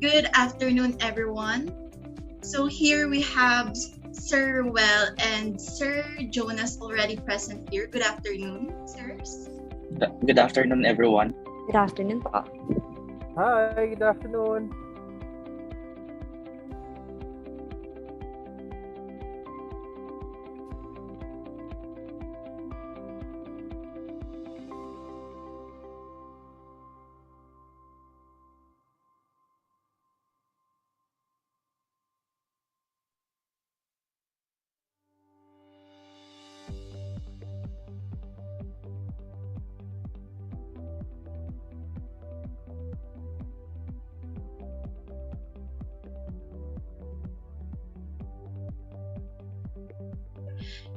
Good afternoon, everyone. So here we have Sir Well and Sir Jonas already present here. Good afternoon, sirs. Good afternoon, everyone. Good afternoon po. Hi, good afternoon.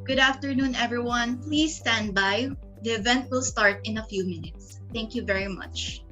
Good afternoon, everyone. Please stand by. The event will start in a few minutes. Thank you very much.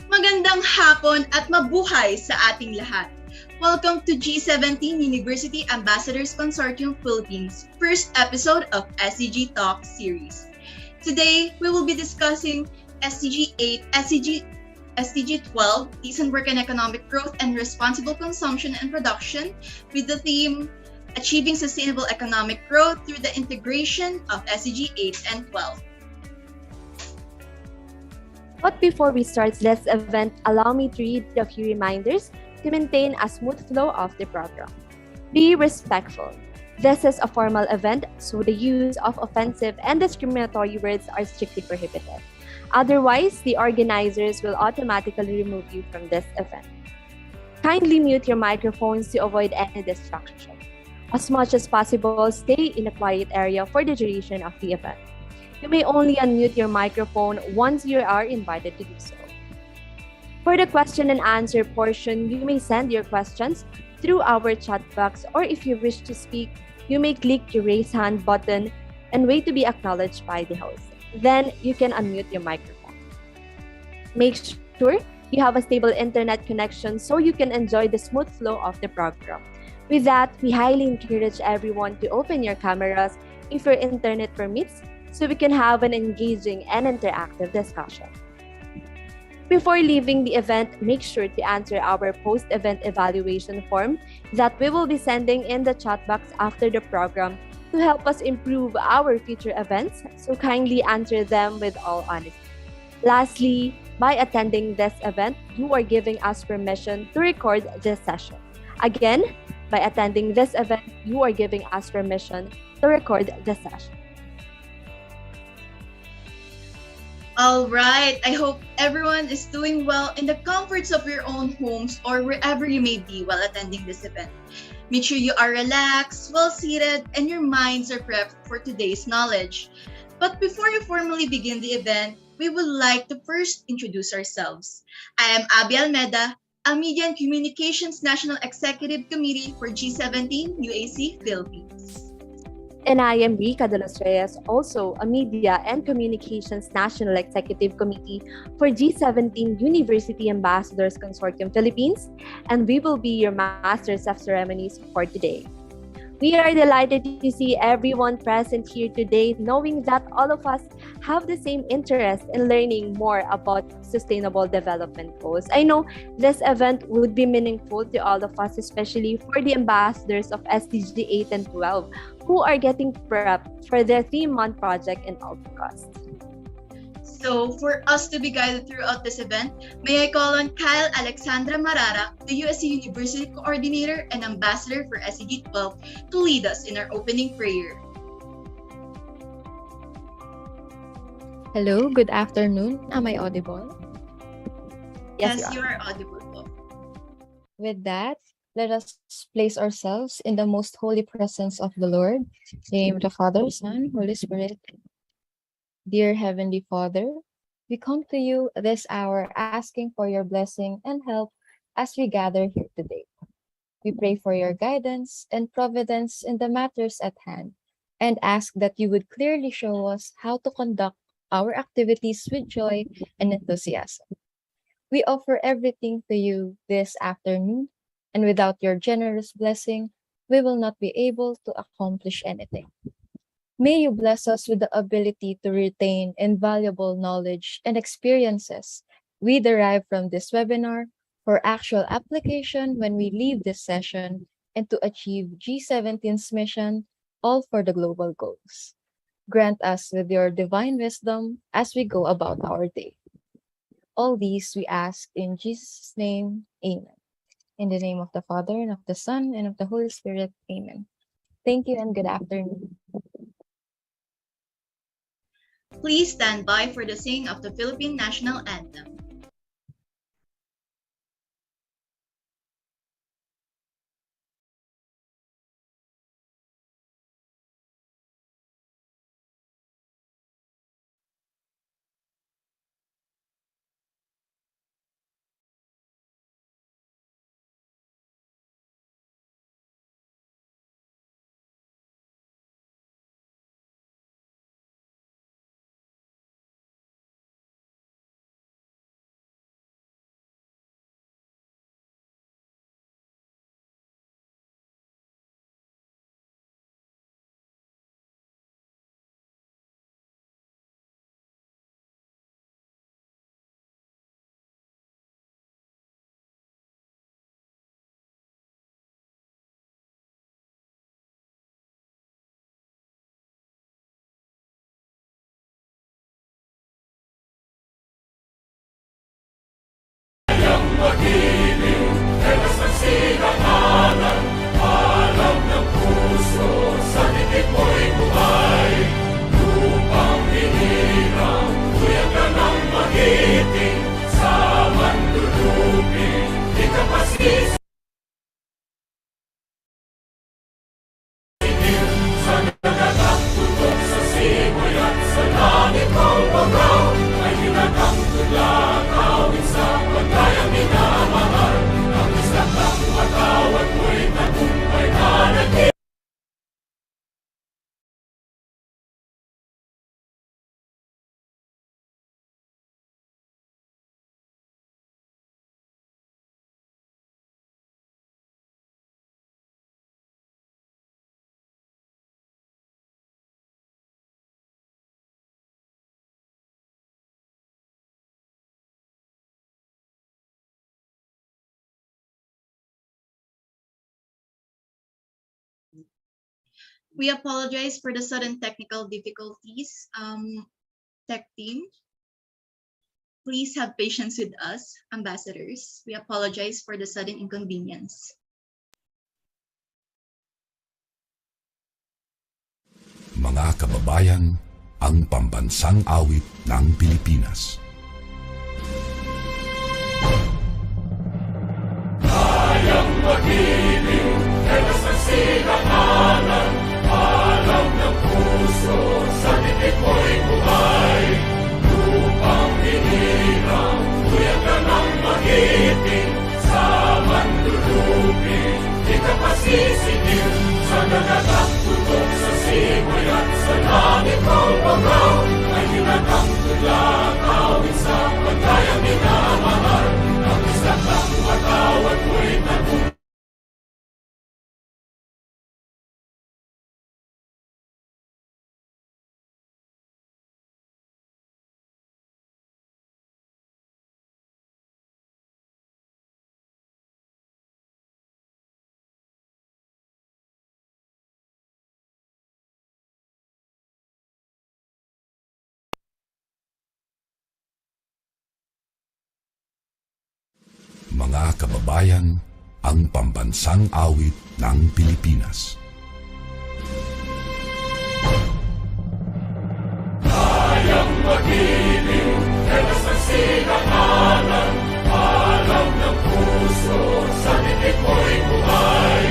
Magandang hapon at mabuhay sa ating lahat. Welcome to G17 University Ambassadors Consortium Philippines, first episode of SDG Talk Series. Today, we will be discussing SDG 8, SDG 12, Decent Work and Economic Growth and Responsible Consumption and Production, with the theme Achieving Sustainable Economic Growth through the Integration of SDG 8 and 12. But before we start this event, allow me to read a few reminders to maintain a smooth flow of the program. Be respectful. This is a formal event, so the use of offensive and discriminatory words are strictly prohibited. Otherwise, the organizers will automatically remove you from this event. Kindly mute your microphones to avoid any distraction. As much as possible, stay in a quiet area for the duration of the event. You may only unmute your microphone once you are invited to do so. For the question and answer portion, you may send your questions through our chat box, or if you wish to speak, you may click the raise hand button and wait to be acknowledged by the host. Then you can unmute your microphone. Make sure you have a stable internet connection so you can enjoy the smooth flow of the program. With that, we highly encourage everyone to open your cameras if your internet permits, so we can have an engaging and interactive discussion. Before leaving the event, make sure to answer our post-event evaluation form that we will be sending in the chat box after the program to help us improve our future events, so kindly answer them with all honesty. Lastly, by attending this event, you are giving us permission to record this session. Again, by attending this event, you are giving us permission to record this session. All right, I hope everyone is doing well in the comforts of your own homes or wherever you may be while attending this event. Make sure you are relaxed, well-seated, and your minds are prepped for today's knowledge. But before you formally begin the event, we would like to first introduce ourselves. I am Abby Almeda, a Media and Communications National Executive Committee for G17 UAC Philippines. And I am Rica de los Reyes, also a Media and Communications National Executive Committee for G17 University Ambassadors Consortium Philippines, and we will be your Masters of Ceremonies for today. We are delighted to see everyone present here today, knowing that all of us have the same interest in learning more about sustainable development goals. I know this event would be meaningful to all of us, especially for the ambassadors of SDG 8 and 12, who are getting prepped for their 3-month project in August. So, for us to be guided throughout this event, may I call on Kyle Alexandra Marara, the USC University Coordinator and Ambassador for SDG 12, to lead us in our opening prayer. Hello, good afternoon. Am I audible? Yes, you are audible po. With that, let us place ourselves in the most holy presence of the Lord. In the name of the Father, Son, Holy Spirit. Dear Heavenly Father, we come to you this hour asking for your blessing and help as we gather here today. We pray for your guidance and providence in the matters at hand and ask that you would clearly show us how to conduct our activities with joy and enthusiasm. We offer everything to you this afternoon, and without your generous blessing, we will not be able to accomplish anything. May you bless us with the ability to retain invaluable knowledge and experiences we derive from this webinar for actual application when we leave this session and to achieve G17's mission, all for the global goals. Grant us with your divine wisdom as we go about our day. All these we ask in Jesus' name, amen. In the name of the Father, and of the Son, and of the Holy Spirit, amen. Thank you and good afternoon. Please stand by for the singing of the Philippine National Anthem. We apologize for the sudden technical difficulties. Tech team, please have patience with us, ambassadors. We apologize for the sudden inconvenience. Mga kababayan, ang pambansang awit ng Pilipinas. Kayang magiliw, ewas ang sinakalan, alam ng puso, sa titik mo'y buhay. Lupang hinirang, tuyag ka ng magiting, sa mandulupin, di ka pasisingil, sa nagatak tutok sa simoy at sa langit mo pagaw, ay hinatang tulad, awit sa pagkayang minamahal, ang isang watawat mo'y Mga kababayan, ang pambansang awit ng Pilipinas. Kayang magiliw, ewas ang sinakalan, alam ng puso, sa titik mo'y buhay.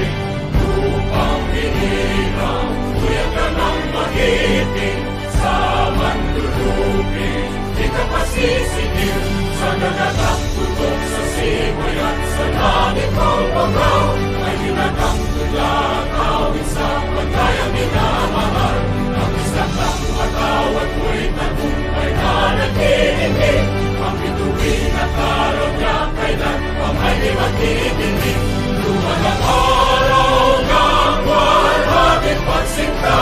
Lupang hinirang, tuyag ka ng magiting, sa manlulupin, di ka pasisigil, sa nagagang tutok sa simoy at sa langit mong pagaw, ay hinatang tulad, awit sa pagkayang minamahal. Ang isang ng matawad mo'y tagumpay na nagtitindig, ang bituin at araw niya kailan pang ay di magtitindig. Luman ang araw ng warhagin pagsinta,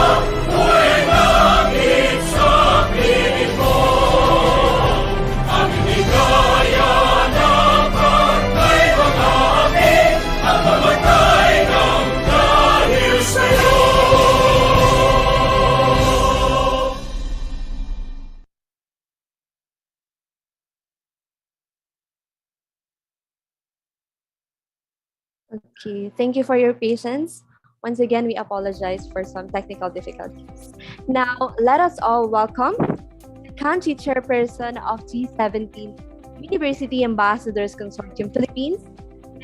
buhay langit sa piling mo. Ang inigaya ng partay mga api, ang mamatay ng dahil sa'yo. Okay, thank you for your patience. Once again, we apologize for some technical difficulties. Now, let us all welcome the country chairperson of G17 University Ambassadors Consortium Philippines,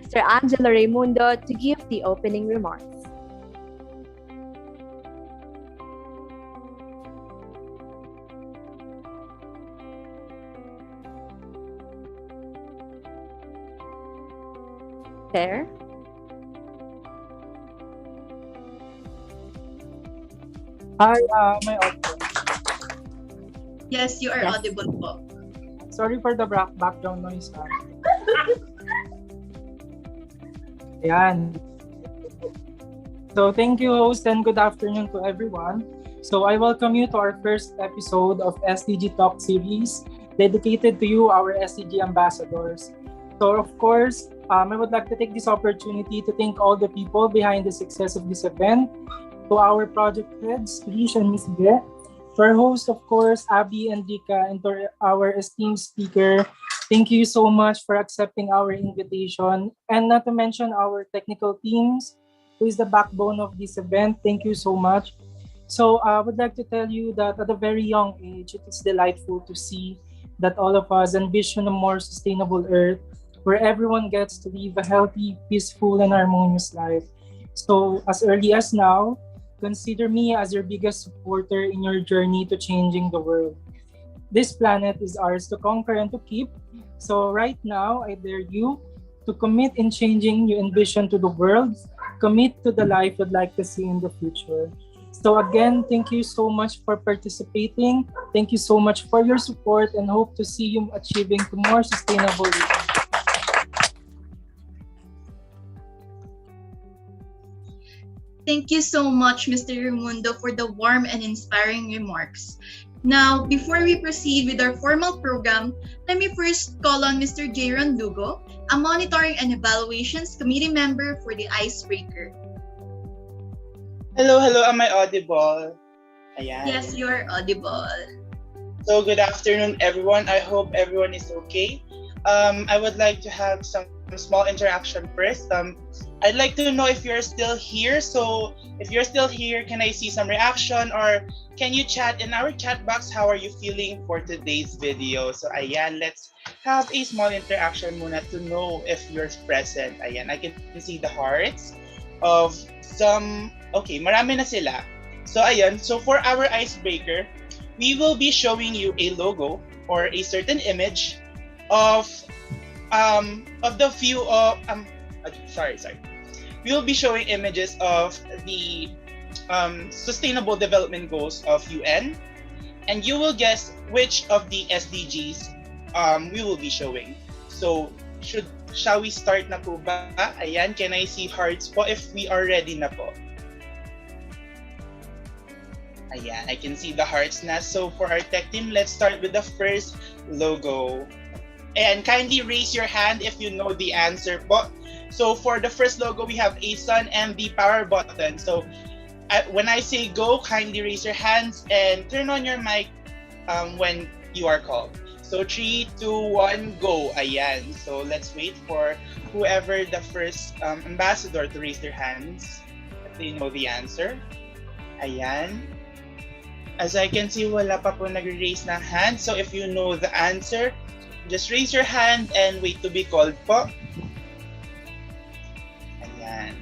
Mr. Angelo Raimundo, to give the opening remarks. Chair. Hi, my audible. Yes, you are Yes. audible po. Sorry for the background noise. Ayan. So thank you, host, and good afternoon to everyone. So I welcome you to our first episode of SDG Talk Series, dedicated to you, our SDG ambassadors. So of course, I would like to take this opportunity to thank all the people behind the success of this event, to our project heads, Trish and Miss Ge, to our host, of course, Abby and Rika, and to our esteemed speaker. Thank you so much for accepting our invitation, and not to mention our technical teams, who is the backbone of this event. Thank you so much. So I would like to tell you that at a very young age, it is delightful to see that all of us envision a more sustainable earth where everyone gets to live a healthy, peaceful, and harmonious life. So as early as now, consider me as your biggest supporter in your journey to changing the world. This planet is ours to conquer and to keep. So right now, I dare you to commit in changing your envision to the world, commit to the life you'd like to see in the future. So again, thank you so much for participating. Thank you so much for your support, and hope to see you achieving to more sustainable living. Thank you so much, Mr. Raimundo, for the warm and inspiring remarks. Now, before we proceed with our formal program, let me first call on Mr. Jayron Lugo, a Monitoring and Evaluations Committee member for the Icebreaker. Hello, am I audible? Ayan. Yes, you are audible. So good afternoon, everyone. I hope everyone is okay. I would like to have some small interaction first. I'd like to know if you're still here. So if you're still here, can I see some reaction, or can you chat in our chat box? How are you feeling for today's video? So ayan, let's have a small interaction muna to know if you're present. Ayan, I can see the hearts of some. Okay, marami na sila. So ayan, so for our icebreaker, we will be showing you a logo or a certain image of the few of sorry. We will be showing images of the Sustainable Development Goals of UN, and you will guess which of the SDGs we will be showing. So shall we start na po ba? Ayan, can I see hearts po if we are ready na po? Ayan, I can see the hearts na. So for our tech team, let's start with the first logo. And kindly raise your hand if you know the answer po. So for the first logo, we have a sun and the power button. So when I say go, kindly raise your hands and turn on your mic when you are called. So 3, 2, 1, go. Ayan. So let's wait for whoever the first ambassador to raise their hands if they know the answer. Ayan. As I can see, wala pa po nag-raise ng hand. So if you know the answer, just raise your hand and wait to be called po. Ayan.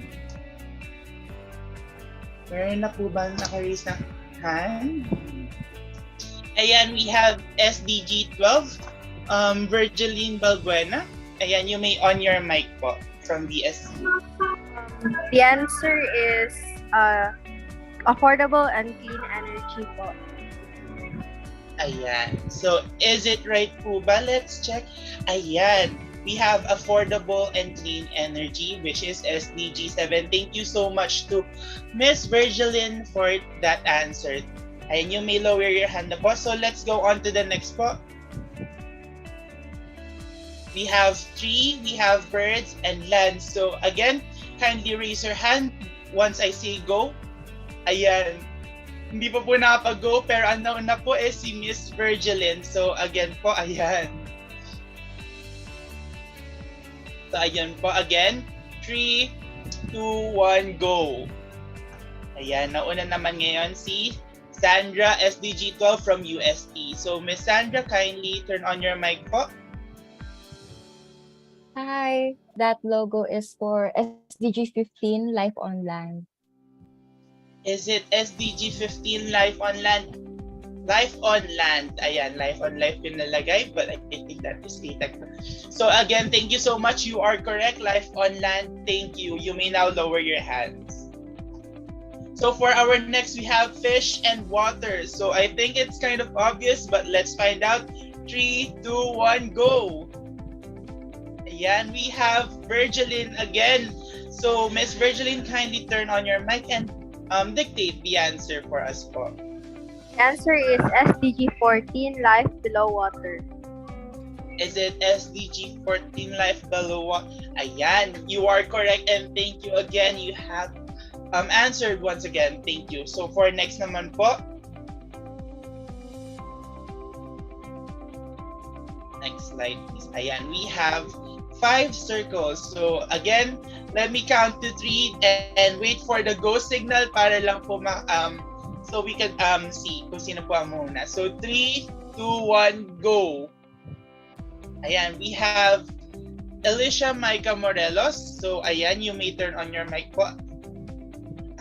Meron na po ba naka-raise ng hand? Ayan, we have SDG 12, Virgiline Balbuena. Ayan, you may on your mic po from BSC. The answer is affordable and clean energy po. Ayan. So, is it right po ba? Let's check. Ayan. We have affordable and clean energy, which is SDG 7. Thank you so much to Miss Virgiline for that answer. Ayan, you may lower your hand na po. So, let's go on to the next po. We have tree, we have birds, and land. So, again, kindly raise your hand once I say go. Ayan. Hindi pa po nakapag-go, pero ang nauna po is si Miss Virgiline. So, again po, ayan. So, ayan po, again. 3, 2, 1, go. Ayan, nauna naman ngayon si Sandra, SDG 12 from UST. So, Miss Sandra, kindly turn on your mic po. Hi, that logo is for SDG 15 Life on Land. Is it SDG 15 Life on Land? Life on Land. Ayan, Life on Life pinalagay, but I think that is data. So again, thank you so much. You are correct. Life on Land. Thank you. You may now lower your hands. So for our next, we have fish and water. So I think it's kind of obvious, but let's find out. 3, 2, 1, go. Ayan, we have Virgiline again. So Miss Virgiline, kindly turn on your mic and dictate the answer for us po. The answer is SDG 14, life below water. Is it SDG 14, life below water? Ayan, you are correct and thank you again. You have answered once again. Thank you. So for next naman po. Next slide please. Ayan, we have 5 circles. So again, let me count to 3 and wait for the go signal para lang po so we can see kung sino po ang muna. So 3, 2, 1, go. Ayan, we have Alicia Micah Morelos. So ayan, you may turn on your mic po.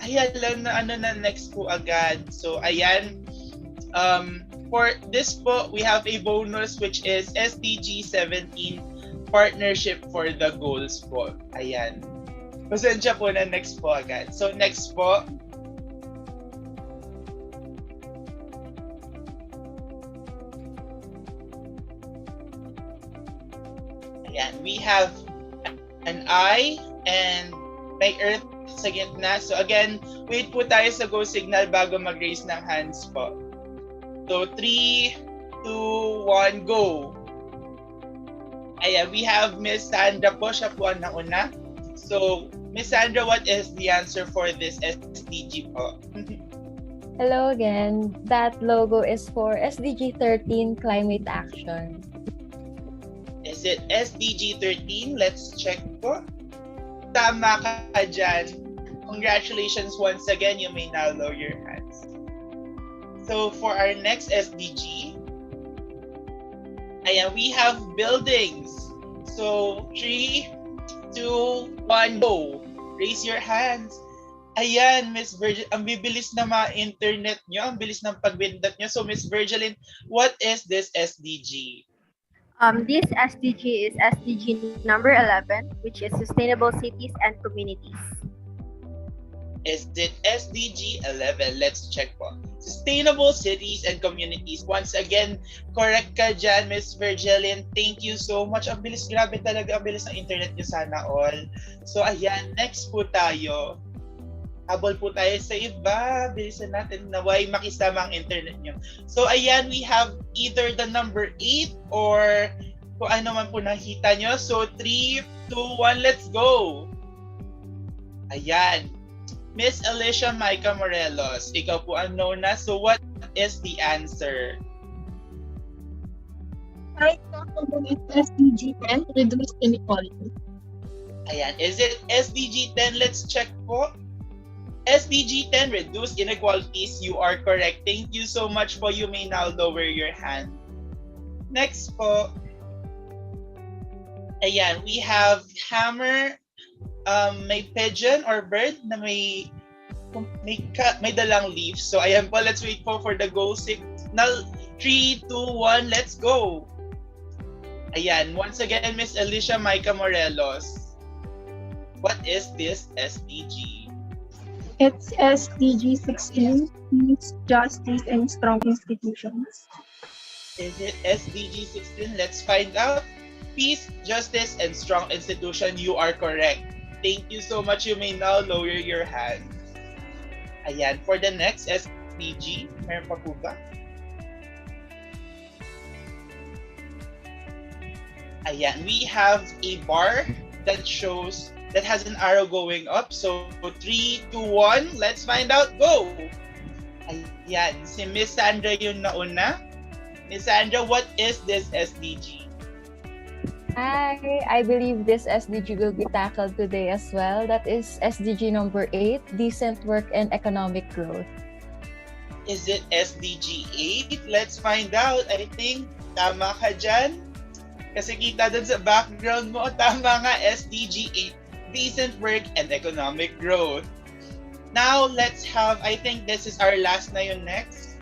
Ayan lang na next po agad. So ayan, for this po, we have a bonus which is SDG 17 partnership for the goals po. Ayan. Pasensya po na next po agad. So next po. Ayan, we have an eye and may earth sa gitna. So again, wait po tayo sa go signal bago mag-raise ng hands po. So 3, 2, 1, go. Ayan, we have Miss Sandra po. Siya po ang nauna. So, Miss Sandra, what is the answer for this SDG po? Hello again. That logo is for SDG 13 Climate Action. Is it SDG 13? Let's check po. Tama ka dyan. Congratulations once again. You may now lower your hands. So, for our next SDG, ayan, we have buildings. So, 3, 2, 1, go. Raise your hands. Ayan, Miss Virgil, ang bibilis na ma-internet nyo, ang bilis ng pagbindat nyo. So, Miss Virgiline, what is this SDG? This SDG is SDG number 11, which is Sustainable Cities and Communities. Is it SDG 11? Let's check po. Sustainable Cities and Communities. Once again, correct ka dyan, Miss Virgiline. Thank you so much. Ang bilis, grabe talaga. Ang bilis ng internet nyo, sana all. So, ayan, next po tayo. Habol po tayo sa iba. Bilisan natin naway makisama ang internet nyo. So, ayan, we have either the number 8 or kung ano man po nakita nyo. So, 3, 2, 1, let's go! Ayan. Miss Alicia Micah Morelos, ikaw po ang nona. So, what is the answer? Right now, is SDG 10, reduce inequality. Ayan, is it SDG 10? Let's check po. SDG 10, reduce inequalities. You are correct. Thank you so much po. You may now lower your hand. Next po. Ayan, we have hammer, may pigeon or bird na may dalang leaf. So ayan po, let's wait po for the go signal. 3, 2, 1, let's go. Ayan, once again, Miss Alicia Maica Morelos. What is this SDG? It's SDG 16, peace, justice, and strong institutions. Is it SDG 16? Let's find out. Peace, justice, and strong institution. You are correct. Thank you so much. You may now lower your hand. Ayan, for the next SDG, meron pa po ba? Ayan, we have a bar that has an arrow going up. So 3, 2, 1, let's find out. Go! Ayan, si Miss Sandra yung nauna. Miss Sandra, what is this SDG? Hi, I believe this SDG will be tackled today as well. That is SDG number 8, decent work and economic growth. Is it SDG 8? Let's find out. I think tama ka dyan. Kasi kita dun sa background mo, tama nga, SDG 8, decent work and economic growth. Now, let's have, I think this is our last na yun next.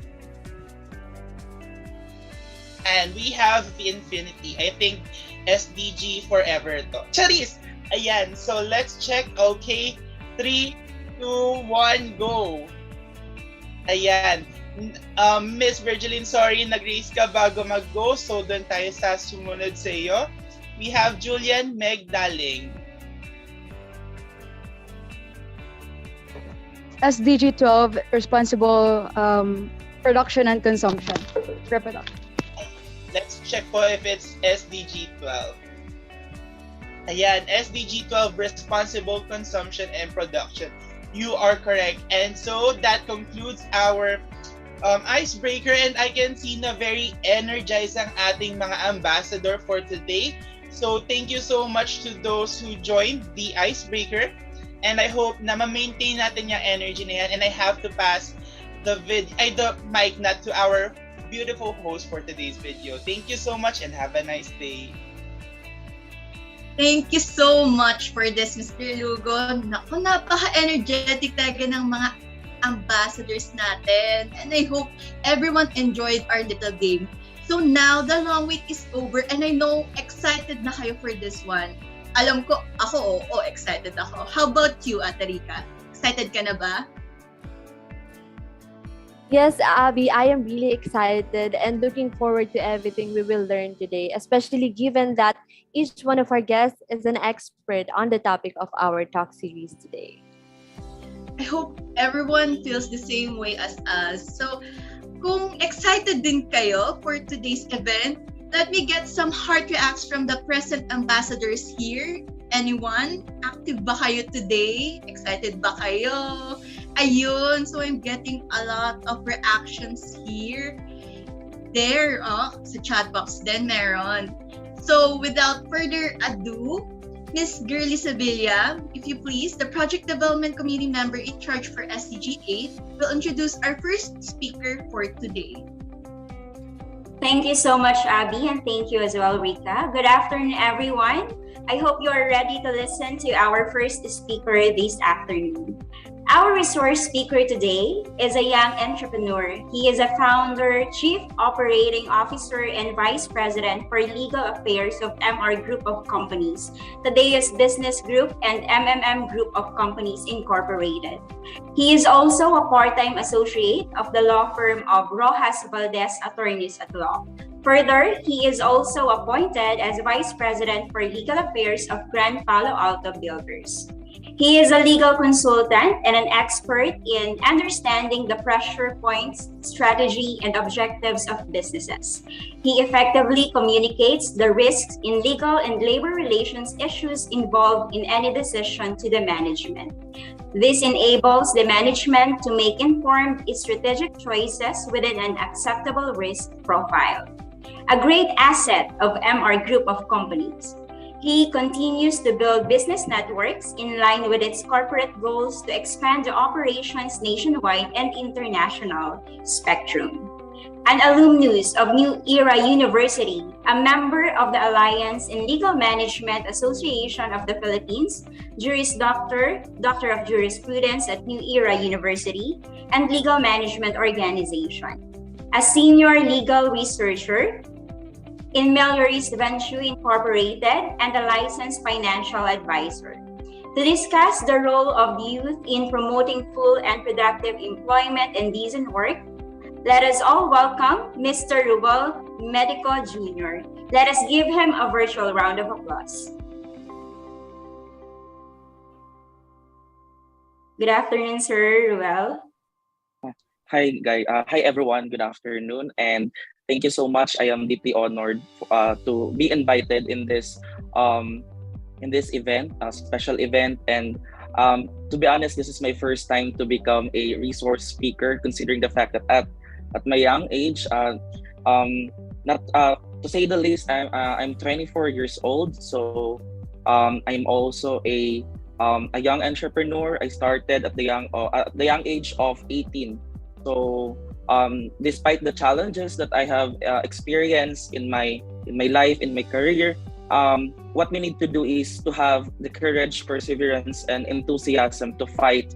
And we have the infinity. I think SDG forever to. Charis! Ayan, so let's check. Okay, 3, 2, 1, go! Ayan. Miss Virgiline, sorry, nag-raise ka bago mag-go. So, doon tayo sa sumunod sa iyo. We have Julian Megdaling. SDG 12, responsible production and consumption. Reproduction. Let's check po if it's SDG 12. Ayan, SDG 12, responsible consumption and production. You are correct. And so that concludes our icebreaker, and I can see na very energized ang ating mga ambassador for today. So thank you so much to those who joined the icebreaker, and I hope na ma-maintain natin yung energy na yan. And I have to pass the mic na to our beautiful host for today's video. Thank you so much and have a nice day. Thank you so much for this, Mr. Lugo. Naku, napaka-energetic talaga ng mga ambassadors natin. And I hope everyone enjoyed our little game. So now, the long wait is over and I know excited na kayo for this one. Alam ko, ako, excited ako. How about you, Ate Rica? Excited ka na ba? Yes, Abby, I am really excited and looking forward to everything we will learn today, especially given that each one of our guests is an expert on the topic of our talk series today. I hope everyone feels the same way as us. So, kung excited din kayo for today's event, let me get some heart reacts from the present ambassadors here. Anyone? Active ba kayo today? Excited ba kayo? Ayun, so I'm getting a lot of reactions here. There, sa chat box din meron. So without further ado, Miss Girly Sevilla, if you please, the Project Development Committee member in charge for SDG 8, will introduce our first speaker for today. Thank you so much, Abby, and thank you as well, Rika. Good afternoon, everyone. I hope you are ready to listen to our first speaker this afternoon. Our resource speaker today is a young entrepreneur. He is a founder, chief operating officer, and vice president for legal affairs of MR Group of Companies, Tadeus Business Group, and MMM Group of Companies Incorporated. He is also a part-time associate of the law firm of Rojas Valdez Attorneys at Law. Further, he is also appointed as vice president for legal affairs of Grand Palo Alto Builders. He is a legal consultant and an expert in understanding the pressure points, strategy, and objectives of businesses. He effectively communicates the risks in legal and labor relations issues involved in any decision to the management. This enables the management to make informed strategic choices within an acceptable risk profile. a great asset of MR Group of Companies. He continues to build business networks in line with its corporate goals to expand the operations nationwide and international spectrum. An alumnus of New Era University, a member of the Alliance in Legal Management Association of the Philippines, Juris Doctor, Doctor of Jurisprudence at New Era University, and Legal Management Organization. A senior legal researcher in Melioris Venture Incorporated and a licensed financial advisor. To discuss the role of youth in promoting full and productive employment and decent work, let us all welcome Mr. Ruel Medico Jr. Let us give him a virtual round of applause. Good afternoon, Sir Ruel. Hi everyone. Good afternoon, and thank you so much. I am deeply honored to be invited in this event, a special event, and to be honest, this is my first time to become a resource speaker, considering the fact that at my young age, not to say the least, I'm 24 years old, so I'm also a young entrepreneur. I started at the young age of 18. So despite the challenges that I have experienced in my life, in my career, what we need to do is to have the courage, perseverance, and enthusiasm to fight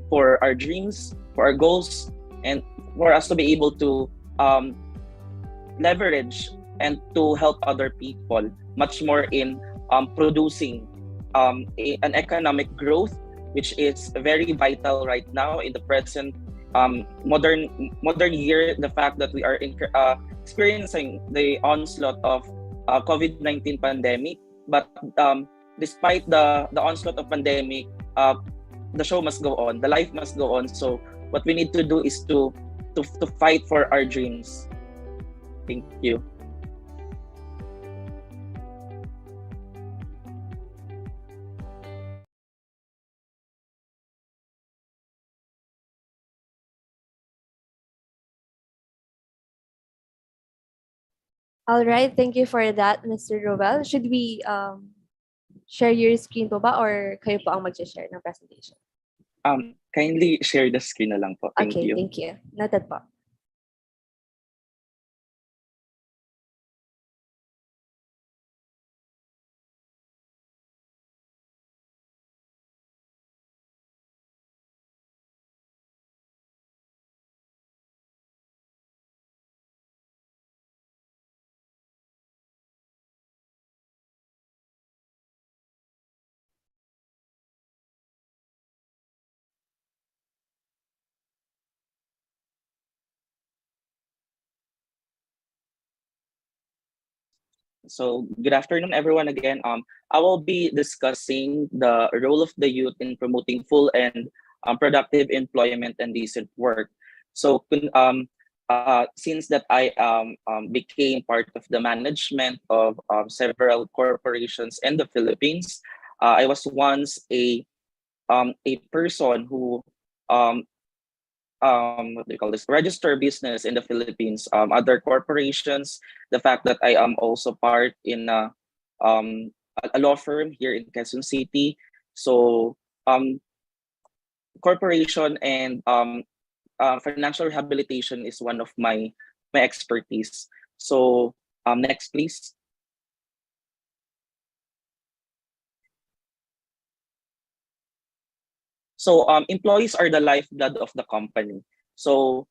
for our dreams, for our goals, and for us to be able to leverage and to help other people much more in producing an economic growth, which is very vital right now in the present modern year. The fact that we are experiencing the onslaught of COVID-19 pandemic, but despite the onslaught of pandemic, the show must go on, the life must go on. So what we need to do is to fight for our dreams. Thank you. All right, thank you for that, Mr. Roel. Should we share your screen po ba or kayo po ang mag-share ng presentation? Kindly share the screen na lang po. Thank Okay, you. thank you. Noted po. So good afternoon, everyone. Again, I will be discussing the role of the youth in promoting full and productive employment and decent work. So, since that I became part of the management of several corporations in the Philippines, I was once a person who what do you call this, register business in the Philippines, other corporations, the fact that I am also part in a law firm here in Quezon City. So corporation and financial rehabilitation is one of my expertise. So next please. So employees are the lifeblood of the company. So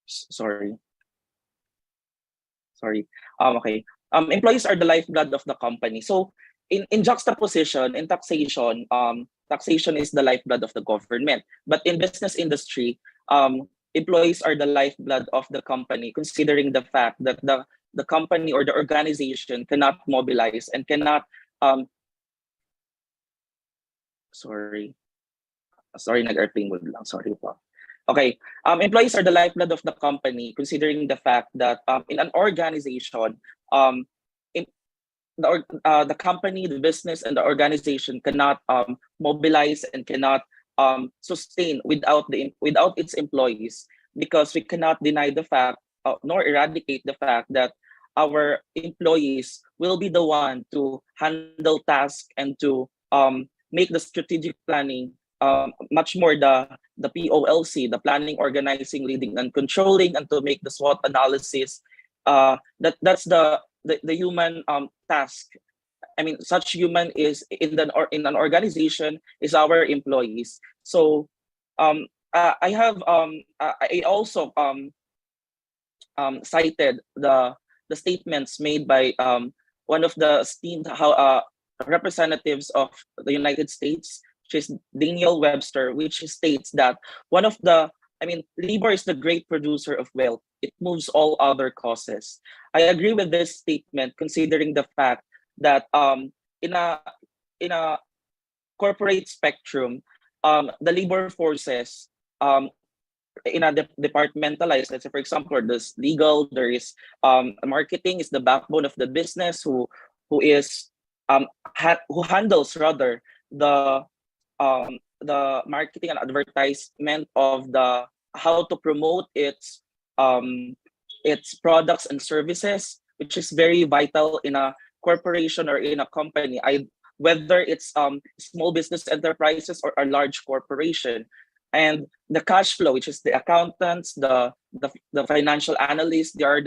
sorry. Okay. Employees are the lifeblood of the company. So in juxtaposition, in taxation, taxation is the lifeblood of the government. But in business industry, employees are the lifeblood of the company, considering the fact that the company or the organization cannot mobilize and cannot sorry, nag-airplane mode lang. Sorry po. Okay. Employees are the lifeblood of the company, considering the fact that in an organization, the company, the business, and the organization cannot mobilize and cannot sustain without its employees, because we cannot deny the fact nor eradicate the fact that our employees will be the one to handle tasks and to make the strategic planning, much more the POLC, the planning, organizing, leading, and controlling, and to make the SWOT analysis. That's the human task. I mean, such human is in an organization is our employees. So I also cited the statements made by one of the esteemed representatives of the United States, which is Daniel Webster, which states that one of the I mean, labor is the great producer of wealth. It moves all other causes. I agree with this statement, considering the fact that in a in a corporate spectrum, the labor forces in a departmentalized, let's say for example, there's legal, there is marketing is the backbone of the business, who is who handles rather the marketing and advertisement of the how to promote its products and services, which is very vital in a corporation or in a company. Whether it's small business enterprises or a large corporation. And the cash flow, which is the accountants, the financial analysts, they are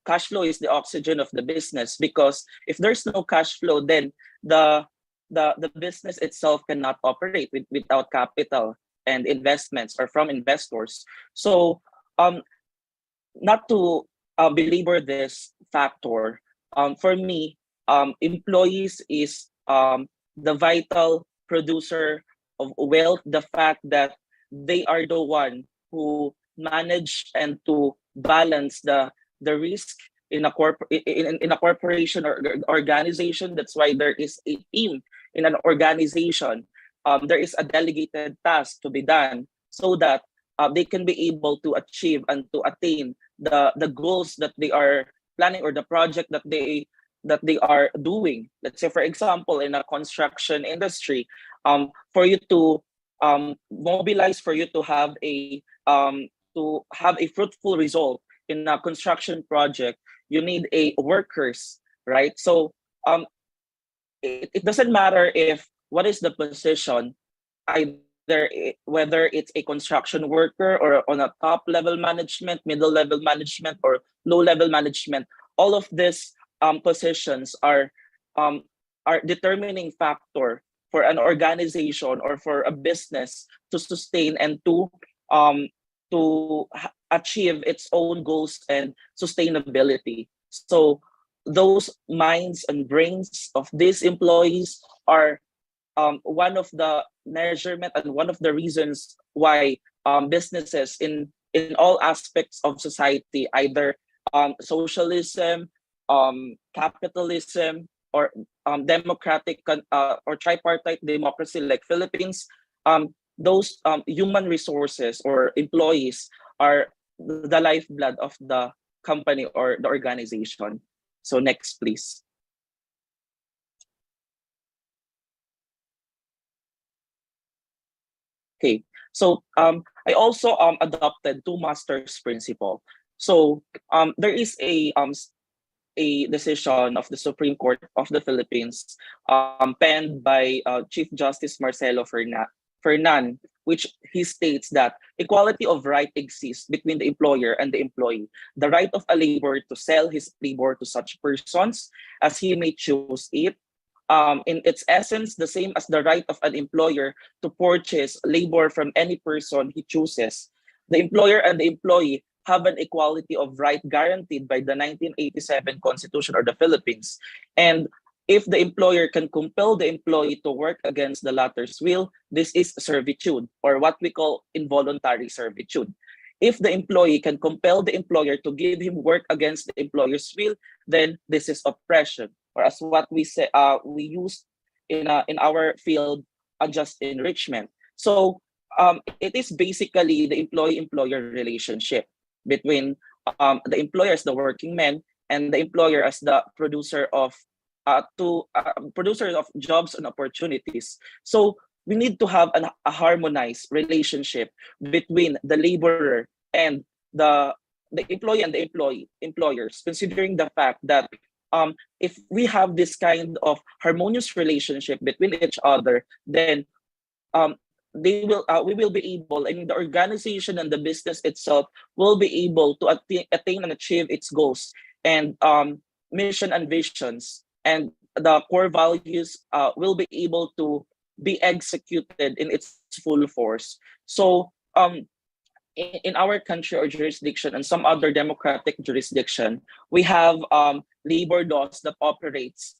cash flow is the oxygen of the business, because if there's no cash flow, then the business itself cannot operate without capital and investments or from investors. So not to belabor this factor, for me, employees is the vital producer of wealth. The fact that they are the one who manage and to balance the risk in a corporation or organization. That's why there is a team in an organization. There is a delegated task to be done so that they can be able to achieve and to attain the goals that they are planning, or the project that they are doing. Let's say, for example, in a construction industry, for you to mobilize, for you to have a fruitful result in a construction project, you need a workers, right? So it doesn't matter if what is the position, whether it's a construction worker or on a top level management, middle level management, or low level management. All of these positions are determining factor for an organization or for a business to sustain and to achieve its own goals and sustainability. So those minds and brains of these employees are one of the measurement and one of the reasons why businesses in all aspects of society, either socialism, capitalism, or democratic or tripartite democracy like Philippines, those human resources or employees are the lifeblood of the company or the organization. So next, please. Okay, so I also adopted two masters principle. So there is a decision of the Supreme Court of the Philippines, penned by Chief Justice Marcelo Fernan, which he states that equality of right exists between the employer and the employee. The right of a laborer to sell his labor to such persons as he may choose it, in its essence, the same as the right of an employer to purchase labor from any person he chooses. The employer and the employee have an equality of right guaranteed by the 1987 Constitution of the Philippines. And if the employer can compel the employee to work against the latter's will, this is servitude, or what we call involuntary servitude. If the employee can compel the employer to give him work against the employer's will, then this is oppression, or as what we say, we use in our field, unjust enrichment. So it is basically the employee-employer relationship between the employer as the working man and the employer as the producer of producers of jobs and opportunities. So we need to have a harmonized relationship between the laborer and the the employee and the employers, considering the fact that if we have this kind of harmonious relationship between each other, then um, we will be able, I mean, the organization and the business itself will be able to attain and achieve its goals and mission and visions, and the core values will be able to be executed in its full force. So in our country or jurisdiction and some other democratic jurisdiction, we have labor laws that operates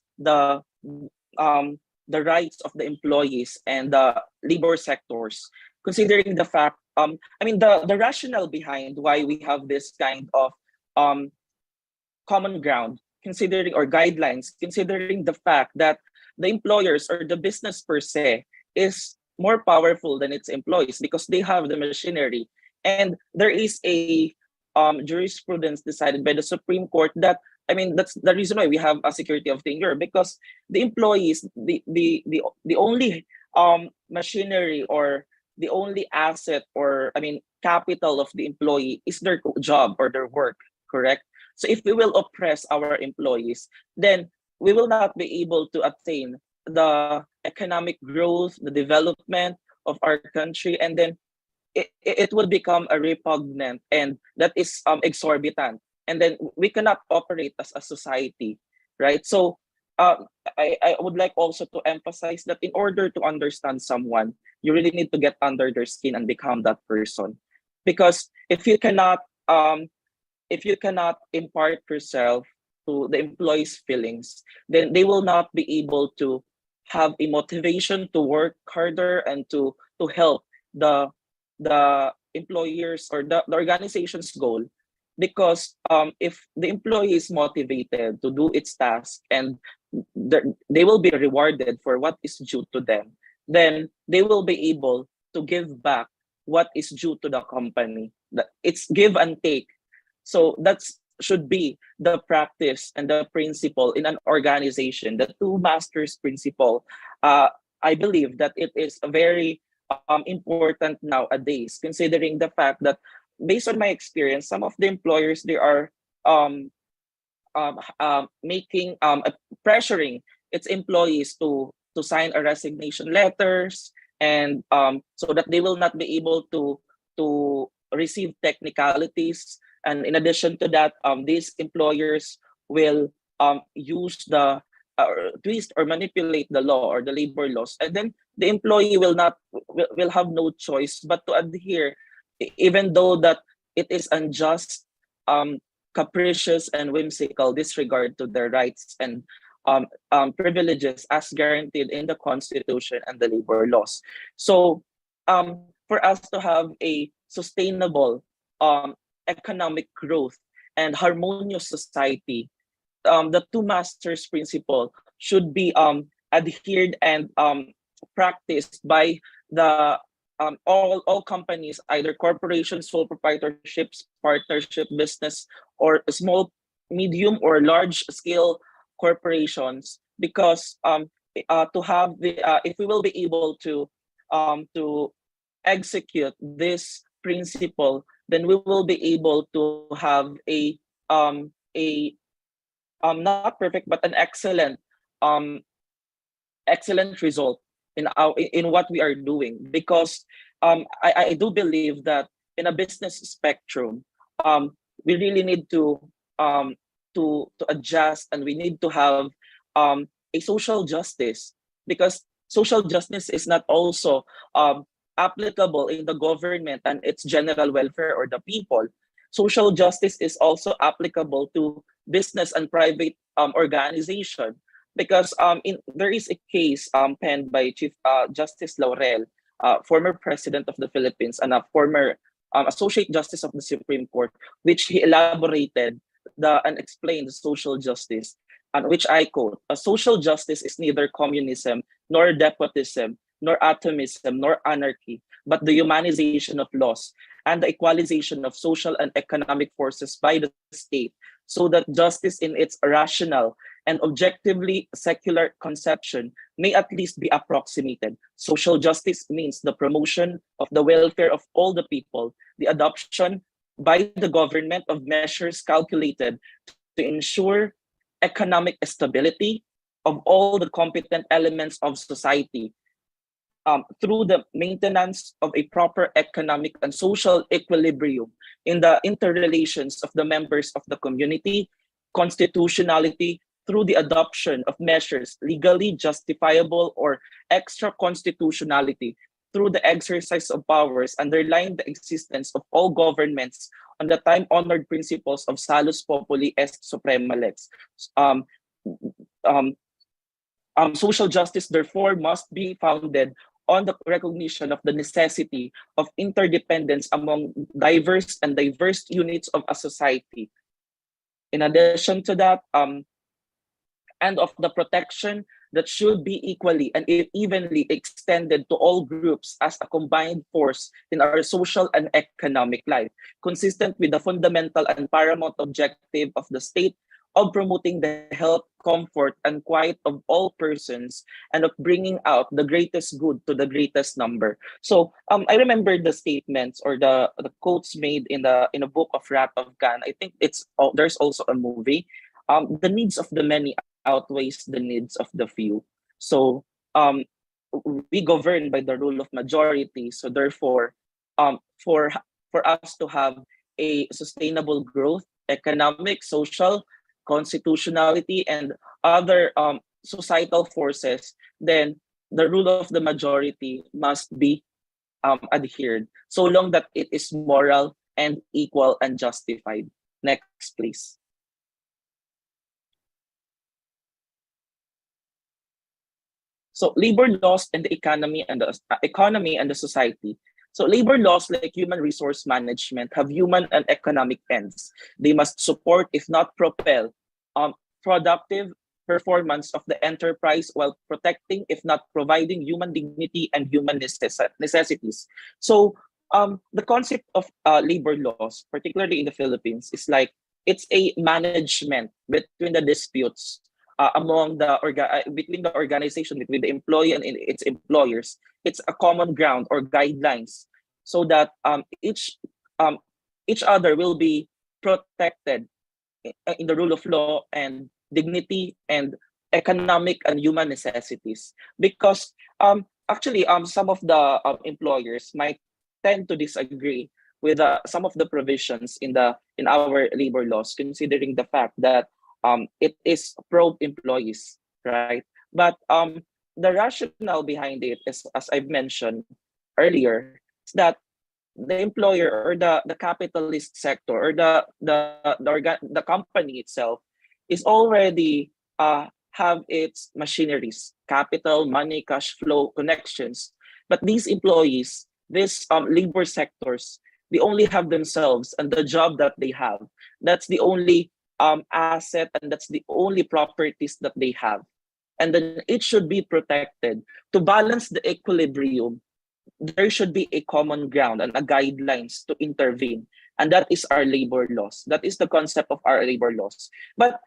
um, the rights of the employees and the labor sectors, considering the fact, I mean, the rationale behind why we have this kind of um, common ground, considering or guidelines, considering the fact that the employers or the business per se is more powerful than its employees because they have the machinery. And there is a jurisprudence decided by the Supreme Court that, I mean, that's the reason why we have a security of tenure, because the employees, the only machinery or the only asset, or I mean capital of the employee is their job or their work, correct? So if we will oppress our employees, then we will not be able to attain the economic growth, the development of our country, and then it would become a repugnant and that is exorbitant, and then we cannot operate as a society, right? So I would like also to emphasize that in order to understand someone, you really need to get under their skin and become that person, because if you cannot impart yourself to the employees' feelings, then they will not be able to have a motivation to work harder and to help the employers or the organization's goal. Because if the employee is motivated to do its task and they will be rewarded for what is due to them, then they will be able to give back what is due to the company. It's give and take. So that should be the practice and the principle in an organization, the two masters principle. I believe that it is very important nowadays, considering the fact that based on my experience, some of the employers, they are making pressuring its employees to sign a resignation letters, and so that they will not be able to receive technicalities. And in addition to that, these employers will use the twist or manipulate the law or the labor laws, and then the employee will have no choice but to adhere, even though that it is unjust, capricious, and whimsical disregard to their rights and privileges as guaranteed in the Constitution and the labor laws. So for us to have a sustainable economic growth and harmonious society, the two masters principle should be adhered and practiced by the all companies, either corporations, sole proprietorships, partnership business, or small, medium, or large scale corporations. Because to have the if we will be able to execute this principle, then we will be able to have a not perfect but an um excellent result in what we are doing. Because I do believe that in a business spectrum, we really need to adjust, and we need to have a social justice, because social justice is not also applicable in the government and its general welfare or the people. Social justice is also applicable to business and private organization, because there is a case penned by Chief Justice Laurel, former president of the Philippines and a former associate justice of the Supreme Court, which he elaborated and explained the social justice, and which I quote: "A social justice is neither communism, nor despotism, nor atomism, nor anarchy, but the humanization of laws and the equalization of social and economic forces by the state, so that justice in its rational and objectively secular conception may at least be approximated. Social justice means the promotion of the welfare of all the people, the adoption by the government of measures calculated to ensure economic stability of all the competent elements of society, through the maintenance of a proper economic and social equilibrium in the interrelations of the members of the community, constitutionality through the adoption of measures legally justifiable, or extra constitutionality through the exercise of powers underlying the existence of all governments on the time-honored principles of salus populi est suprema lex. Um, um, Social justice, therefore, must be founded on the recognition of the necessity of interdependence among diverse units of a society. In addition to that, and of the protection that should be equally and evenly extended to all groups as a combined force in our social and economic life, consistent with the fundamental and paramount objective of the state of promoting the health, comfort, and quiet of all persons, and of bringing out the greatest good to the greatest number. So I remember the statements or the quotes made in a book of Rat of Gan. I think there's also a movie. The needs of the many outweighs the needs of the few. So we govern by the rule of majority. So therefore, for us to have a sustainable growth, economic, social, constitutionality, and other societal forces, then the rule of the majority must be adhered, so long that it is moral and equal and justified. Next, please. So labor laws and the economy and the society. So labor laws, like human resource management, have human and economic ends. They must support, if not propel, productive performance of the enterprise while protecting, if not providing, human dignity and human necessities. So the concept of labor laws, particularly in the Philippines, is like it's a management between the disputes among between the organization, between the employee and its employers. It's a common ground or guidelines, so that each other will be protected in the rule of law and dignity and economic and human necessities. Because actually some of the employers might tend to disagree with some of the provisions in our labor laws, considering the fact that it is pro employees, right? But the rationale behind it is, as I've mentioned earlier, is that the employer or the capitalist sector or the company itself is already have its machineries, capital, money, cash flow, connections. But these employees, these labor sectors, they only have themselves and the job that they have. That's the only asset, and that's the only properties that they have. And then it should be protected. To balance the equilibrium, there should be a common ground and a guidelines to intervene. And that is our labor laws. That is the concept of our labor laws. But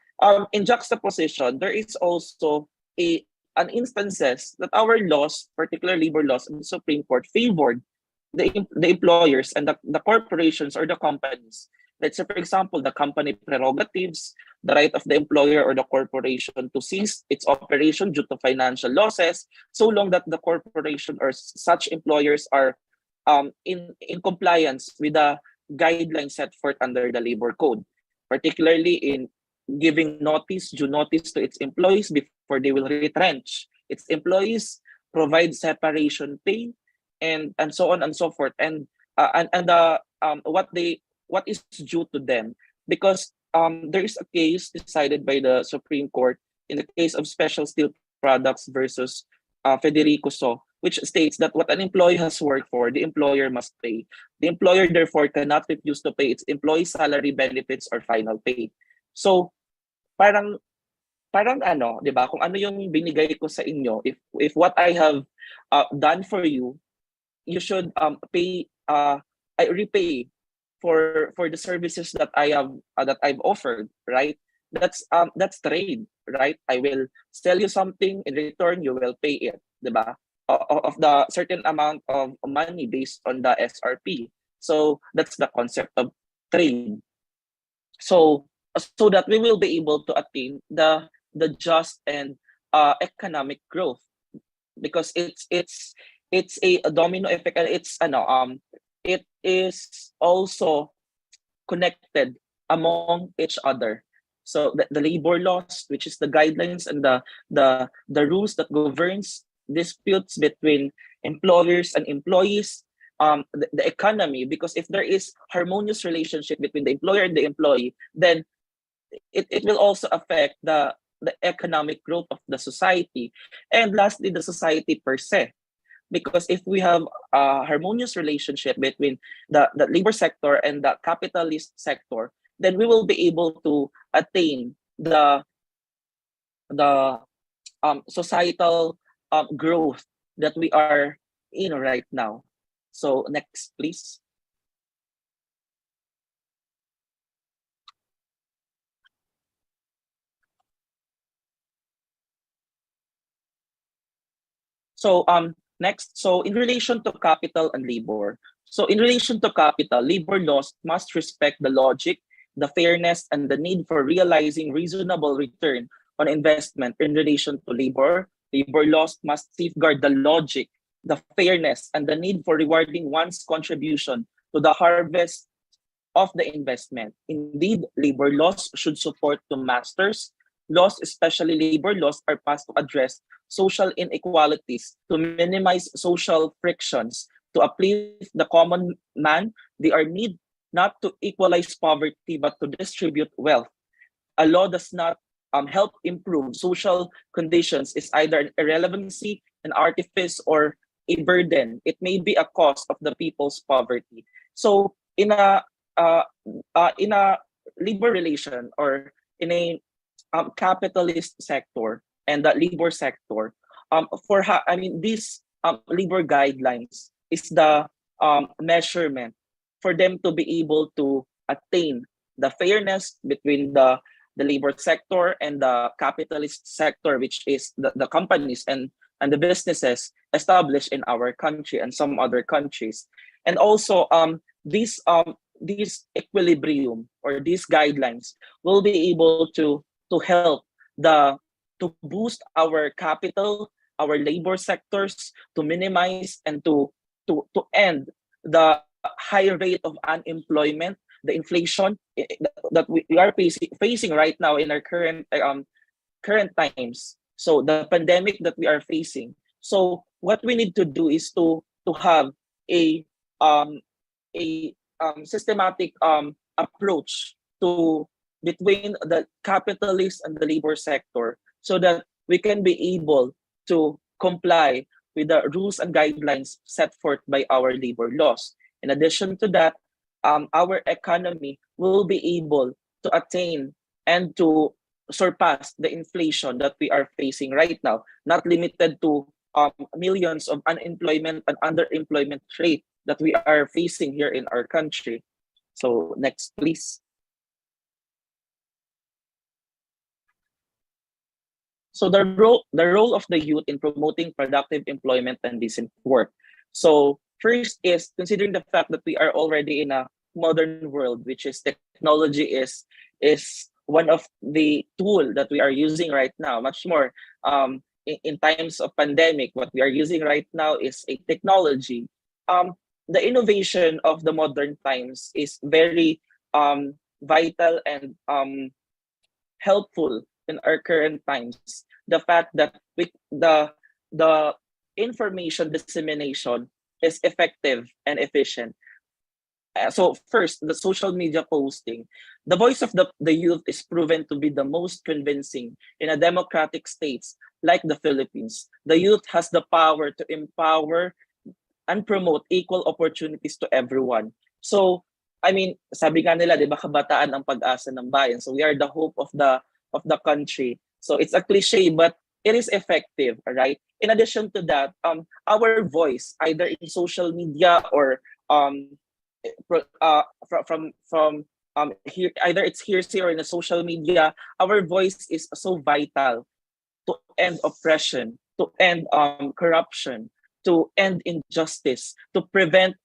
in juxtaposition, there is also an instances that our laws, particularly labor laws in the Supreme Court, favored the employers and the corporations or the companies. Let's say, for example, the company prerogatives, the right of the employer or the corporation to cease its operation due to financial losses, so long that the corporation or such employers are in compliance with the guidelines set forth under the labor code, particularly in giving due notice to its employees before they will retrench its employees, provide separation pay, and so on and so forth, and what is due to them. Because there is a case decided by the Supreme Court in the case of Special Steel Products versus Federico So, which states that what an employee has worked for, the employer must pay. The employer therefore cannot refuse to pay its employee salary, benefits, or final pay. So parang ano, 'di ba? Kung ano yung binigay ko sa inyo, if what I have done for you, you should pay I repay for the services that I've offered, right? That's trade, right? I will sell you something, in return you will pay it, 'di ba? Of the certain amount of money based on the SRP. So that's the concept of trade. So that we will be able to attain the just and economic growth, because it's a domino effect, and it is also connected among each other. So the labor laws, which is the guidelines and the rules that governs disputes between employers and employees, the economy, because if there is harmonious relationship between the employer and the employee, then it will also affect the economic growth of the society, and lastly the society per se. Because if we have a harmonious relationship between the labor sector and the capitalist sector, then we will be able to attain the societal growth that we are in right now. So next, please. So next, so in relation to capital and labor. So in relation to capital, labor laws must respect the logic, the fairness, and the need for realizing reasonable return on investment. In relation to labor, labor laws must safeguard the logic, the fairness, and the need for rewarding one's contribution to the harvest of the investment. Indeed, labor laws should support to masters. Laws, especially labor laws, are passed to address social inequalities, to minimize social frictions, to uplift the common man. They are need not to equalize poverty, but to distribute wealth. A law does not help improve social conditions is either an irrelevancy, an artifice, or a burden. It may be a cause of the people's poverty. So uh, in a labor relation, or in a capitalist sector and the labor sector, these labor guidelines is the measurement for them to be able to attain the fairness between the labor sector and the capitalist sector, which is the companies and the businesses established in our country and some other countries. And also these equilibrium or these guidelines will be able to help the to boost our capital, our labor sectors, to minimize and to end the high rate of unemployment, the inflation that we are facing right now in our current times. So the pandemic that we are facing. So what we need to do is to have a um, systematic approach to between the capitalist and the labor sector, so that we can be able to comply with the rules and guidelines set forth by our labor laws. In addition to that, our economy will be able to attain and to surpass the inflation that we are facing right now, not limited to millions of unemployment and underemployment rate that we are facing here in our country. So next, please. So the role of the youth in promoting productive employment and decent work. So first is considering the fact that we are already in a modern world, which is technology is one of the tool that we are using right now. Much more in times of pandemic, what we are using right now is a technology. The innovation of the modern times is very vital and helpful in our current times. The fact that the information dissemination is effective and efficient. So first, the social media posting. The voice of the youth is proven to be the most convincing in a democratic states like the Philippines. The youth has the power to empower and promote equal opportunities to everyone. So, sabi nga nila, 'di ba, kabataan ang pag-asa ng bayan. So we are the hope of the country. So it's a cliche, but it is effective, right? In addition to that, our voice, either in social media or here, either it's hearsay or in the social media, our voice is so vital to end oppression, to end corruption, to end injustice, to prevent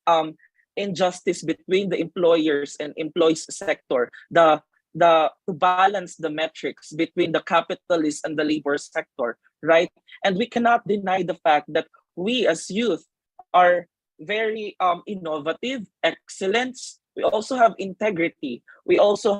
injustice between the employers and employees sector, to balance the metrics between the capitalist and the labor sector, right? And we cannot deny the fact that we as youth are very innovative, excellence. We also have integrity. We also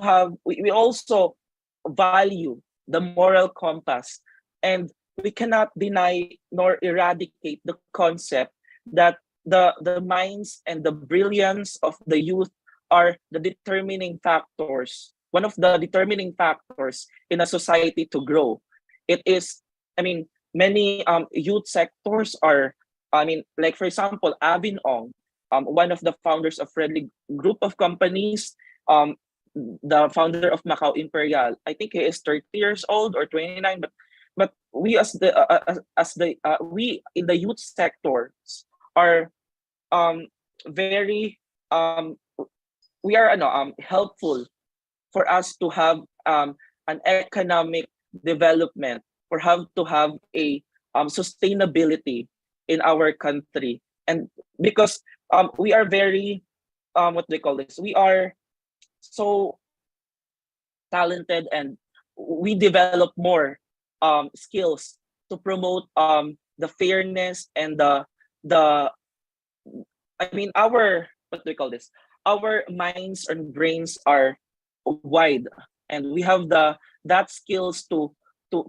value the moral compass, and we cannot deny nor eradicate the concept that the minds and the brilliance of the youth are the determining factors, one of the determining factors in a society to grow. It is, I mean, many youth sectors are, I mean, like for example, Avin Ong, one of the founders of Friendly Group of Companies, the founder of Macau Imperial. I think he is 30 years old or 29, but we we in the youth sectors are very we are helpful for us to have an economic development, for have to have a sustainability in our country. And because we are very what do they call this, we are so talented, and we develop more skills to promote the fairness and the I mean, our what do we call this? Our minds and brains are wide, and we have the that skills to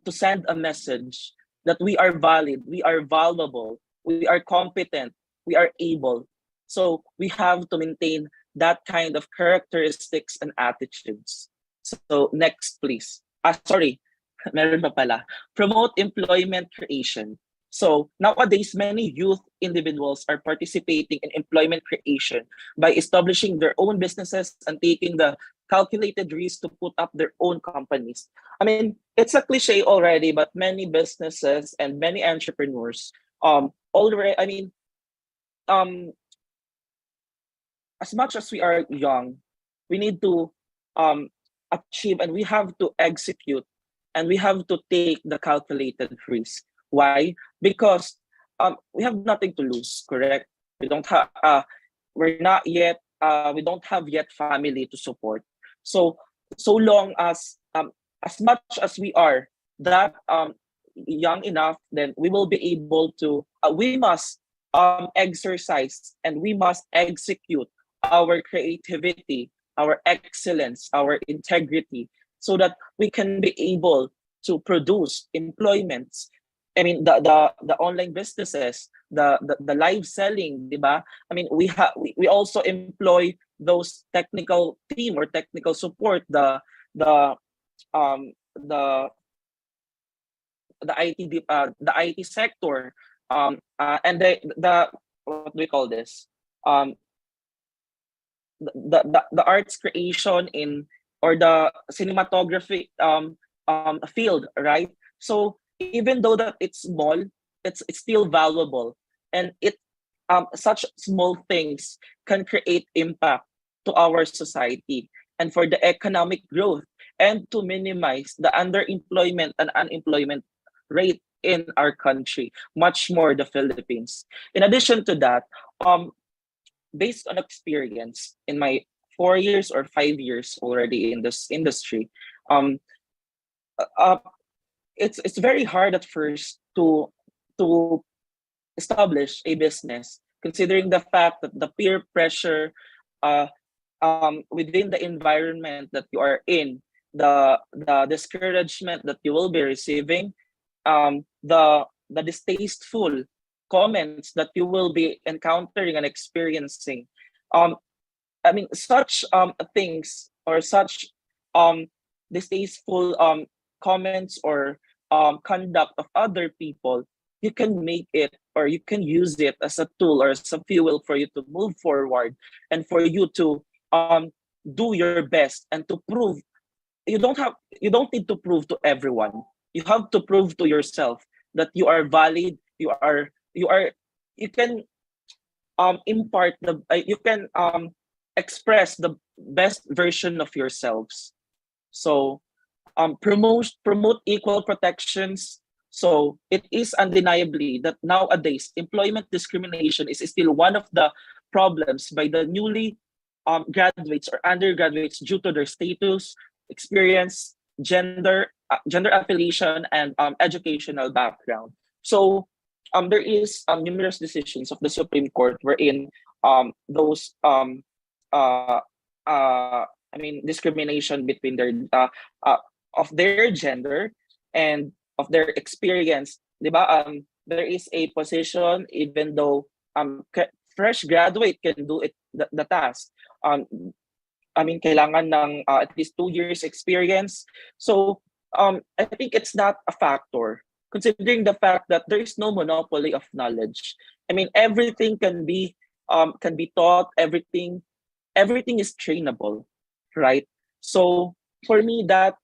send a message that we are valid, we are valuable, we are competent, we are able. So we have to maintain that kind of characteristics and attitudes. So next, please. Sorry, meron pa pala. Promote employment creation. So nowadays, many youth individuals are participating in employment creation by establishing their own businesses and taking the calculated risk to put up their own companies. I mean, it's a cliche already, but many businesses and many entrepreneurs already, I mean, as much as we are young, we need to achieve, and we have to execute, and we have to take the calculated risk. Why? Because we have nothing to lose, correct? We don't have we're not yet we don't have yet family to support. So so long as much as we are that young enough, then we will be able to we must exercise, and we must execute our creativity, our excellence, our integrity, so that we can be able to produce employments. I mean, the online businesses, the live selling, diba? I mean, we also employ those technical team or technical support, the um the the IT sector, and the what do we call this? Um, the arts creation in, or the cinematography field, right? So even though that it's small, it's still valuable, and it such small things can create impact to our society and for the economic growth, and to minimize the underemployment and unemployment rate in our country, much more the Philippines. In addition to that, based on experience in my 4 years or 5 years already in this industry, um, uh, it's very hard at first to establish a business, considering the fact that the peer pressure uh, within the environment that you are in, the discouragement that you will be receiving, the distasteful comments that you will be encountering and experiencing. Um, I mean, such things, or such um, distasteful comments or conduct of other people, you can make it, or you can use it as a tool or as a fuel for you to move forward, and for you to do your best, and to prove. You don't need to prove to everyone. You have to prove to yourself that you are valid. You can impart you can express the best version of yourselves. So promote equal protections. So it is undeniably that nowadays employment discrimination is still one of the problems by the newly graduates or undergraduates due to their status, experience, gender affiliation, and educational background. So there is numerous decisions of the Supreme Court wherein those uh, I mean discrimination between uh, of their gender and of their experience, 'di ba? There is a position even though fresh graduate can do it the task. Um, I mean, kailangan ng at least 2 years experience. So I think it's not a factor, considering the fact that there is no monopoly of knowledge. I mean, everything can be taught. Everything is trainable, right? So for me, that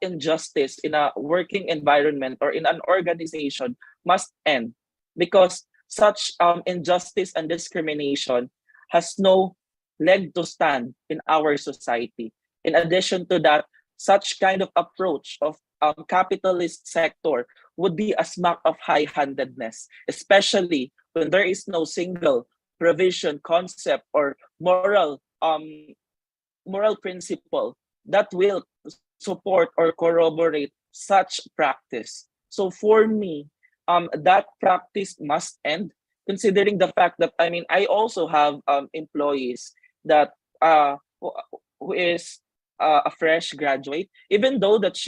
injustice in a working environment or in an organization must end, because such injustice and discrimination has no leg to stand in our society. In addition to that, such kind of approach of capitalist sector would be a smack of high-handedness, especially when there is no single provision, concept, or moral principle that will support or corroborate such practice. So for me, that practice must end, considering the fact that I mean I also have employees that who is a fresh graduate, even though that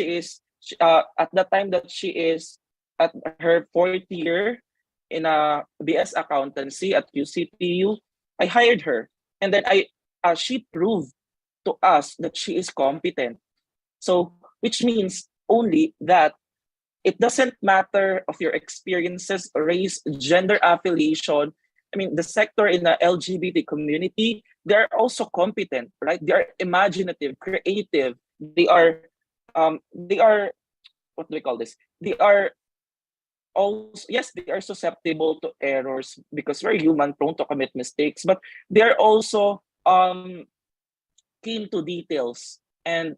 at the time that she is at her fourth year in a BS accountancy at UCTU, I hired her, and then she proved to us that she is competent. So, which means only that it doesn't matter of your experiences, race, gender affiliation. I mean, the sector in the LGBT community, they're also competent, right? They are imaginative, creative. They are, what do we call this? They are also, yes, they are susceptible to errors because we're human, prone to commit mistakes, but they are also keen to details and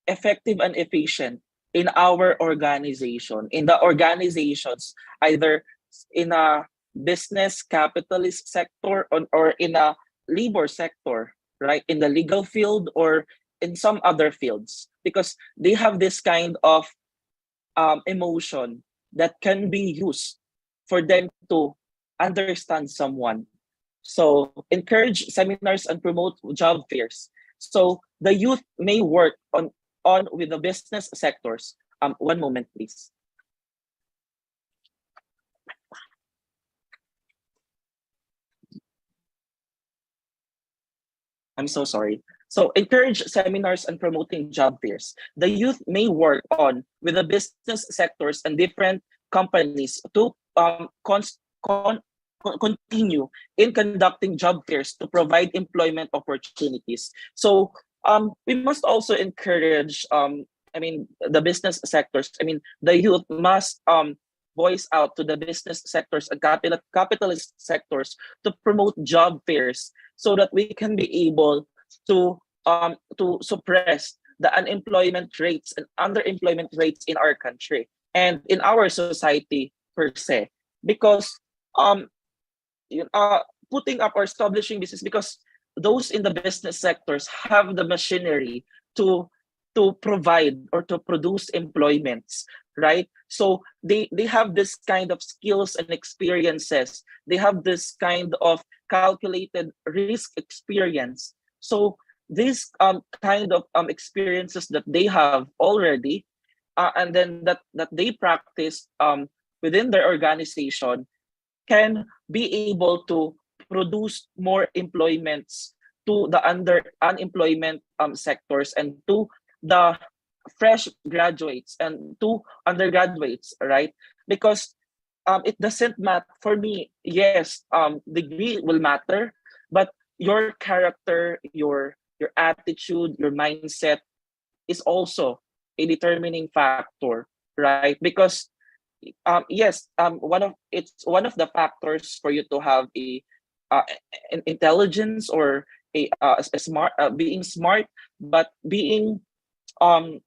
effective and efficient in our organization, in the organizations, either in a business capitalist sector or in a labor sector, right? In the legal field or in some other fields, because they have this kind of emotion that can be used for them to understand someone. So encourage seminars and promote job fairs. So the youth may work on with the business sectors. One moment, please. I'm so sorry. So encourage seminars and promoting job fairs. The youth may work on with the business sectors and different companies to continue in conducting job fairs to provide employment opportunities. So we must also encourage I mean the business sectors. I mean the youth must voice out to the business sectors and capitalist sectors to promote job fairs so that we can be able to suppress the unemployment rates and underemployment rates in our country and in our society per se, because um putting up or establishing business, because those in the business sectors have the machinery to provide or to produce employments, right? So they have this kind of skills and experiences. They have this kind of calculated risk experience. So these kind of experiences that they have already, and then that they practice within their organization, can be able to produce more employments to the unemployment sectors and to the fresh graduates and to undergraduates, right? Because it doesn't matter for me. Yes, degree will matter, but your character, your attitude, your mindset is also a determining factor, right? Because yes, it's one of the factors for you to have uh, an intelligence or a smart, being smart, but being um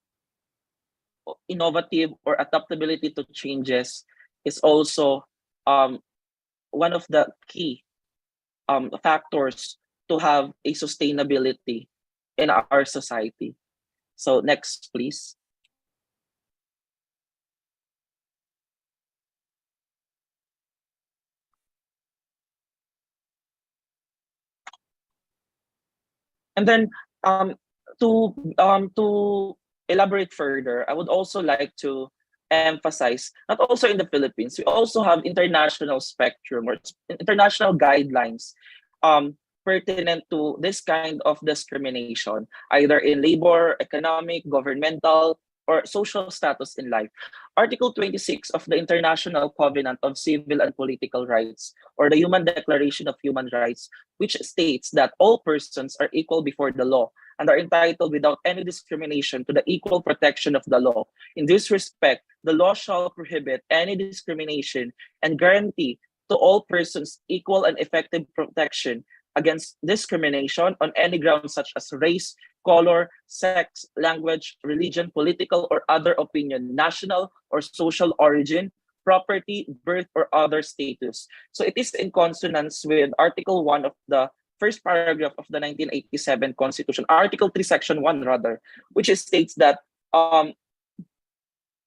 innovative or adaptability to changes is also um one of the key factors to have a sustainability in our society. So next, please. And then to elaborate further, I would also like to emphasize not also in the Philippines, we also have international spectrum or international guidelines pertinent to this kind of discrimination, either in labor, economic, governmental, or social status in life. Article 26 of the International Covenant of Civil and Political Rights, or the Human Declaration of Human Rights, which states that all persons are equal before the law and are entitled without any discrimination to the equal protection of the law. In this respect, the law shall prohibit any discrimination and guarantee to all persons equal and effective protection against discrimination on any grounds such as race, color, sex, language, religion, political or other opinion, national or social origin, property, birth, or other status. So it is in consonance with Article 1 of the first paragraph of the 1987 Constitution, Article 3, Section 1 rather, which states that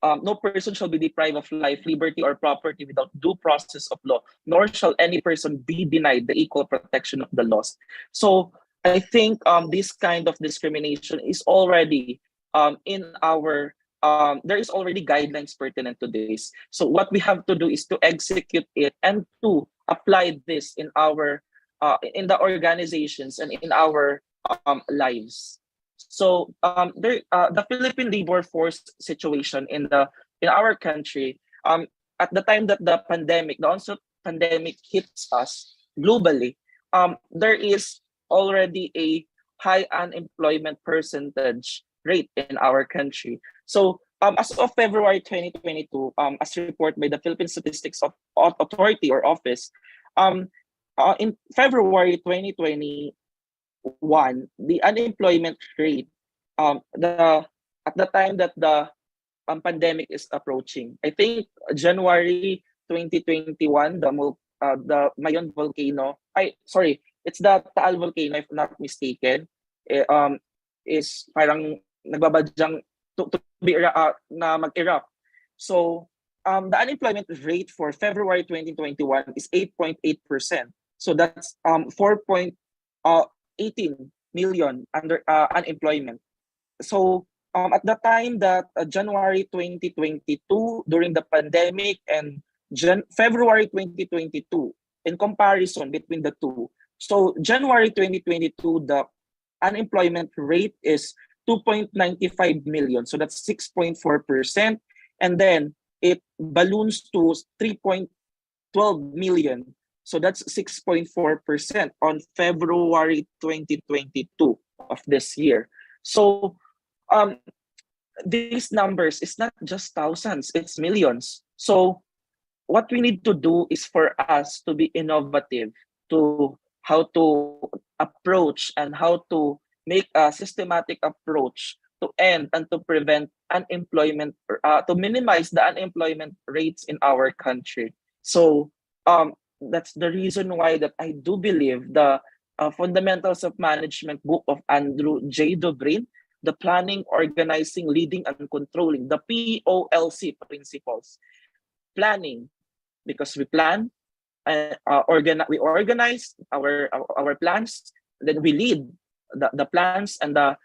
no person shall be deprived of life, liberty, or property without due process of law, nor shall any person be denied the equal protection of the laws. So I think this kind of discrimination is already in our there is already guidelines pertinent to this. So what we have to do is to execute it and to apply this in the organizations and in our lives. So the Philippine labor force situation in our country, at the time that the onset pandemic hits us globally, there is already a high unemployment percentage rate in our country. So as of February 2022, as reported by the Philippine Statistics Authority or Office, in February 2021, the unemployment rate, at the time that the pandemic is approaching, I think January 2021, the Mayon volcano, it's the Taal volcano if not mistaken, is parang nagbabadyang to be na mag-erupt. So the unemployment rate for February 2021 is 8.8%. So that's 4.18 million under unemployment. So at the time that January 2022 during the pandemic and February 2022, in comparison between the two, so January 2022, the unemployment rate is 2.95 million. So that's 6.4%. And then it balloons to 3.12 million. So that's 6.4% on February 2022 of this year. So these numbers is not just thousands, it's millions. So what we need to do is for us to be innovative to how to approach and how to make a systematic approach to end and to prevent unemployment, to minimize the unemployment rates in our country. So that's the reason why that I do believe the Fundamentals of Management book of Andrew J. Dobrin, the planning, organizing, leading, and controlling, the POLC principles. Planning, because we plan, we organize our plans, then we lead the plans and the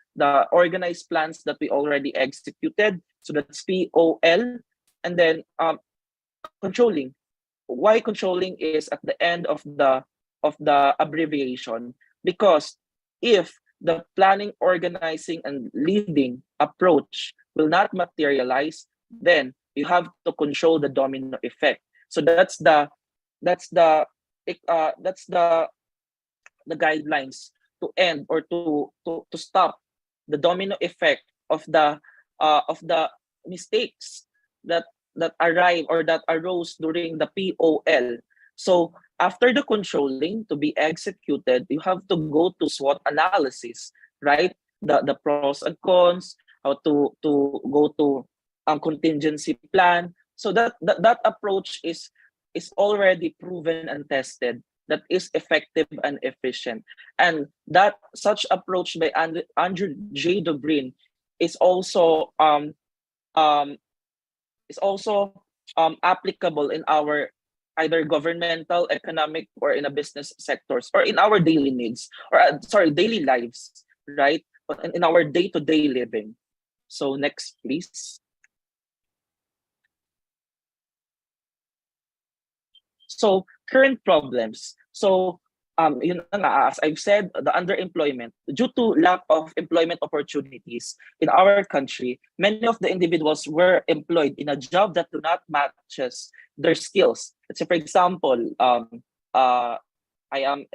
organized plans that we already executed. So that's POL, and then controlling. Why controlling is at the end of the abbreviation? Because if the planning, organizing, and leading approach will not materialize, then you have to control the domino effect. So that's the guidelines to end or to stop the domino effect of the mistakes that arrive or that arose during the POL. So after the controlling to be executed, you have to go to SWOT analysis, right? The pros and cons, how to go to contingency plan. So that approach is already proven and tested. that is effective and efficient. And that such approach by Andrew J. Dobrin is also um, applicable in our either governmental, economic, or in a business sectors, or in our daily needs, or daily lives, right? But in our day-to-day living. So next, please. So current problems. So yun na nga, as I've said, the underemployment due to lack of employment opportunities in our country. Many of the individuals were employed in a job that do not matches their skills. Let's say, for example, I am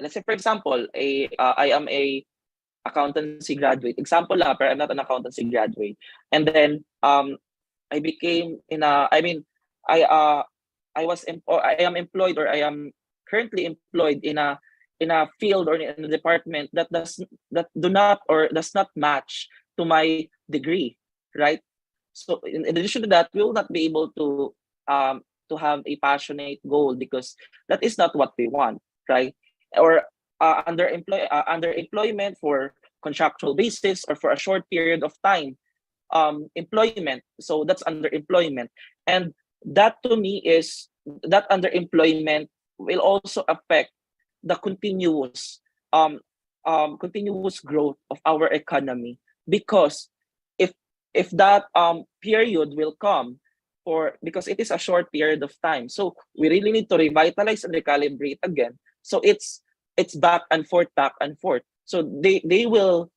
a accountancy graduate. Example lang, pero I'm not an accountancy graduate. And then I became in a. I mean, I am employed, or I am currently employed in a field or in a department that does not match to my degree, right? So in addition to that, we will not be able to have a passionate goal, because that is not what we want, right? Or underemployment for contractual basis, or for a short period of time employment. So that's underemployment. And that to me is that underemployment will also affect the continuous growth of our economy, because if that period will come, because it is a short period of time, so we really need to revitalize and recalibrate again. So it's back and forth, so they will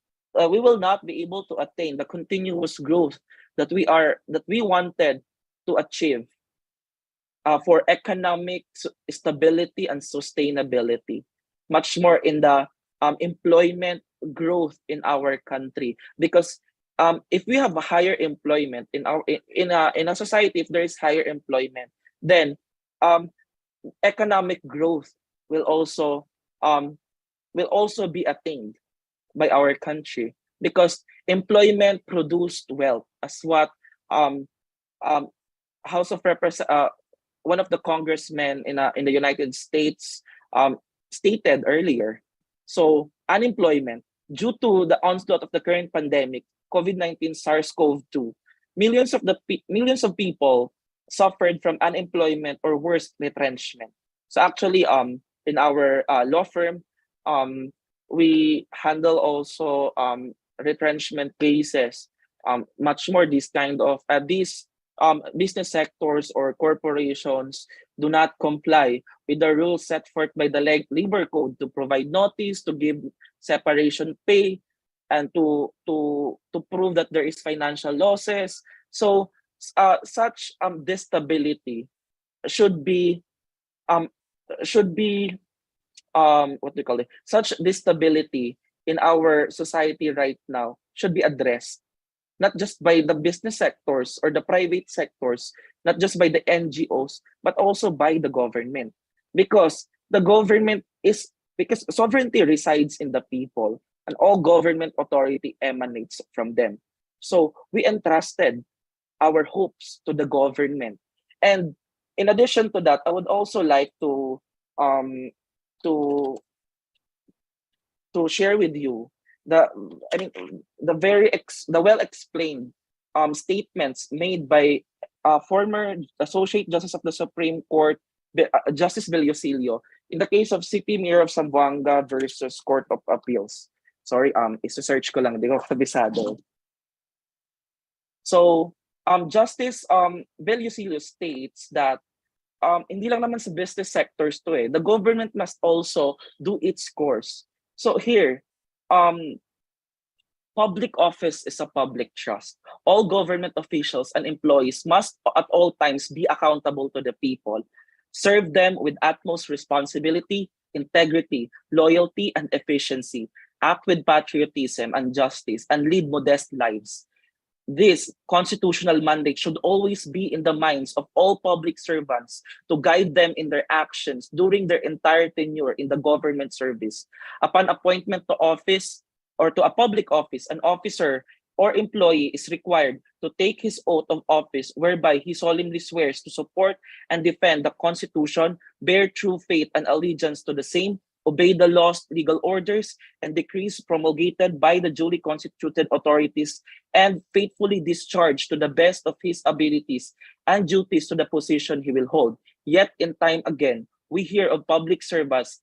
we will not be able to attain the continuous growth that we wanted to achieve for economic stability and sustainability, much more in the employment growth in our country. Because if we have a higher employment in a society, if there is higher employment, then economic growth will also be attained by our country, because employment produced wealth, as what House of one of the congressmen in the United States stated earlier. So unemployment due to the onslaught of the current pandemic, COVID-19, SARS-CoV-2, millions of people suffered from unemployment or worse, retrenchment. So actually, in our law firm, we handle also retrenchment cases, much more this kind of these business sectors or corporations do not comply with the rules set forth by the labor code to provide notice, to give separation pay, and to prove that there is financial losses. So such disability should be what do you call it? Such disability in our society right now should be addressed, not just by the business sectors or the private sectors, not just by the NGOs, but also by the government. Because because sovereignty resides in the people, and all government authority emanates from them. So we entrusted our hopes to the government. And in addition to that, I would also like to to share with you the well explained statements made by former Associate Justice of the Supreme Court, Justice Villosilio, in the case of City Mayor of Zamboanga versus Court of Appeals. Sorry, isa-search ko lang, di ko kabisado. So, Justice Villosilio states that hindi lang naman sa business sectors to the government must also do its course. So here, public office is a public trust. All government officials and employees must at all times be accountable to the people, serve them with utmost responsibility, integrity, loyalty, and efficiency, act with patriotism and justice, and lead modest lives. This constitutional mandate should always be in the minds of all public servants to guide them in their actions during their entire tenure in the government service. Upon appointment to office or to a public office, an officer or employee is required to take his oath of office, whereby he solemnly swears to support and defend the Constitution, bear true faith and allegiance to the same, obey the laws, legal orders, and decrees promulgated by the duly constituted authorities, and faithfully discharge to the best of his abilities and duties to the position he will hold. Yet in time again, we hear of public servants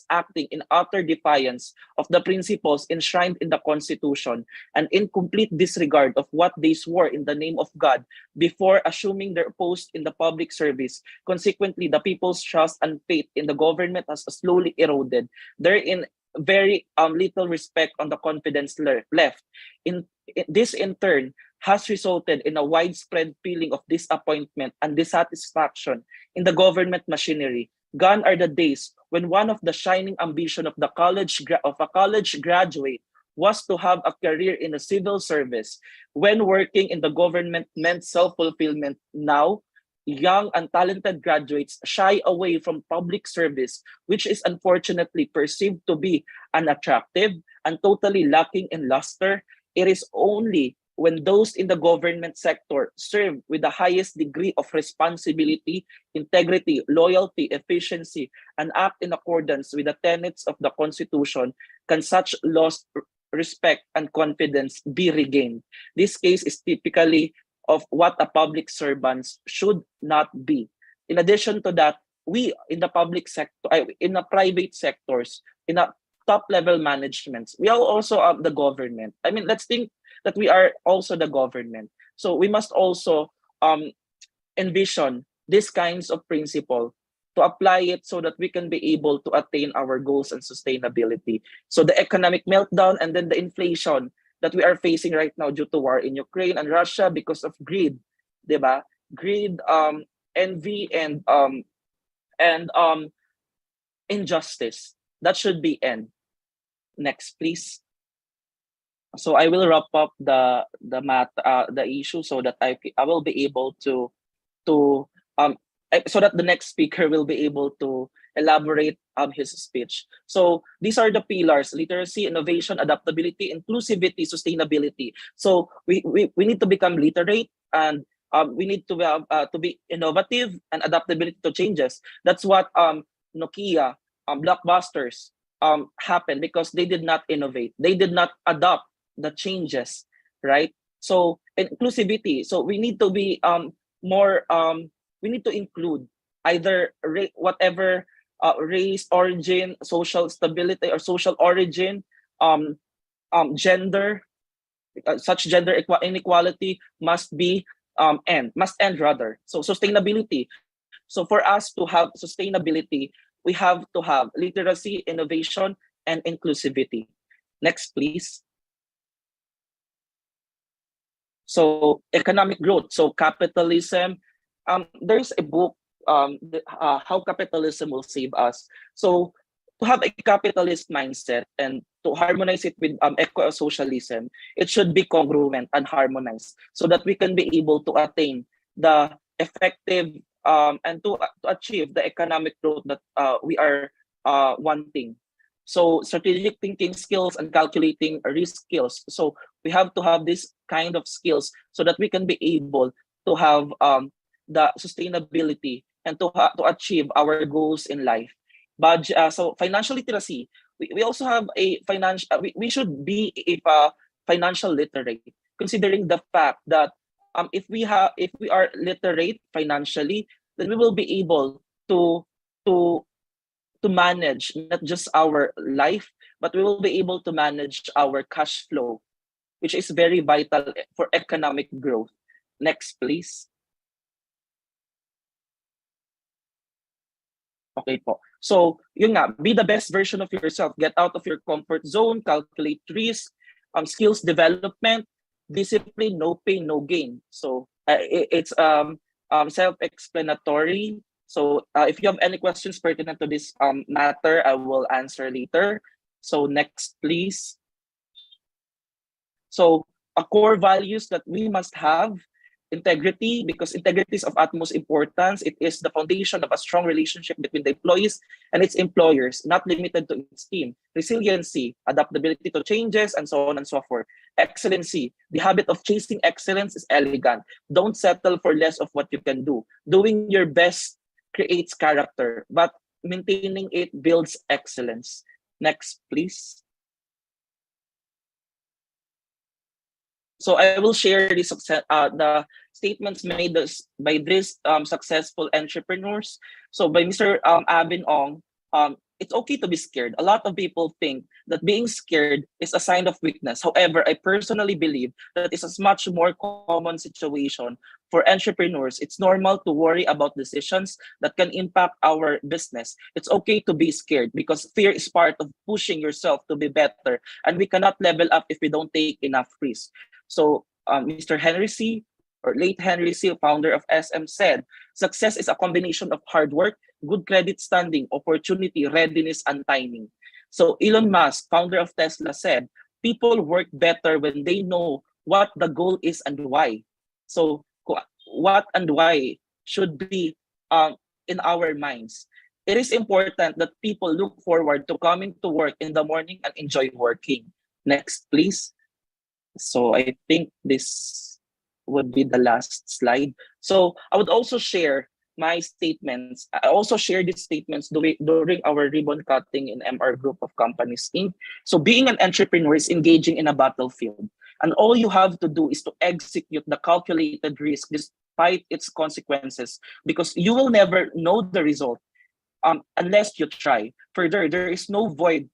acting in utter defiance of the principles enshrined in the Constitution and in complete disregard of what they swore in the name of God before assuming their post in the public service. Consequently, the people's trust and faith in the government has slowly eroded. Therein very little respect on the confidence left. This in turn has resulted in a widespread feeling of disappointment and dissatisfaction in the government machinery. Gone are the days when one of the shining ambition of a college graduate was to have a career in the civil service. When working in the government meant self-fulfillment, now young and talented graduates shy away from public service, which is unfortunately perceived to be unattractive and totally lacking in luster. It is only when those in the government sector serve with the highest degree of responsibility, integrity, loyalty, efficiency, and act in accordance with the tenets of the Constitution can such lost respect and confidence be regained. This case is typically of what a public servant should not be. In addition to that, we in the public sector, in the private sectors, in a top level managements, we are also the government. I mean, let's think that we are also the government. So we must also envision these kinds of principle to apply it so that we can be able to attain our goals and sustainability. So the economic meltdown and then the inflation that we are facing right now due to war in Ukraine and Russia because of greed, diba? Greed, envy, and injustice. That should be end. Next, please. So I will wrap up the issue so that I will be able to so that the next speaker will be able to elaborate his speech. So these are the pillars: literacy, innovation, adaptability, inclusivity, sustainability. So we need to become literate, and we need to be innovative and adaptability to changes. That's what Nokia, Blockbusters happened because they did not innovate. They did not adopt the changes, right? So inclusivity. So we need to be more. We need to include either whatever race, origin, social stability, or social origin, gender. Such gender inequality must end rather. So sustainability. So for us to have sustainability, we have to have literacy, innovation, and inclusivity. Next, please. So economic growth. So capitalism. There's a book, How Capitalism Will Save Us. So to have a capitalist mindset and to harmonize it with eco-socialism, it should be congruent and harmonized so that we can be able to attain the effective and to achieve the economic growth that we are wanting. So strategic thinking skills and calculating risk skills. So we have to have this kind of skills so that we can be able to have the sustainability and to achieve our goals in life. But so financial literacy, we also have a financial. We should be a financial literate, considering the fact that if we are literate financially, then we will be able to manage not just our life, but we will be able to manage our cash flow, which is very vital for economic growth. Next, please. Okay po. So, yun nga, be the best version of yourself. Get out of your comfort zone, calculate risk, skills development, discipline, no pain, no gain. So, it's self-explanatory. So, if you have any questions pertinent to this matter, I will answer later. So, next, please. So, core values that we must have integrity, because integrity is of utmost importance. It is the foundation of a strong relationship between the employees and its employers, not limited to its team. Resiliency, adaptability to changes, and so on and so forth. Excellency, the habit of chasing excellence is elegant. Don't settle for less of what you can do. Doing your best creates character, but maintaining it builds excellence. Next, please. So I will share the statements made by these successful entrepreneurs. So by Mr. Abin Ong, it's okay to be scared. A lot of people think that being scared is a sign of weakness. However, I personally believe that it's a much more common situation for entrepreneurs. It's normal to worry about decisions that can impact our business. It's okay to be scared because fear is part of pushing yourself to be better, and we cannot level up if we don't take enough risk. So Mr. Henry C., or late Henry C., founder of SM, said, success is a combination of hard work, good credit standing, opportunity, readiness, and timing. So Elon Musk, founder of Tesla, said, people work better when they know what the goal is and why. So what and why should be in our minds. It is important that people look forward to coming to work in the morning and enjoy working. Next, please. So I think this would be the last slide. So I would also share my statements. I also share these statements during our ribbon cutting in MR Group of Companies Inc. So being an entrepreneur is engaging in a battlefield. And all you have to do is to execute the calculated risk despite its consequences, because you will never know the result unless you try. Further, there is no void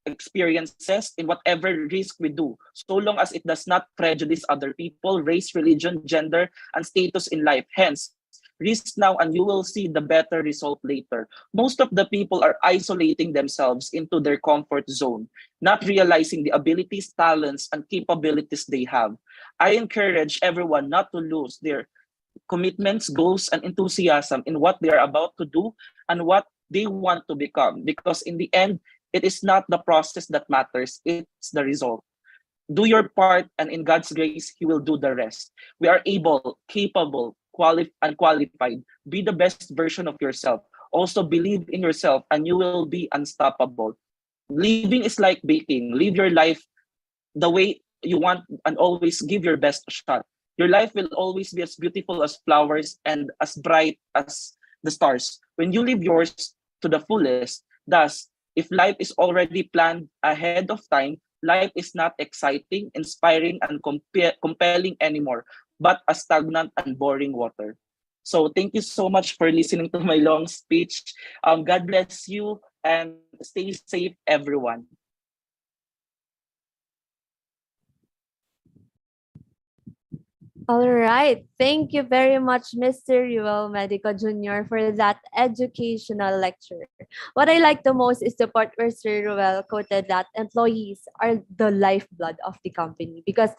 experiences in whatever risk we do, so long as it does not prejudice other people, race, religion, gender, and status in life. Hence, risk now and you will see the better result later. Most of the people are isolating themselves into their comfort zone, not realizing the abilities, talents, and capabilities they have. I encourage everyone not to lose their commitments, goals, and enthusiasm in what they are about to do and what they want to become, because in the end, it is not the process that matters, it's the result. Do your part, and in God's grace, He will do the rest. We are able, capable, and qualified. Be the best version of yourself. Also believe in yourself, and you will be unstoppable. Living is like baking. Live your life the way you want and always give your best shot. Your life will always be as beautiful as flowers and as bright as the stars when you live yours to the fullest. Thus, if life is already planned ahead of time, life is not exciting, inspiring, and compelling anymore, but a stagnant and boring water. So thank you so much for listening to my long speech. God bless you and stay safe, everyone. All right. Thank you very much, Mr. Ruel Medico Jr., for that educational lecture. What I like the most is the part where Sir Ruel quoted that employees are the lifeblood of the company, because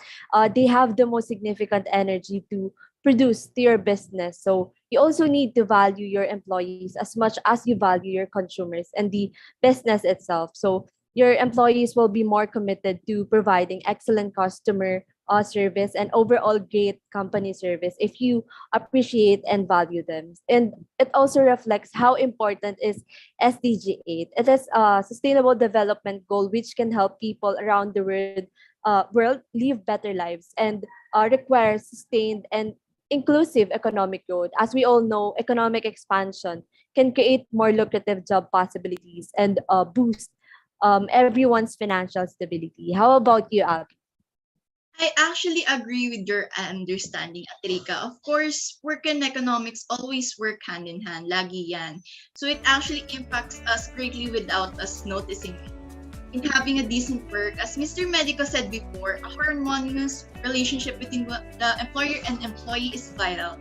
they have the most significant energy to produce to your business. So you also need to value your employees as much as you value your consumers and the business itself. So your employees will be more committed to providing excellent customer service and overall great company service if you appreciate and value them. And it also reflects how important is SDG 8. It is a sustainable development goal which can help people around the world live better lives and requires sustained and inclusive economic growth. As we all know, economic expansion can create more lucrative job possibilities and boost everyone's financial stability. How about you, Abby? I actually agree with your understanding, Atrika. Of course, work and economics always work hand in hand. Lagi yan. So it actually impacts us greatly without us noticing it. In having a decent work, as Mr. Medico said before, a harmonious relationship between the employer and employee is vital.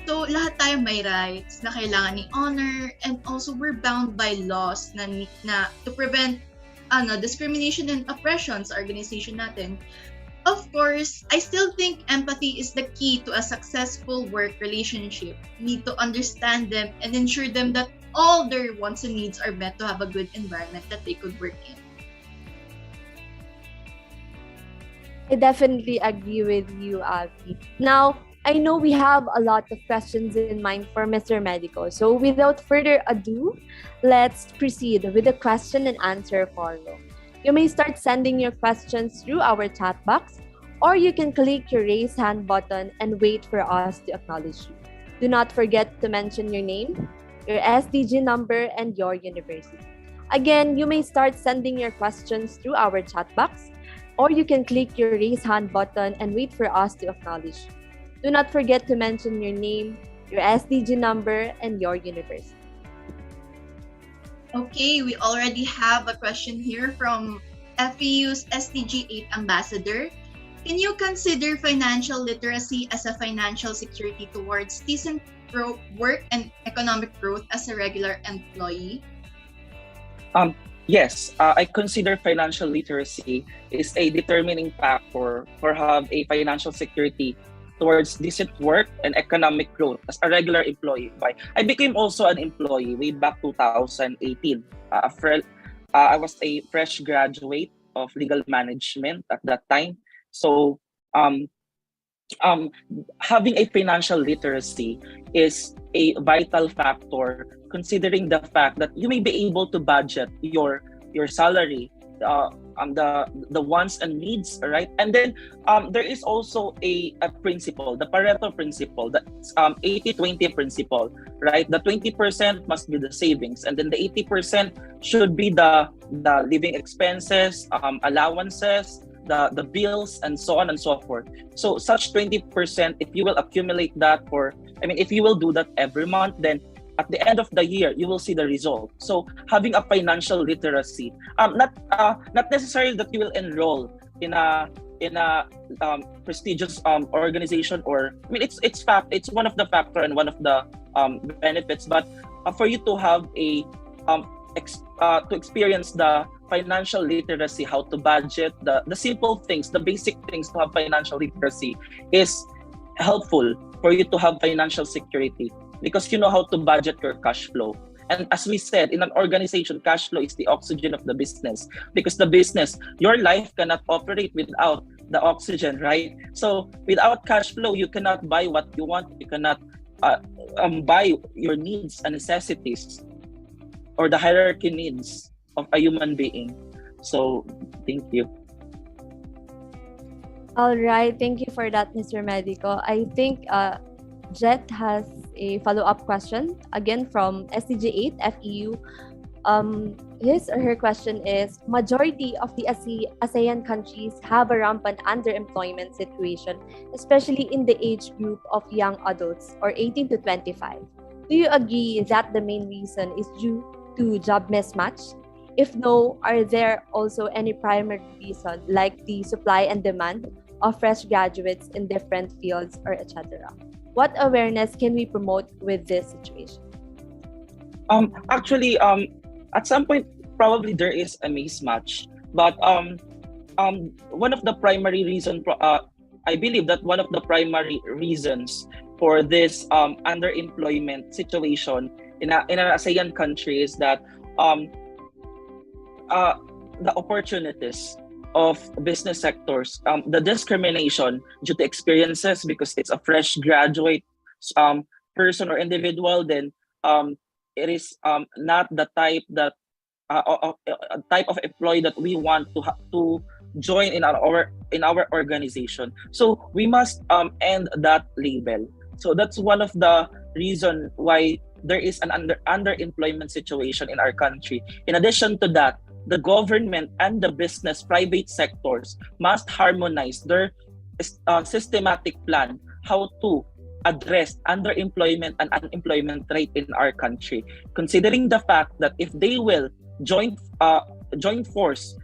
So lahat tayo may rights na kailangan i-honor, and also we're bound by laws na to prevent discrimination and oppression sa organization natin. Of course, I still think empathy is the key to a successful work relationship. You need to understand them and ensure them that all their wants and needs are met to have a good environment that they could work in. I definitely agree with you, Abby. Now, I know we have a lot of questions in mind for Mr. Medico. So without further ado, let's proceed with the question and answer forum. You may start sending your questions through our chat box, or you can click your raise hand button and wait for us to acknowledge you. Do not forget to mention your name, your SDG number, and your university. Again, you may start sending your questions through our chat box, or you can click your raise hand button and wait for us to acknowledge you. Do not forget to mention your name, your SDG number, and your university. Okay, we already have a question here from FEU's SDG 8 ambassador. Can you consider financial literacy as a financial security towards decent work and economic growth as a regular employee? Yes, I consider financial literacy is a determining factor for have a financial security towards decent work and economic growth as a regular employee. I became also an employee way back 2018. I was a fresh graduate of legal management at that time. So um, having a financial literacy is a vital factor considering the fact that you may be able to budget your salary, the wants and needs, right? And then there is also a principle, the Pareto principle, the 80-20 principle, right? The 20% must be the savings, and then the 80% should be the living expenses, allowances, the bills, and so on and so forth. So such 20%, if you will accumulate that if you will do that every month, then at the end of the year, you will see the result. So having a financial literacy, not necessarily that you will enroll in a prestigious organization, or it's one of the factor and one of the benefits, but for you to have to experience the financial literacy, how to budget, the simple things, the basic things to have financial literacy is helpful for you to have financial security, because you know how to budget your cash flow. And as we said, in an organization, cash flow is the oxygen of the business, because the business, your life cannot operate without the oxygen, right? So without cash flow, you cannot buy what you want. You cannot buy your needs and necessities, or the hierarchy needs of a human being. So thank you. All right, thank you for that, Mr. Medico. I think Jet has a follow-up question, again from SDG 8 FEU. His or her question is, majority of the ASEAN countries have a rampant underemployment situation, especially in the age group of young adults or 18 to 25. Do you agree that the main reason is due to job mismatch? If no, are there also any primary reasons like the supply and demand of fresh graduates in different fields or etc.? What awareness can we promote with this situation? Actually, at some point, probably there is a mismatch, but one of the primary reasons, I believe that one of the primary reasons for this underemployment situation in an ASEAN country is that the opportunities of business sectors, the discrimination due to experiences, because it's a fresh graduate person or individual, then it is not the type that type of employee that we want to join in our organization. So we must end that label. So that's one of the reason why there is an underemployment situation in our country. In addition to that, the government and the business private sectors must harmonize their systematic plan how to address underemployment and unemployment rate in our country, considering the fact that if they will join force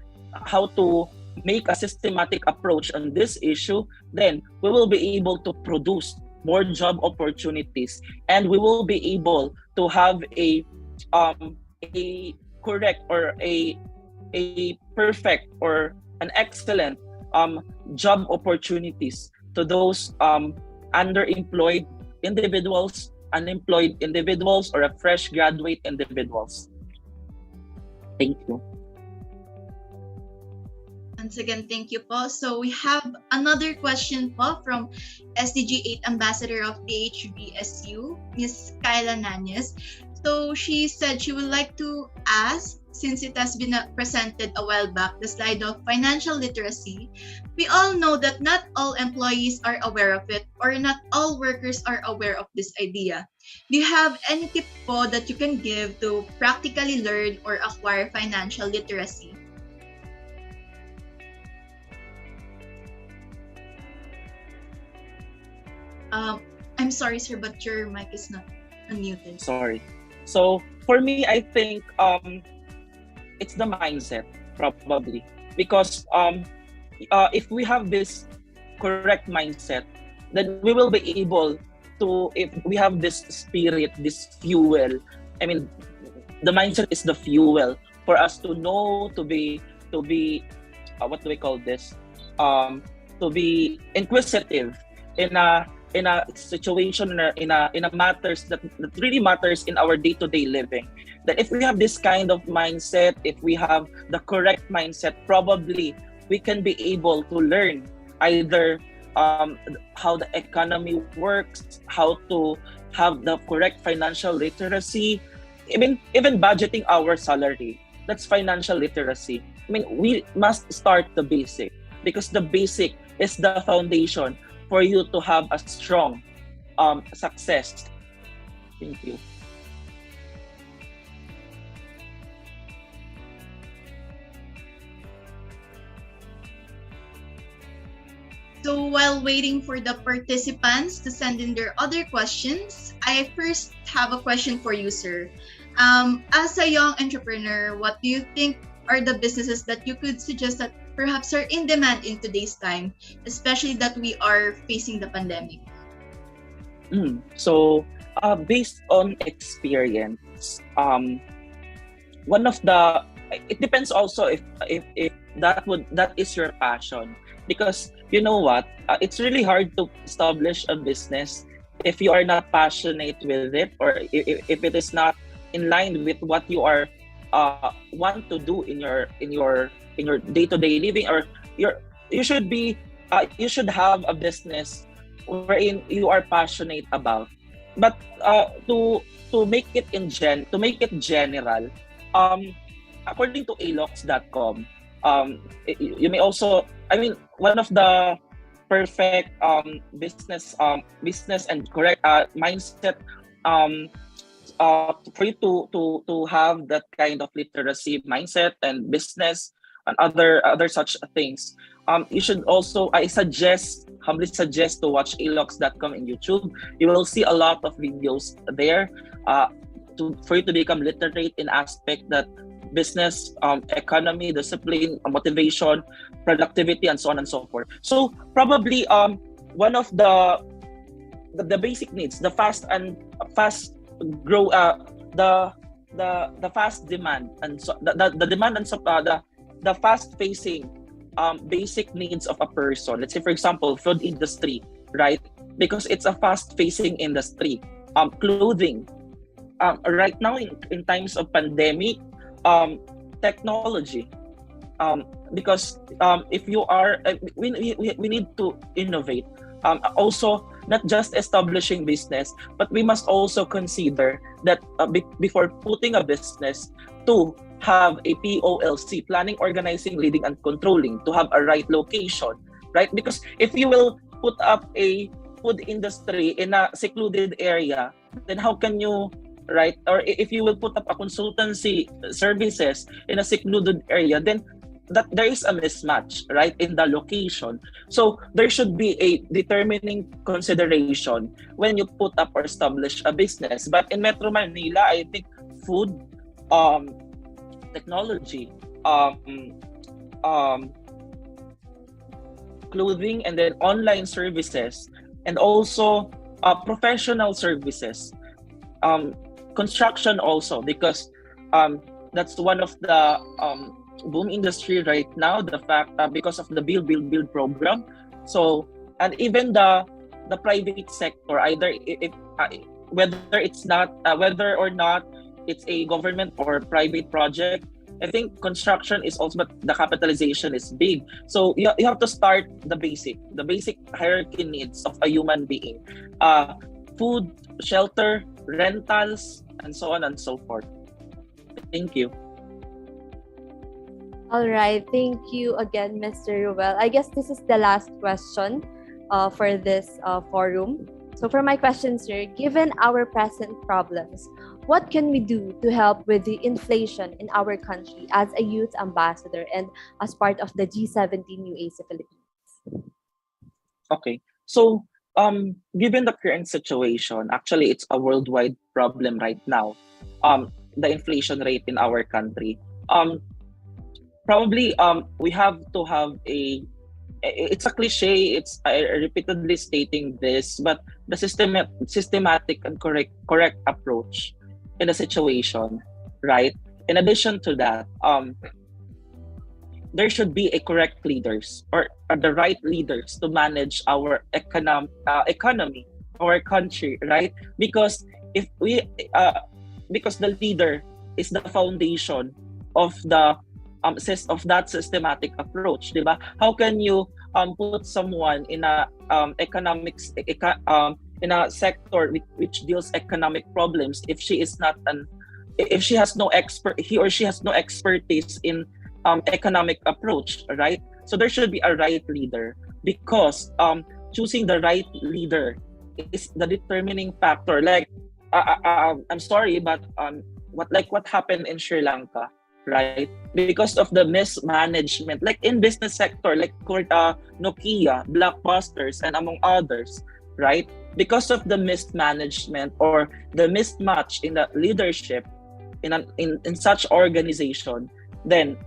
how to make a systematic approach on this issue, then we will be able to produce more job opportunities, and we will be able to have a correct or a perfect or an excellent job opportunities to those underemployed individuals, unemployed individuals, or a fresh graduate individuals. Thank you. Once again, thank you po. So we have another question po from SDG 8 Ambassador of PHBSU, Miss Kyla Nanyes. So she said she would like to ask, since it has been presented a while back, the slide of financial literacy. We all know that not all employees are aware of it, or not all workers are aware of this idea. Do you have any tip po that you can give to practically learn or acquire financial literacy? I'm sorry, sir, but your mic is not unmuted. Sorry. So for me, I think it's the mindset probably, because if we have this correct mindset, then we will be able to, if we have this spirit, this fuel. I mean, the mindset is the fuel for us to know, to be what do we call this? To be inquisitive in a situation, in a matters that really matters in our day-to-day living. That if we have this kind of mindset, if we have the correct mindset, probably we can be able to learn either how the economy works, how to have the correct financial literacy, even budgeting our salary. That's financial literacy. I mean, we must start the basic, because the basic is the foundation for you to have a strong success. Thank you. So while waiting for the participants to send in their other questions, I first have a question for you, sir. As a young entrepreneur, what do you think are the businesses that you could suggest that perhaps are in demand in today's time, especially that we are facing the pandemic? So based on experience, one of the, it depends also if that is your passion, because you know what, it's really hard to establish a business if you are not passionate with it, or if it is not in line with what you are want to do in your day-to-day living, or you should be you should have a business wherein you are passionate about. But to make it general, according to alox.com, you may also, I mean, one of the perfect business and correct mindset for you to have that kind of literacy mindset and business and other such things. You should also, humbly suggest to watch alox.com in YouTube. You will see a lot of videos there for you to become literate in aspect that business, economy, discipline, motivation, productivity, and so on and so forth. So probably one of the basic needs, the fast grow, the fast demand, and so the demand and the fast facing basic needs of a person. Let's say, for example, food industry, right? Because it's a fast facing industry. Clothing, right now in times of pandemic, technology, because if you are we need to innovate, also not just establishing business, but we must also consider that before putting a business, to have a POLC, planning, organizing, leading, and controlling, to have a right location, right? Because if you will put up a food industry in a secluded area, then how can you, right? Or if you will put up a consultancy services in a secluded area, then that there is a mismatch, right, in the location. So there should be a determining consideration when you put up or establish a business. But in Metro Manila, I think food, technology, clothing, and then online services, and also professional services, construction also, because that's one of the boom industry right now, the fact because of the build program. So, and even the private sector, either if whether or not it's a government or private project, I think construction is also, but the capitalization is big. So you have to start the basic hierarchy needs of a human being. Food, shelter, rentals, and so on and so forth. Thank you. All right. Thank you again, Mr. Ruel. I guess this is the last question for this forum. So for my question, sir, given our present problems, what can we do to help with the inflation in our country as a youth ambassador and as part of the G17 UAC Philippines? Okay. So, given the current situation, actually, it's a worldwide problem right now. The inflation rate in our country. Probably, we have to have a. It's a cliche. It's repeatedly stating this, but the systematic and correct approach in a situation, right? In addition to that, there should be a correct leaders or the right leaders to manage our economy, our country, right? Because if we because the leader is the foundation of the of that systematic approach, diba? How can you put someone in a in a sector which deals economic problems if she is not if she has no he or she has no expertise in economic approach, right? So there should be a right leader, because choosing the right leader is the determining factor. Like I'm sorry, but what happened in Sri Lanka, right? Because of the mismanagement, like in business sector, like Nokia, Blockbusters, and among others, right? Because of the mismanagement or the mismatch in the leadership in such organization, then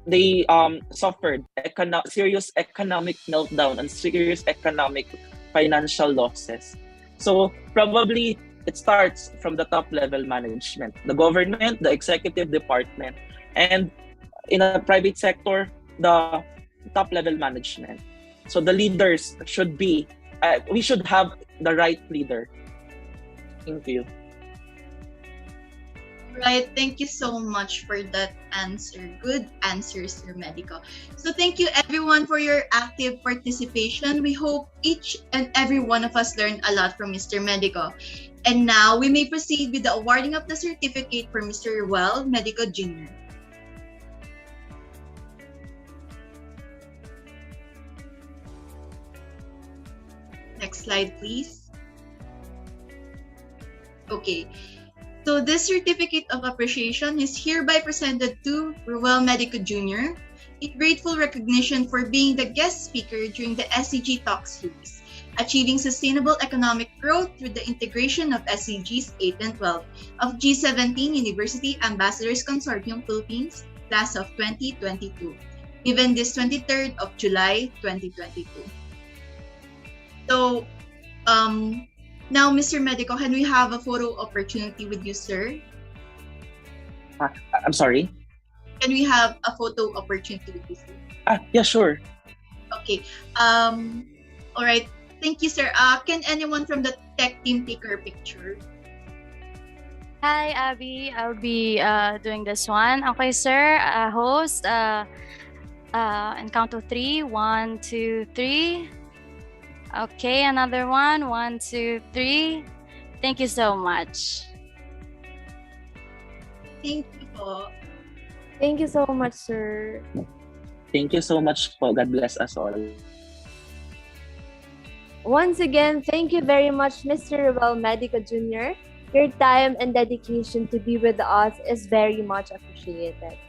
they suffered serious economic meltdown and serious economic financial losses. So probably it starts from the top level management, the government, the executive department, and in a private sector, the top level management. So the leaders should be, we should have the right leader. Thank you. Right, thank you so much for that answer. Good answer, Sir Medico. So thank you everyone for your active participation. We hope each and every one of us learned a lot from Mr. Medico. And now we may proceed with the awarding of the certificate for Mr. Ruel Medico Jr. Next slide, please. Okay. So this certificate of appreciation is hereby presented to Ruel Medico Jr. in grateful recognition for being the guest speaker during the SDG Talk Series, achieving sustainable economic growth through the integration of SDGs 8 and 12 of G17 University Ambassadors Consortium Philippines, class of 2022, given this 23rd of July 2022. So, now, Mr. Medico, can we have a photo opportunity with you, sir? I'm sorry? Can we have a photo opportunity with you, sir? Yeah, sure. Okay. All right. Thank you, sir. Can anyone from the tech team take our picture? Hi, Abby. I'll be doing this one. Okay, sir. Host. And count to 3. 1, 2, 3. Okay, another one. 1, 2, 3. Thank you so much. Thank you po. Thank you so much, sir. Thank you so much po. God bless us all. Once again, thank you very much, Mr. Ruel Medico Jr. Your time and dedication to be with us is very much appreciated.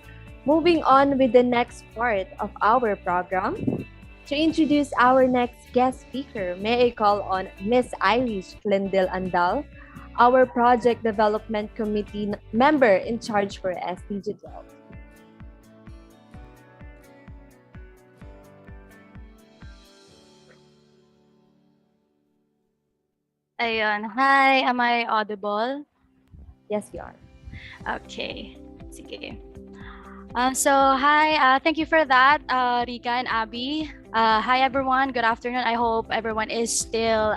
Moving on with the next part of our program. To introduce our next guest speaker, may I call on Ms. Irish Glendale Andal, our Project Development Committee member in charge for SDG 12. Ayun. Hi, am I audible? Yes, you are. Okay. Sige. So hi, thank you for that, Rika and Abby. Hi everyone, good afternoon. I hope everyone is still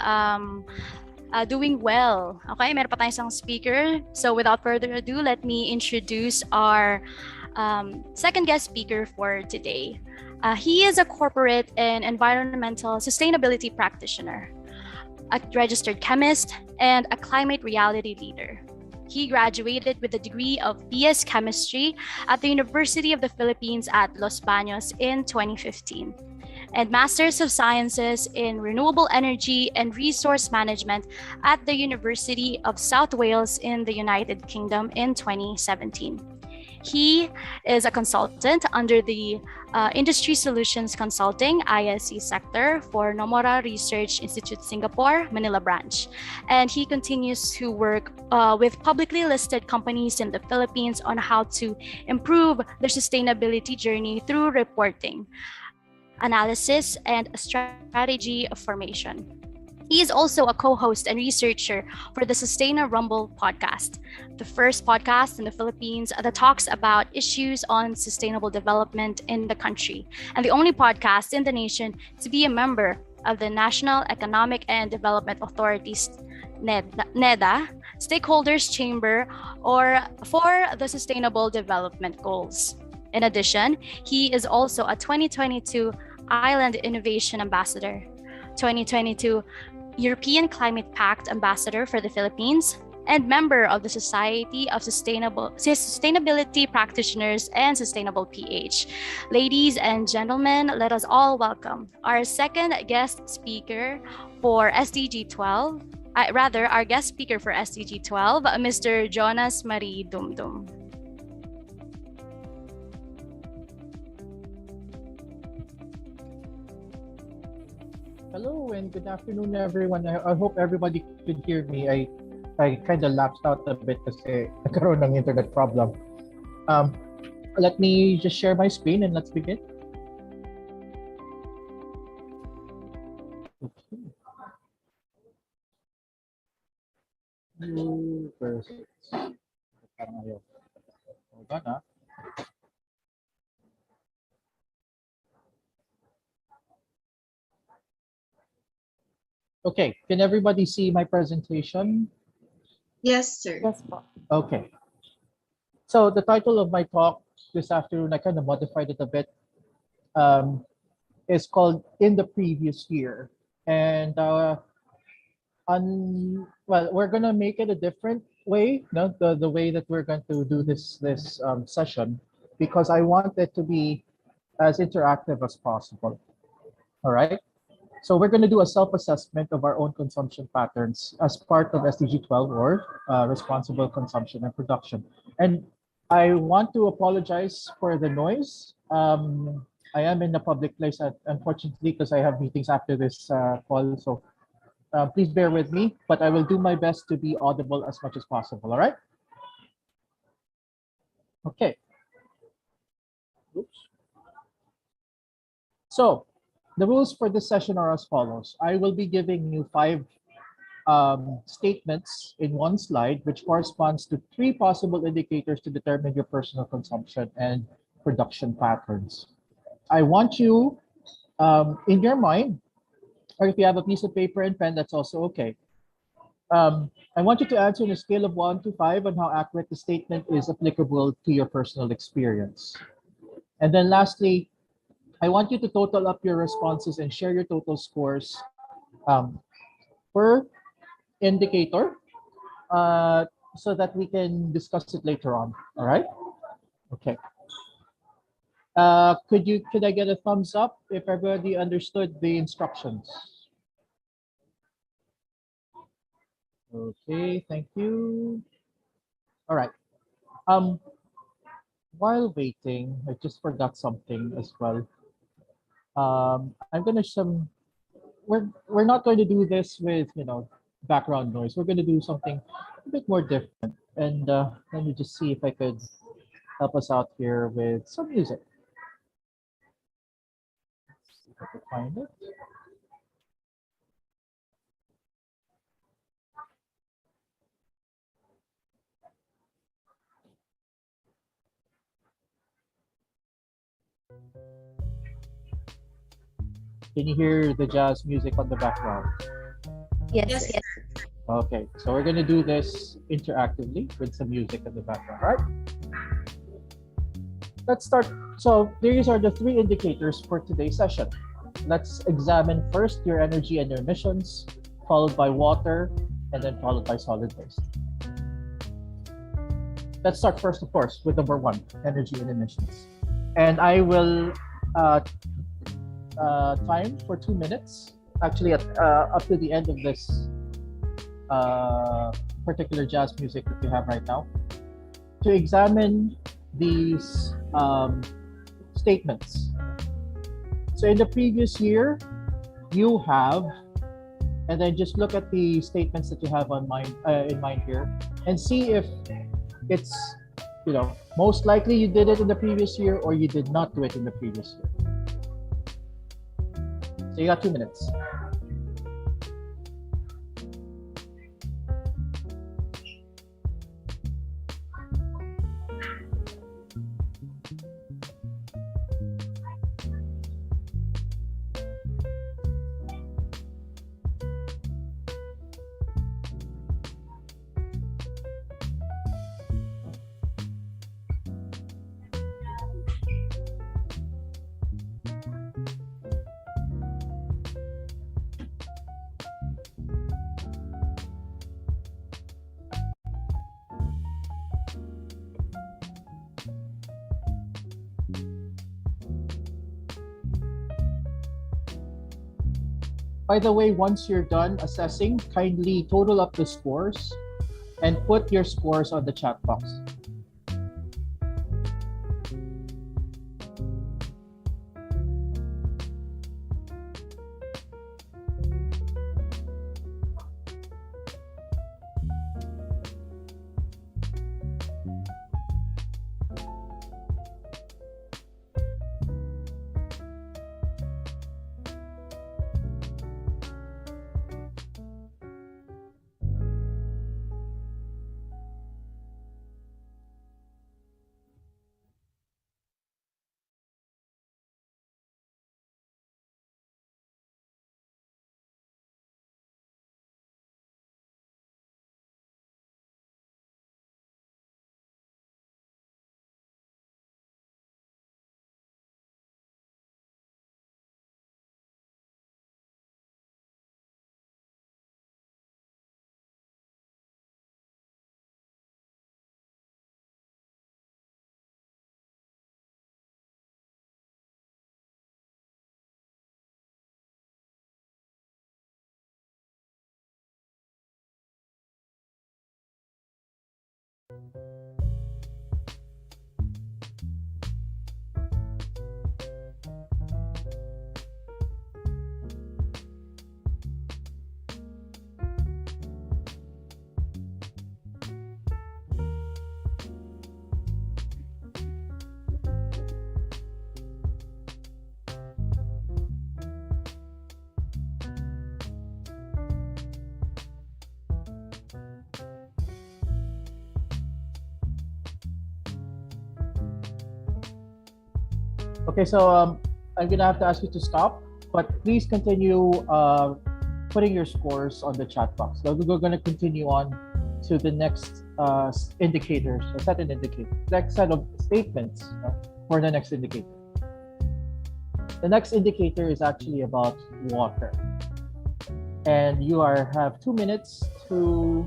doing well. Okay, meron pa tayong isang speaker. So without further ado, let me introduce our second guest speaker for today. He is a corporate and environmental sustainability practitioner, a registered chemist, and a climate reality leader. He graduated with a degree of BS Chemistry at the University of the Philippines at Los Baños in 2015, and Masters of Sciences in Renewable Energy and Resource Management at the University of South Wales in the United Kingdom in 2017. He is a consultant under the Industry Solutions Consulting ISC sector for Nomura Research Institute Singapore, Manila branch. And he continues to work with publicly listed companies in the Philippines on how to improve their sustainability journey through reporting, analysis, and strategy formation. He is also a co-host and researcher for the Sustaina Rumble podcast, the first podcast in the Philippines that talks about issues on sustainable development in the country, and the only podcast in the nation to be a member of the National Economic and Development Authority's NEDA Stakeholders Chamber or for the Sustainable Development Goals. In addition, he is also a 2022 Island Innovation Ambassador, 2022 European Climate Pact Ambassador for the Philippines, and member of the Society of Sustainability Practitioners and Sustainable PH. Ladies and gentlemen, let us all welcome our second guest speaker for SDG 12, our guest speaker for SDG 12, Mr. Jonas Marie Dumdum. Hello and good afternoon, everyone. I hope everybody could hear me. I kind of lapsed out a bit kasi nagkaroon ng internet problem. Let me just share my screen and let's begin. Okay. Hold on, Okay, can everybody see my presentation? Yes, sir. Yes po. Okay. So the title of my talk this afternoon, I kind of modified it a bit, is called In the Previous Year. And we're going to make it a different way, no? The way that we're going to do this session, because I want it to be as interactive as possible. All right. So we're going to do a self-assessment of our own consumption patterns as part of SDG 12 or responsible consumption and production. And I want to apologize for the noise. I am in a public place, unfortunately, because I have meetings after this call. So please bear with me, but I will do my best to be audible as much as possible. All right? Okay. Oops. So the rules for this session are as follows. I will be giving you 5 statements in one slide, which corresponds to 3 possible indicators to determine your personal consumption and production patterns. I want you, in your mind, or if you have a piece of paper and pen, that's also okay. I want you to answer on a scale of 1 to 5 on how accurate the statement is applicable to your personal experience. And then lastly, I want you to total up your responses and share your total scores per indicator so that we can discuss it later on. All right? Okay. Could I get a thumbs up if everybody understood the instructions? Okay, thank you. All right. While waiting, I just forgot something as well. I'm gonna we're not going to do this with background noise. We're going to do something a bit more different. And let me just see if I could help us out here with some music. Let's see if I can find it. Can you hear the jazz music on the background? Yes. Yes, Yes. sir. Okay, so we're gonna do this interactively with some music in the background, right? Let's start. So these are the 3 indicators for today's session. Let's examine first your energy and your emissions, followed by water, and then followed by solid waste. Let's start first, of course, with number 1, energy and emissions. And I will time for 2 minutes, actually up to the end of this particular jazz music that we have right now, to examine these statements. So in the previous year, you have, and then just look at the statements that you have on in mind here, and see if it's, most likely you did it in the previous year or you did not do it in the previous year. So you got 2 minutes. By the way, once you're done assessing, kindly total up the scores and put your scores on the chat box. Okay, so I'm gonna have to ask you to stop, but please continue putting your scores on the chat box. So we're gonna continue on to the next indicators, or set an indicator, next set of statements for the next indicator. The next indicator is actually about water, and you have 2 minutes to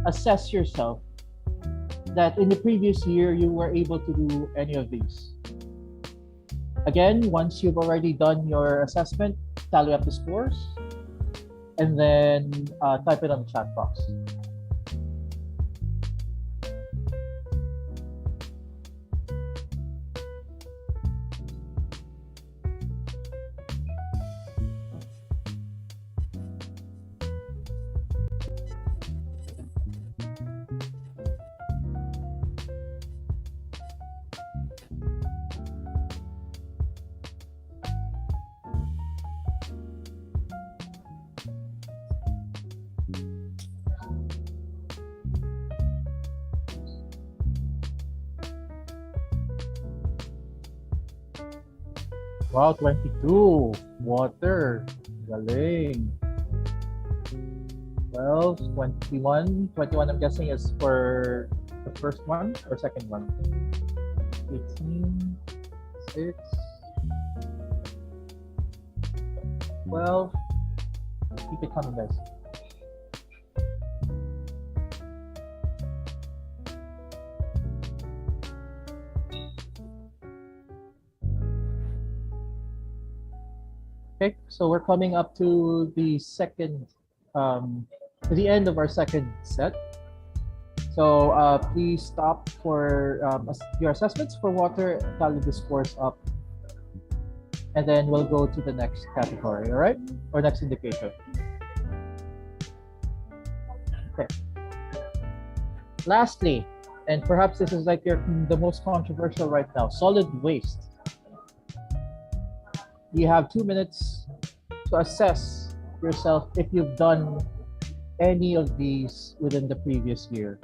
assess yourself that in the previous year you were able to do any of these. Again, once you've already done your assessment, tally up the scores and then type it on the chat box. Wow, 22. Water. Galing. 12, 21. 21, I'm guessing, is for the first one or second one. 18, 6, 12. Keep it coming, guys. Okay, so we're coming up to the second, to the end of our second set. So please stop for your assessments for water, tally the scores up, and then we'll go to the next category, all right? Or next indicator. Okay. Lastly, and perhaps this is like the most controversial right now, solid waste. You have 2 minutes to assess yourself if you've done any of these within the previous year.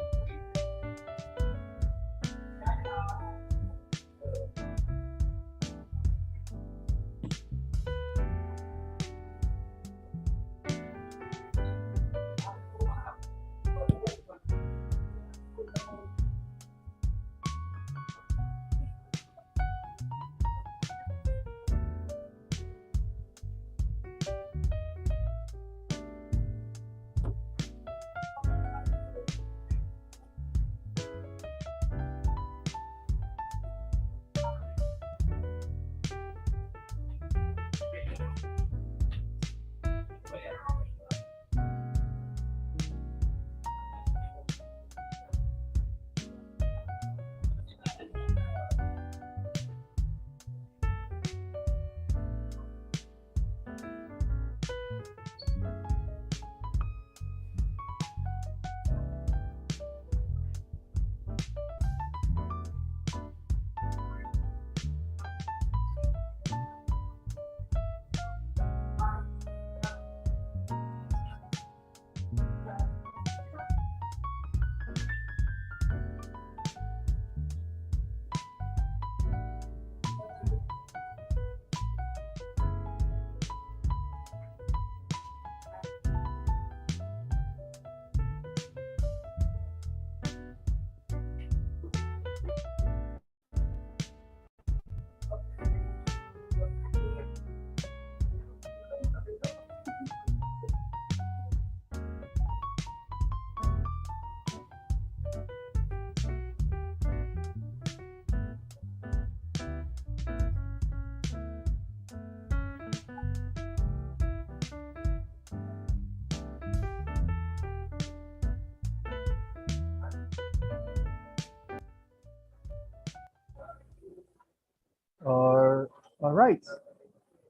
All right.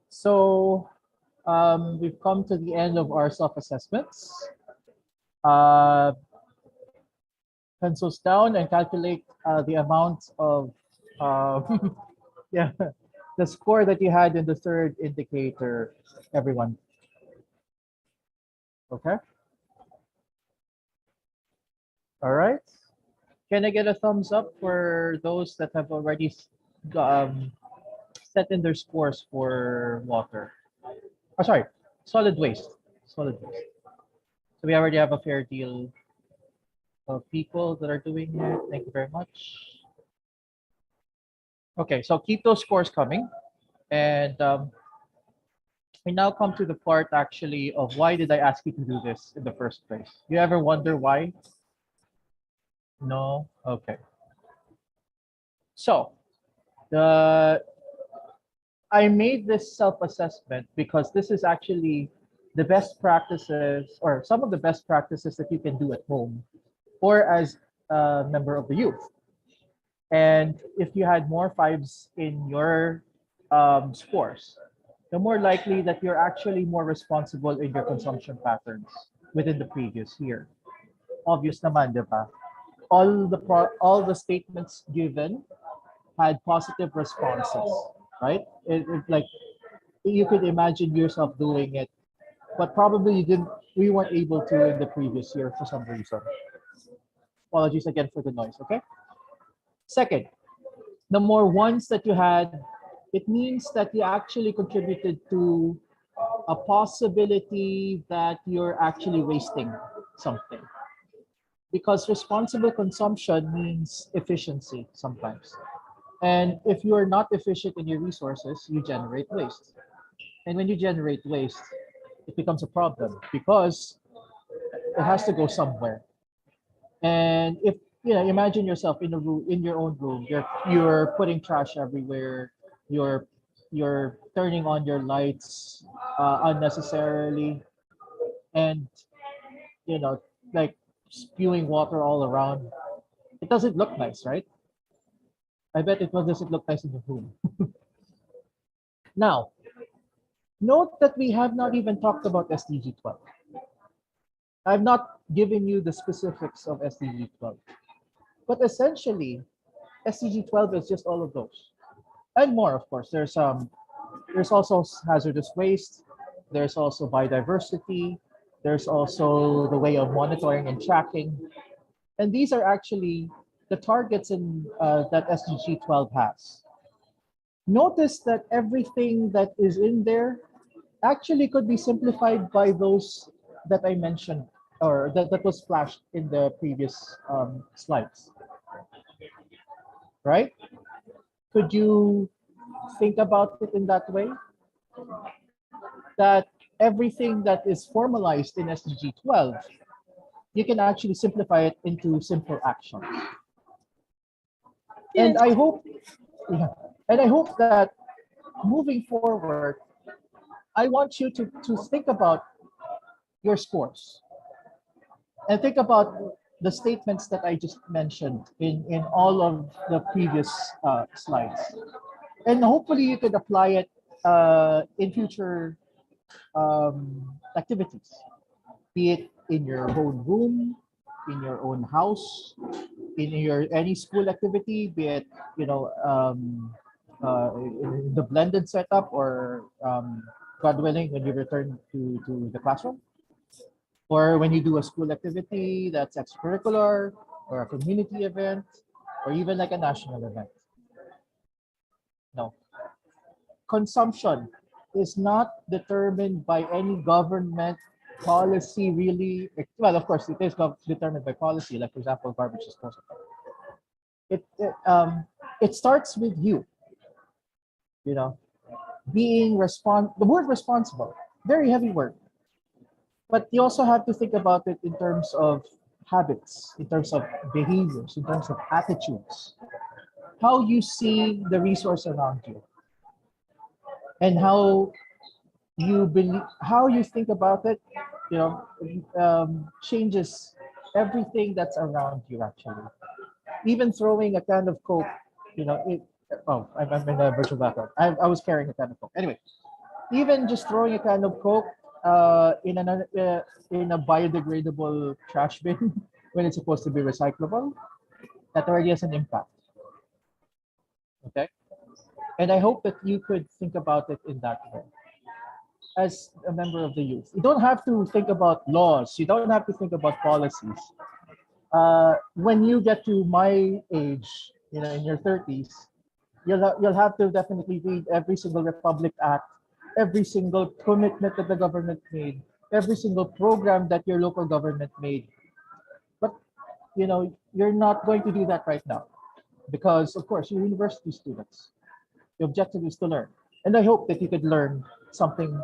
So we've come to the end of our self-assessments. Pencils down and calculate the amount of yeah, the score that you had in the third indicator, everyone. Okay. All right. Can I get a thumbs up for those that have already set in their scores for water? Oh, sorry, solid waste. Solid waste. So we already have a fair deal of people that are doing it. Thank you very much. Okay, so keep those scores coming. And we now come to the part actually of why did I ask you to do this in the first place? You ever wonder why? No? Okay. So I made this self-assessment because this is actually the best practices or some of the best practices that you can do at home or as a member of the youth. And if you had more fives in your scores, the more likely that you're actually more responsible in your consumption patterns within the previous year. Obvious naman, di ba? All the statements given had positive responses, right? Like you could imagine yourself doing it, but probably you didn't. We weren't able to in the previous year for some reason. Apologies again for the noise. Okay. Second, the more ones that you had, it means that you actually contributed to a possibility that you're actually wasting something. Because responsible consumption means efficiency sometimes. And if you are not efficient in your resources, you generate waste. And when you generate waste, it becomes a problem because it has to go somewhere. And if imagine yourself in a room, in your own room, you're putting trash everywhere, you're you're turning on your lights unnecessarily, and you know, like spewing water all around. It doesn't look nice, right? I bet doesn't look nice in your room. Now, note that we have not even talked about SDG 12. I've not given you the specifics of SDG 12. But essentially, SDG 12 is just all of those. And more, of course. There's also hazardous waste, there's also biodiversity, there's also the way of monitoring and tracking. And these are actually the targets that SDG 12 has. Notice that everything that is in there actually could be simplified by those that I mentioned, or that was flashed in the previous slides. Right? Could you think about it in that way? That everything that is formalized in SDG 12, you can actually simplify it into simple actions. And I hope, that moving forward, I want you to think about your scores and think about the statements that I just mentioned in all of the previous slides. And hopefully you could apply it in future activities, be it in your own room, in your own house, in your any school activity, be it in the blended setup, or God willing, when you return to the classroom, or when you do a school activity that's extracurricular, or a community event, or even like a national event. No. Consumption is not determined by any government policy, really. Well, of course, it is determined by policy, like, for example, garbage disposal. It starts with you, being the word responsible, very heavy word. But you also have to think about it in terms of habits, in terms of behaviors, in terms of attitudes, how you see the resource around you, and how you think about it, changes everything that's around you, actually. Even throwing a can of Coke, I'm in a virtual background. I was carrying a can of Coke. Anyway, even just throwing a can of Coke in a biodegradable trash bin when it's supposed to be recyclable, that already has an impact. Okay? And I hope that you could think about it in that way. As a member of the youth, you don't have to think about laws. You don't have to think about policies. When you get to my age, in your 30s, you'll have to definitely read every single Republic Act, every single commitment that the government made, every single program that your local government made. But you're not going to do that right now, because of course you're university students. The objective is to learn, and I hope that you could learn something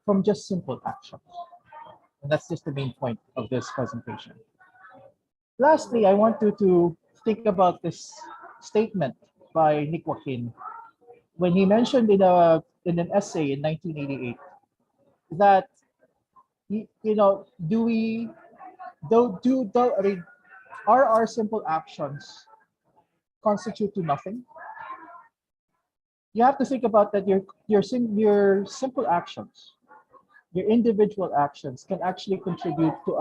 from just simple actions. And that's just the main point of this presentation. Lastly, I want you to think about this statement by Nick Joaquin when he mentioned in an essay in 1988 that are our simple actions constitute to nothing? You have to think about that. Your simple actions, your individual actions, can actually contribute to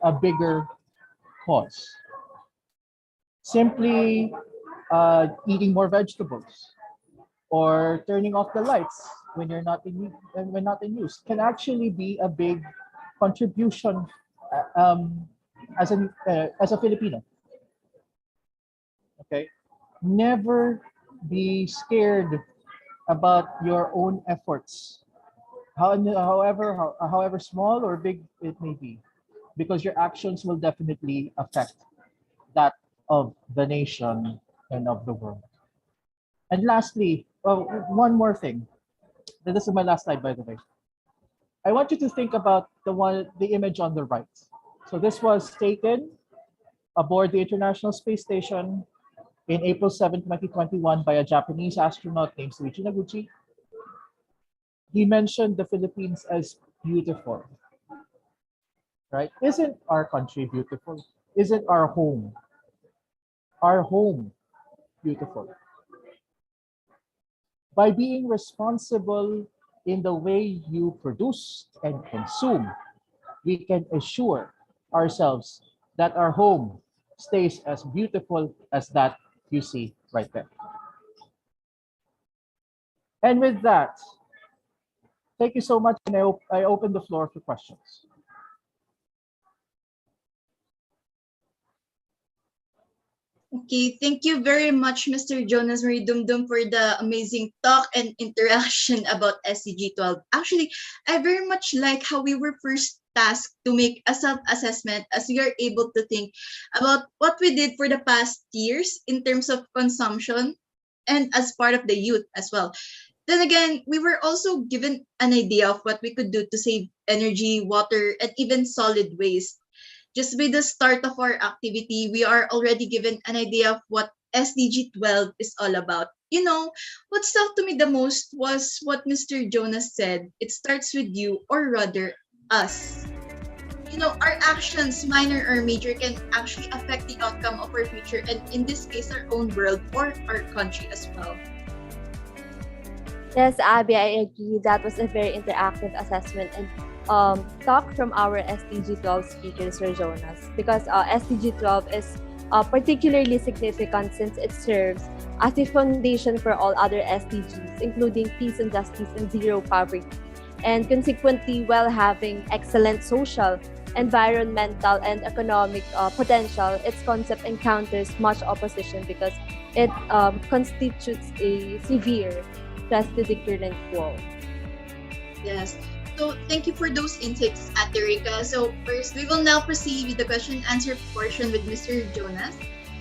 a bigger cause. Simply eating more vegetables, or turning off the lights when you're not in use, can actually be a big contribution as a Filipino. Okay, never be scared about your own efforts, however small or big it may be. because your actions will definitely affect that of the nation and of the world. And lastly, one more thing. This is my last slide, by the way. I want you to think about the image on the right. So this was taken aboard the International Space Station in April 7, 2021 by a Japanese astronaut named Suichi Noguchi. He mentioned the Philippines as beautiful, right? Isn't our country beautiful? Isn't our home beautiful? By being responsible in the way you produce and consume, we can assure ourselves that our home stays as beautiful as that you see right there. And with that, thank you so much, and I open the floor for questions. Okay, thank you very much, Mr. Jonas Marie Dumdum, for the amazing talk and interaction about SDG 12. Actually, I very much like how we were first tasked to make a self-assessment as we are able to think about what we did for the past years in terms of consumption and as part of the youth as well. Then again, we were also given an idea of what we could do to save energy, water, and even solid waste. Just by the start of our activity, we are already given an idea of what SDG 12 is all about. You know, what stuck to me the most was what Mr. Jonas said. It starts with you, or rather, us. You know, our actions, minor or major, can actually affect the outcome of our future, and in this case, our own world or our country as well. Yes, Abby, I agree. That was a very interactive assessment and talk from our SDG 12 speaker, Sir Jonas, because SDG 12 is particularly significant since it serves as the foundation for all other SDGs, including peace and justice and zero poverty. And consequently, while having excellent social, environmental, and economic potential, its concept encounters much opposition because it constitutes a severe threat to the current world. Yes. So thank you for those insights, Ate Rica. So first, we will now proceed with the question and answer portion with Mr. Jonas.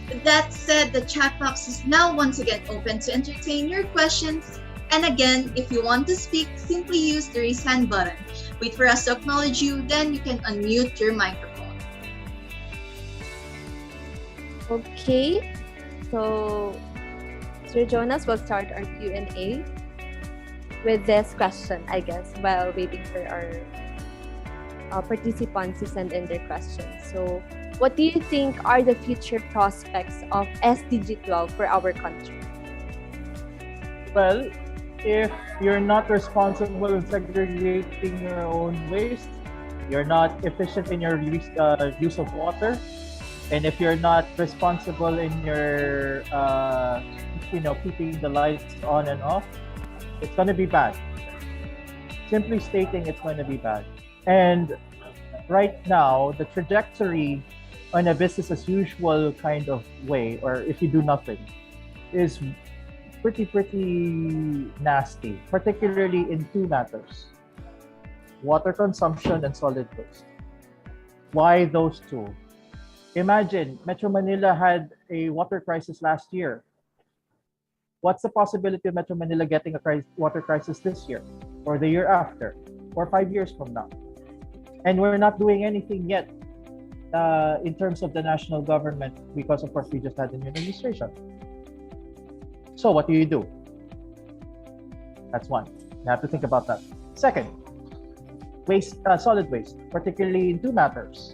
With that said, the chat box is now once again open to entertain your questions. And again, if you want to speak, simply use the raise hand button. Wait for us to acknowledge you, then you can unmute your microphone. Okay, so Sir Jonas will start our Q&A with this question, I guess, while waiting for our participants to send in their questions. So, what do you think are the future prospects of SDG 12 for our country? Well, if you're not responsible in segregating your own waste, you're not efficient in your use of water, and if you're not responsible in your keeping the lights on and off, it's going to be bad. Simply stating, it's going to be bad. And right now, the trajectory on a business as usual kind of way, or if you do nothing, is pretty nasty, particularly in two matters: water consumption and solid waste. Why those two? Imagine Metro Manila had a water crisis last year. What's the possibility of Metro Manila getting a water crisis this year, or the year after, or 5 years from now? And we're not doing anything yet in terms of the national government because, of course, we just had a new administration. So what do? That's one. You have to think about that. Second, waste, solid waste, particularly in two matters: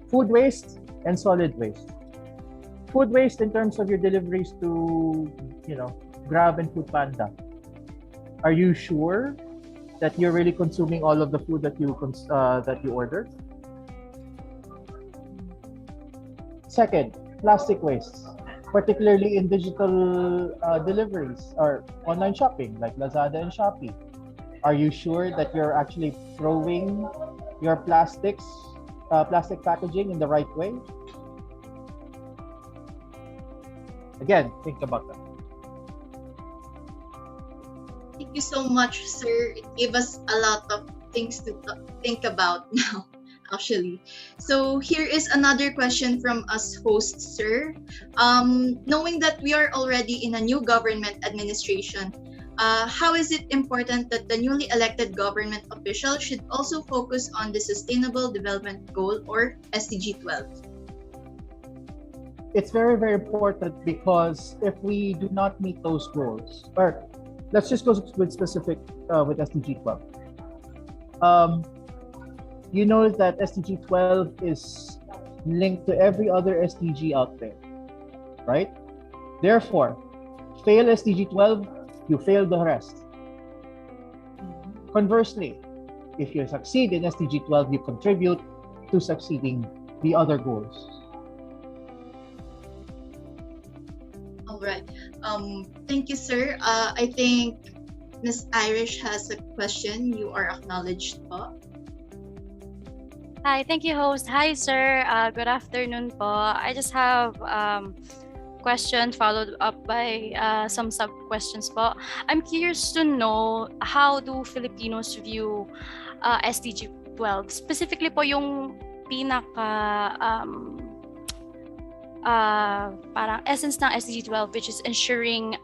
food waste and solid waste. Food waste in terms of your deliveries to, Grab and Food Panda. Are you sure that you're really consuming all of the food that you ordered? Second, plastic waste, particularly in digital deliveries or online shopping like Lazada and Shopee. Are you sure that you're actually throwing your plastic packaging in the right way? Again, think about that. Thank you so much, sir. It gave us a lot of things to think about now. actually. So here is another question from us hosts, sir. Knowing that we are already in a new government administration, how is it important that the newly elected government official should also focus on the Sustainable Development Goal or SDG 12? It's very, very important because if we do not meet those goals, or let's just go with specific with SDG 12. You know that SDG 12 is linked to every other SDG out there, right? Therefore, fail SDG 12, you fail the rest. Conversely, if you succeed in SDG 12, you contribute to succeeding the other goals. All right. Thank you, sir. I think Miss Irish has a question. You are acknowledged po. Hi, thank you, host. Hi, sir. Good afternoon po. I just have question followed up by some sub-questions po. I'm curious to know, how do Filipinos view SDG 12? Specifically po yung pinaka parang essence ng SDG 12, which is ensuring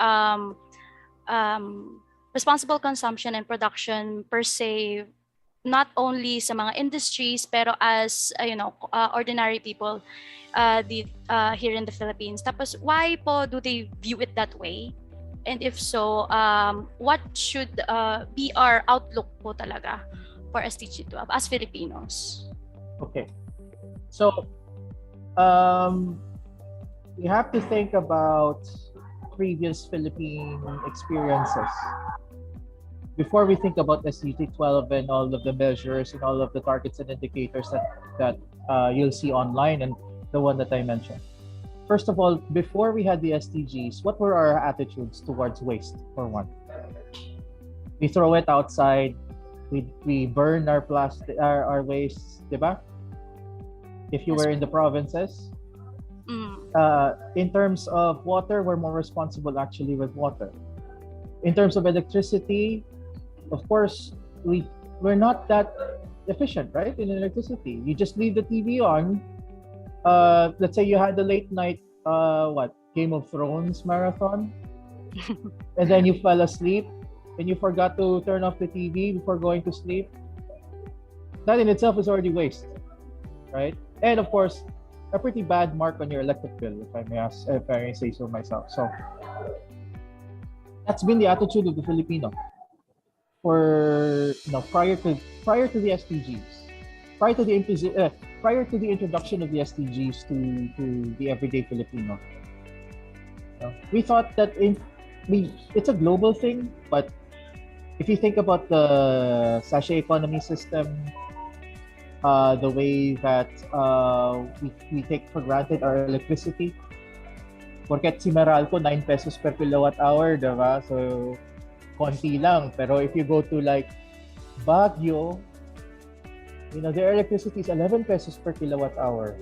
responsible consumption and production per se, not only sa mga industries pero as ordinary people here in the Philippines. Tapos why po do they view it that way? And if so, what should be our outlook po talaga for SDG 12 as Filipinos? Okay. So, we have to think about previous Philippine experiences before we think about SDG 12 and all of the measures and all of the targets and indicators that you'll see online and the one that I mentioned. First of all, before we had the SDGs, what were our attitudes towards waste, for one? We throw it outside, we burn our plastic, our waste, diba? If you were in the provinces. In terms of water, we're more responsible actually with water. In terms of electricity, of course, we're not that efficient, right? In electricity, you just leave the TV on. Let's say you had a late night, Game of Thrones marathon, and then you fell asleep, and you forgot to turn off the TV before going to sleep. That in itself is already waste, right? And of course, a pretty bad mark on your electric bill, if I may say so myself. So that's been the attitude of the Filipino for prior to the SDGs, prior to the introduction of the SDGs to the everyday Filipino. We thought that it's a global thing, but if you think about the sachet economy system, the way that we take for granted our electricity. Porket si Meralco, 9 pesos per kilowatt hour, diba? So, konti lang. Pero if you go to like Baguio, their electricity is 11 pesos per kilowatt hour.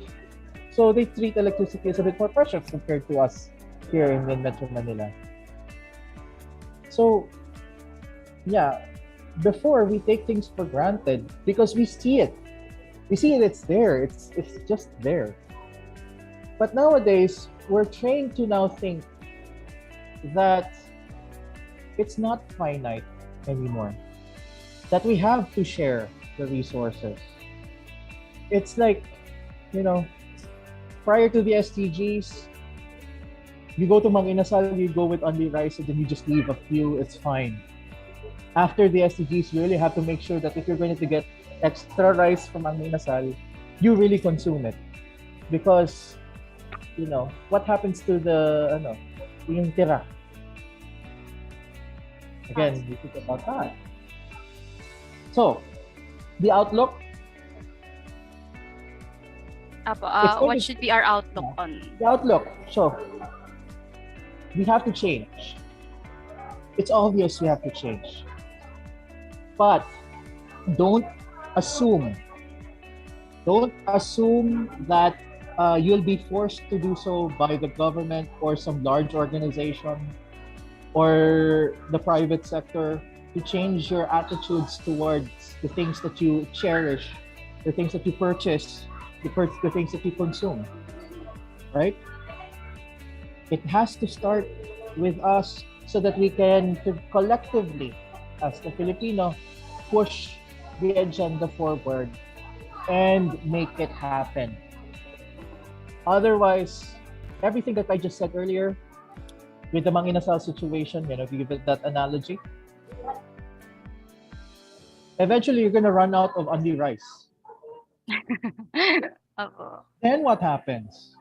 So, they treat electricity as a bit more precious compared to us here in Metro Manila. So, yeah, before we take things for granted because we see it. We see it, it's there. It's just there. But nowadays, we're trained to now think that it's not finite anymore. That we have to share the resources. It's like, prior to the SDGs, you go to Mang Inasal, you go with only rice, and then you just leave a few, it's fine. After the SDGs, you really have to make sure that if you're going to get extra rice from Mang Inasal, you really consume it. Because, what happens to the, yung tira? Again, we think about that. So, the outlook. What should be our outlook on? The outlook. So, we have to change. It's obvious we have to change. But don't assume that you'll be forced to do so by the government or some large organization or the private sector to change your attitudes towards the things that you cherish the things that you purchase, the things that you consume, right? It has to start with us so that we can collectively, as the Filipino, push the agenda forward and make it happen. Otherwise, everything that I just said earlier with the Mang Inasal situation, if you give it that analogy, eventually you're gonna run out of only rice. Opo. Then what happens?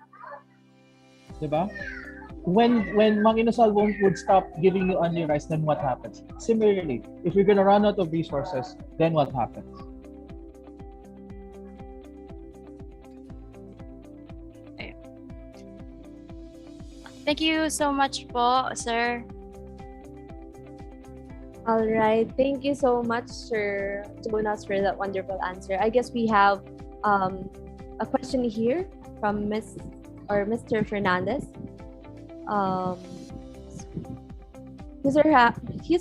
Diba? When Mang Inasal would stop giving you only rice, then what happens? Similarly, if you're gonna run out of resources, then what happens? Thank you so much po, sir. All right. Thank you so much, Sir Jonas, for that wonderful answer. I guess we have a question here from Mr. Fernandez. His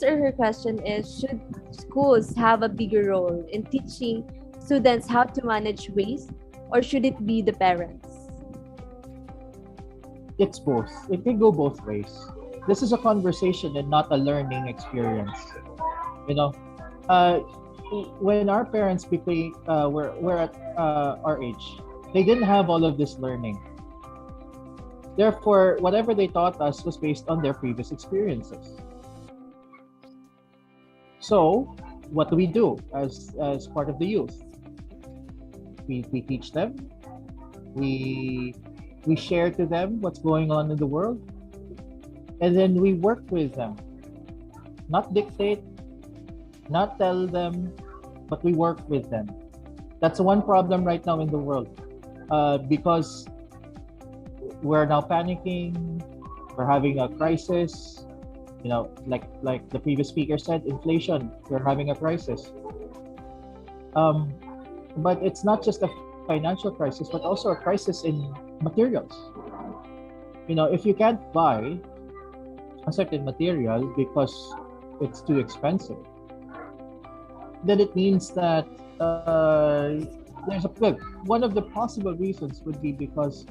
or her question is: should schools have a bigger role in teaching students how to manage waste, or should it be the parents? It's both. It can go both ways. This is a conversation and not a learning experience. When our parents were at our age, they didn't have all of this learning. Therefore, whatever they taught us was based on their previous experiences. So, what do we do as part of the youth? We teach them. We share to them what's going on in the world, and then we work with them. Not dictate, not tell them, but we work with them. That's one problem right now in the world, because we're now panicking, we're having a crisis, like the previous speaker said, inflation, we're having a crisis. But it's not just a financial crisis, but also a crisis in materials. If you can't buy a certain material because it's too expensive, then it means that one of the possible reasons would be because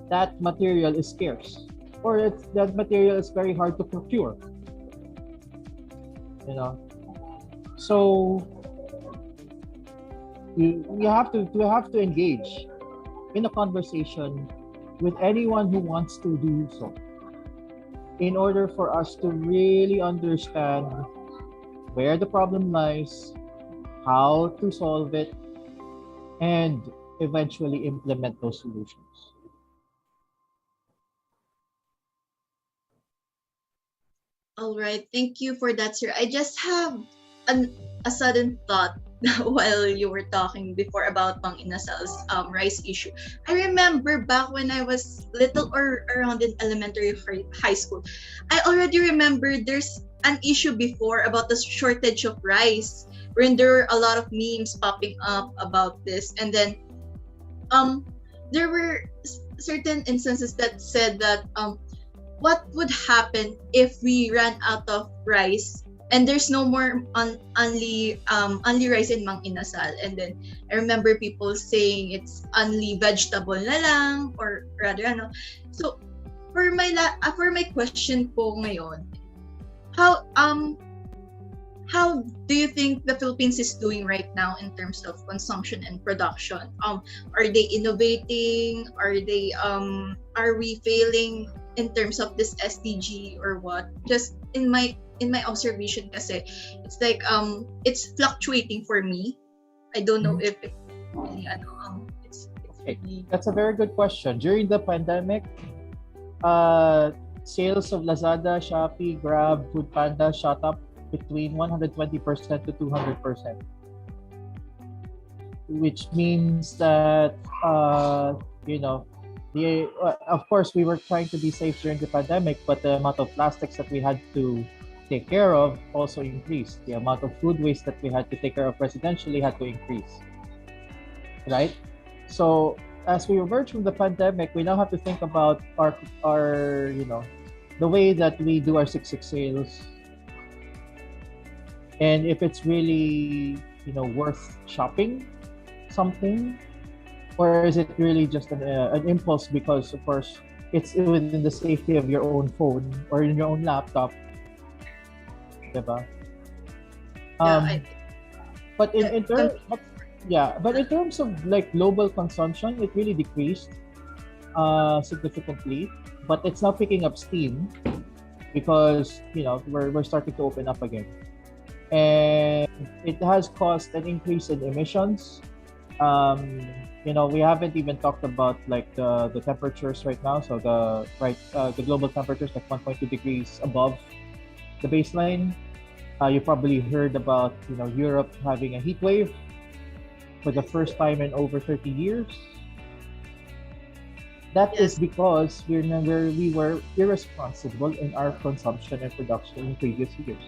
that material is scarce, or that material is very hard to procure. So you have to engage in a conversation with anyone who wants to do so, in order for us to really understand where the problem lies, how to solve it, and eventually implement those solutions. All right, thank you for that, sir. I just have a sudden thought while you were talking before about Mang Inasal's rice issue. I remember back when I was little or around in elementary or high school, I already remember there's an issue before about the shortage of rice, when there were a lot of memes popping up about this, and then there were certain instances that said that what would happen if we ran out of rice and there's no more only rice in Mang Inasal. And then I remember people saying it's only vegetable na lang, or rather So for my question po ngayon, how do you think the Philippines is doing right now in terms of consumption and production? Are they innovating? Are we failing in terms of this SDG or what? Just in my observation, kasi it's like it's fluctuating for me. I don't know if it really it's really... That's a very good question. During the pandemic, sales of Lazada, Shopee, Grab, Foodpanda shot up between 120% to 200%, which means that of course we were trying to be safe during the pandemic, but the amount of plastics that we had to take care of also increased. The amount of food waste that we had to take care of residentially had to increase, right? So as we emerge from the pandemic, we now have to think about our the way that we do our 6/6 sales, and if it's really worth shopping something, or is it really just an impulse because, of course, it's within the safety of your own phone or in your own laptop, diba? Yeah, Um, but yeah, but in terms of like global consumption, it really decreased significantly, but it's now picking up steam because we're starting to open up again, and it has caused an increase in emissions. We haven't even talked about like the temperatures right now. So the global temperatures like 1.2 degrees above the baseline. You probably heard about Europe having a heat wave for the first time in over 30 years. That is because we were irresponsible in our consumption and production in previous years.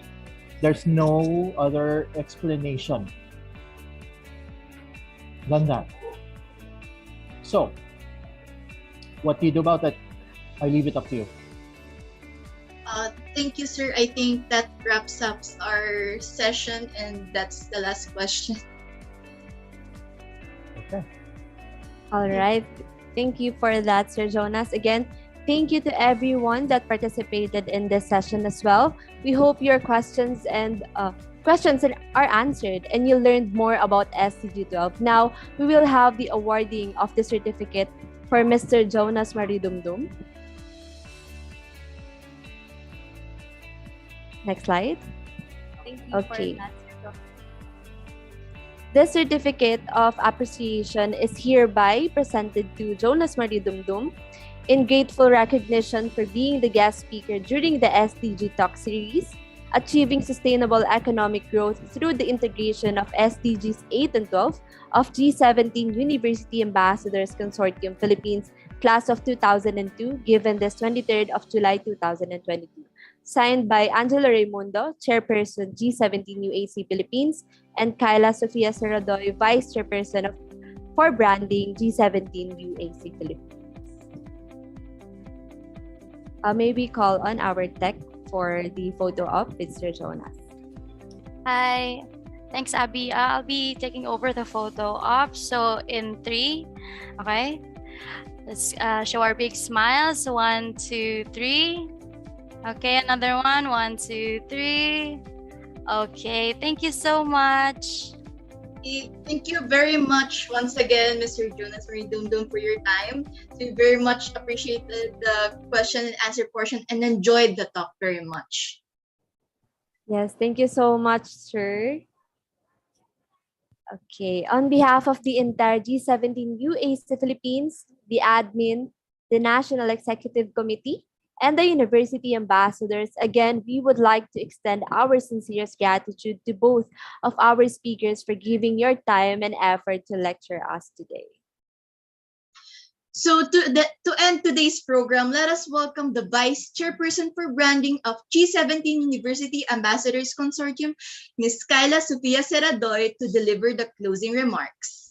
There's no other explanation than that. So, what do you do about it? I leave it up to you. Thank you, sir. I think that wraps up our session, and that's the last question. Okay. All right. Thank you for that, Sir Jonas. Again, thank you to everyone that participated in this session as well. We hope your questions are answered and you learned more about SDG 12. Now, we will have the awarding of the certificate for Mr. Jonas Maridumdum. Next slide. Thank you Okay. for that. This certificate of appreciation is hereby presented to Jonas Maridumdum in grateful recognition for being the guest speaker during the SDG Talk Series, achieving sustainable economic growth through the integration of SDGs 8 and 12 of G17 University Ambassadors Consortium Philippines, Class of 2002, given this 23rd of July 2022. Signed by Angela Raimundo, Chairperson G17 UAC Philippines, and Kyla Sofia Seradoy, Vice Chairperson for Branding G17 UAC Philippines. Maybe call on our tech for the photo op with Sir Jonas. Hi. Thanks, Abby. I'll be taking over the photo op. So in 3, okay. Let's show our big smiles. 1, 2, 3. Okay, another one. 1, 2, 3. Okay, thank you so much. Thank you very much once again, Mr. Jonas Maridumdum, for your time. We very much appreciated the question and answer portion and enjoyed the talk very much. Yes, thank you so much, sir. Okay, on behalf of the entire G17 UAC Philippines, the admin, the National Executive Committee, and the university ambassadors, again, we would like to extend our sincerest gratitude to both of our speakers for giving your time and effort to lecture us today. So to end today's program, let us welcome the Vice Chairperson for Branding of G17 University Ambassadors Consortium, Ms. Kyla Sofia Seradoy, to deliver the closing remarks.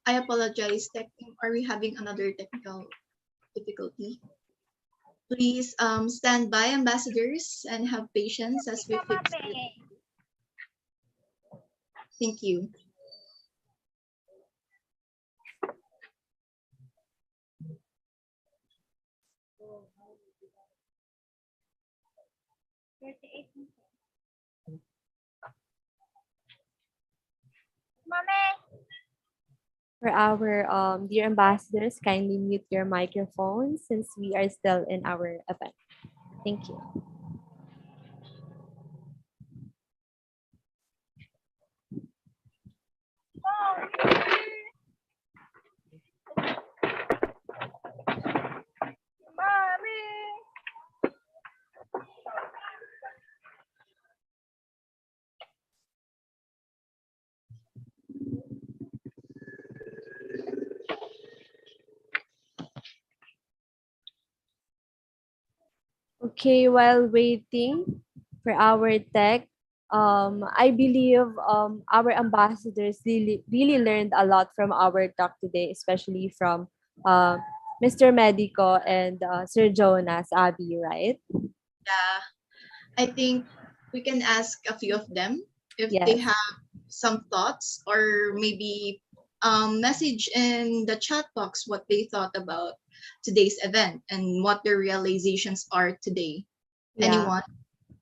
I apologize, tech team. Are we having another technical difficulty? Please stand by, ambassadors, and have patience as we fix it. Thank you. For our dear ambassadors, kindly mute your microphones since we are still in our event. Thank you. Okay, while waiting for our tech, I believe our ambassadors really learned a lot from our talk today, especially from Mr. Medico and Sir Jonas, Abby, right? Yeah, I think we can ask a few of them if they Yes. have some thoughts or maybe message in the chat box what they thought about today's event and what their realizations are today. Yeah. Anyone?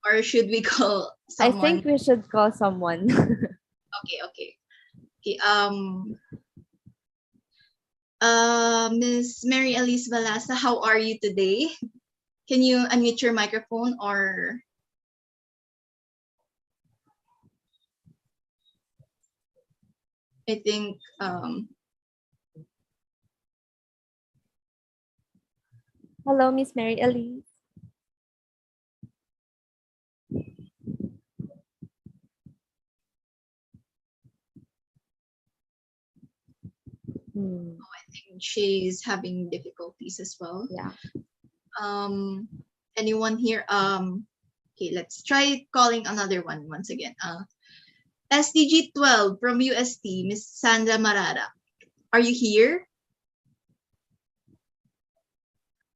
Or should we call I someone? think we should call someone. Okay, okay. Okay, Miss Mary Elise Valasa, how are you today? Can you unmute your microphone or I think Hello, Miss Mary Elise. I think she's having difficulties as well. Yeah. Anyone here? Okay, let's try calling another one once again. SDG 12 from UST, Miss Sandra Marara. Are you here?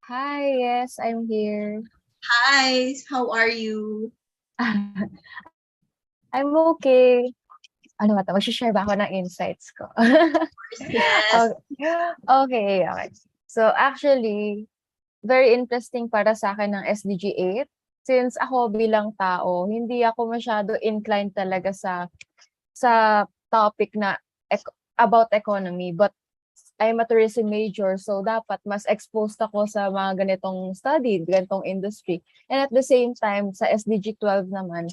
Hi, yes, I'm here. Hi, how are you? I'm okay. Ano ba 'to, magse-share ba ako ng insights ko? Yes. Okay, okay. So actually, very interesting para sa akin ng SDG 8 since ako bilang tao, hindi ako masyado inclined talaga sa topic na about economy, but I'm a tourism major, so dapat mas exposed ako sa mga ganitong study, ganitong industry. And at the same time, sa SDG 12 naman,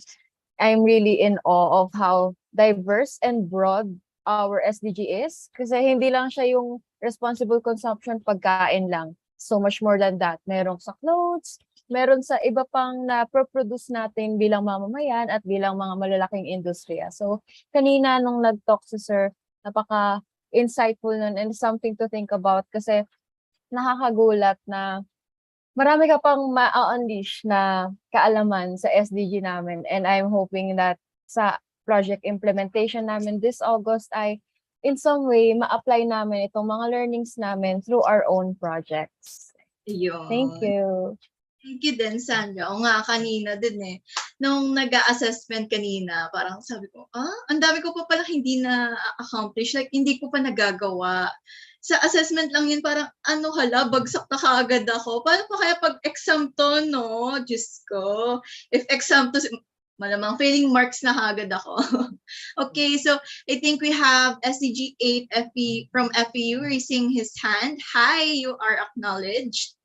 I'm really in awe of how diverse and broad our SDG is. Kasi hindi lang siya yung responsible consumption, pagkain lang. So much more than that. Meron sa clothes, meron sa iba pang na-produce natin bilang mamamayan at bilang mga malalaking industriya. So kanina nung nag-talk si Sir, napaka-insightful nun and something to think about kasi nakakagulat na marami ka pang ma-unleash na kaalaman sa SDG namin, and I'm hoping that sa project implementation namin this August ay in some way ma-apply namin itong mga learnings namin through our own projects. Ayun. Thank you. Thank you din, Sandra. O nga, kanina din eh. Nung nag-assessment kanina, parang sabi ko, ang dami ko pa pala hindi na-accomplish. Like, hindi ko pa nagagawa. Sa assessment lang yun, parang, bagsak na kaagad ako. Paano pa kaya pag exam to, no? Diyos ko. If exam to, malamang failing marks na kaagad ako. Okay, so I think we have SDG 8 from FEU raising his hand. Hi, you are acknowledged.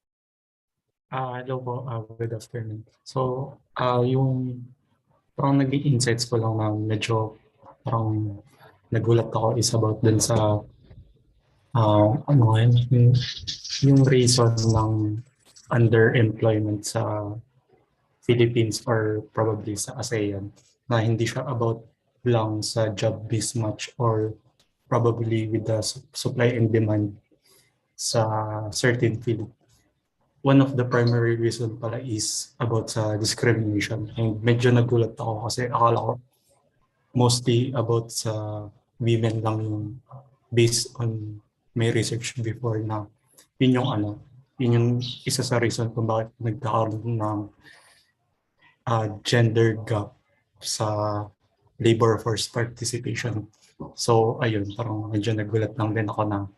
Hello po, good afternoon. So, yung parang naging insights ko lang na medyo parang nagulat ako is about dun sa yung reason ng underemployment sa Philippines or probably sa ASEAN na hindi siya about lang sa job mismatch or probably with the supply and demand sa certain field. One of the primary reason pala is about sa discrimination. And medyo nagulat ako kasi akala ko mostly about sa women lang yung based on my research before na yun yung isa sa reason kung bakit nagkakaroon ng gender gap sa labor force participation. So ayun, parang medyo nagulat lang din ako na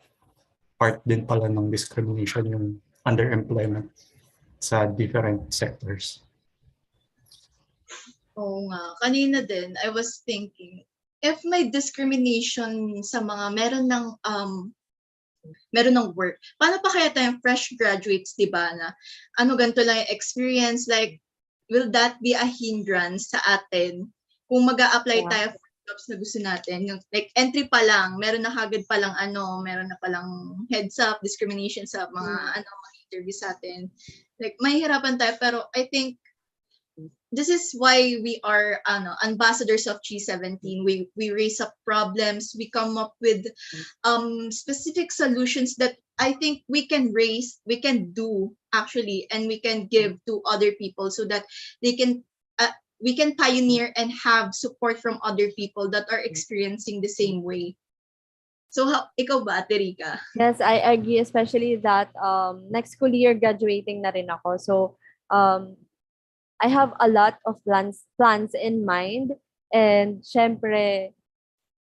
part din pala ng discrimination yung underemployment sa different sectors. Oo nga. Kanina din, I was thinking, if may discrimination sa mga meron ng work, paano pa kaya tayong fresh graduates, di ba, na ganito lang yung experience, like, will that be a hindrance sa atin kung mag-a-apply tayo for jobs na gusto natin? Yung, like, entry pa lang, meron na kagad palang meron na palang heads up, discrimination sa mga, mga interview sa atin. Like, mahihirapan tayo, pero I think this is why we are ambassadors of G17. We raise up problems, we come up with specific solutions that I think we can do actually, and we can give to other people so that they can we can pioneer and have support from other people that are experiencing the same way. So, ikaw ba, Ate Rica? Yes, I agree, especially that next school year graduating na rin ako. So, I have a lot of plans in mind, and syempre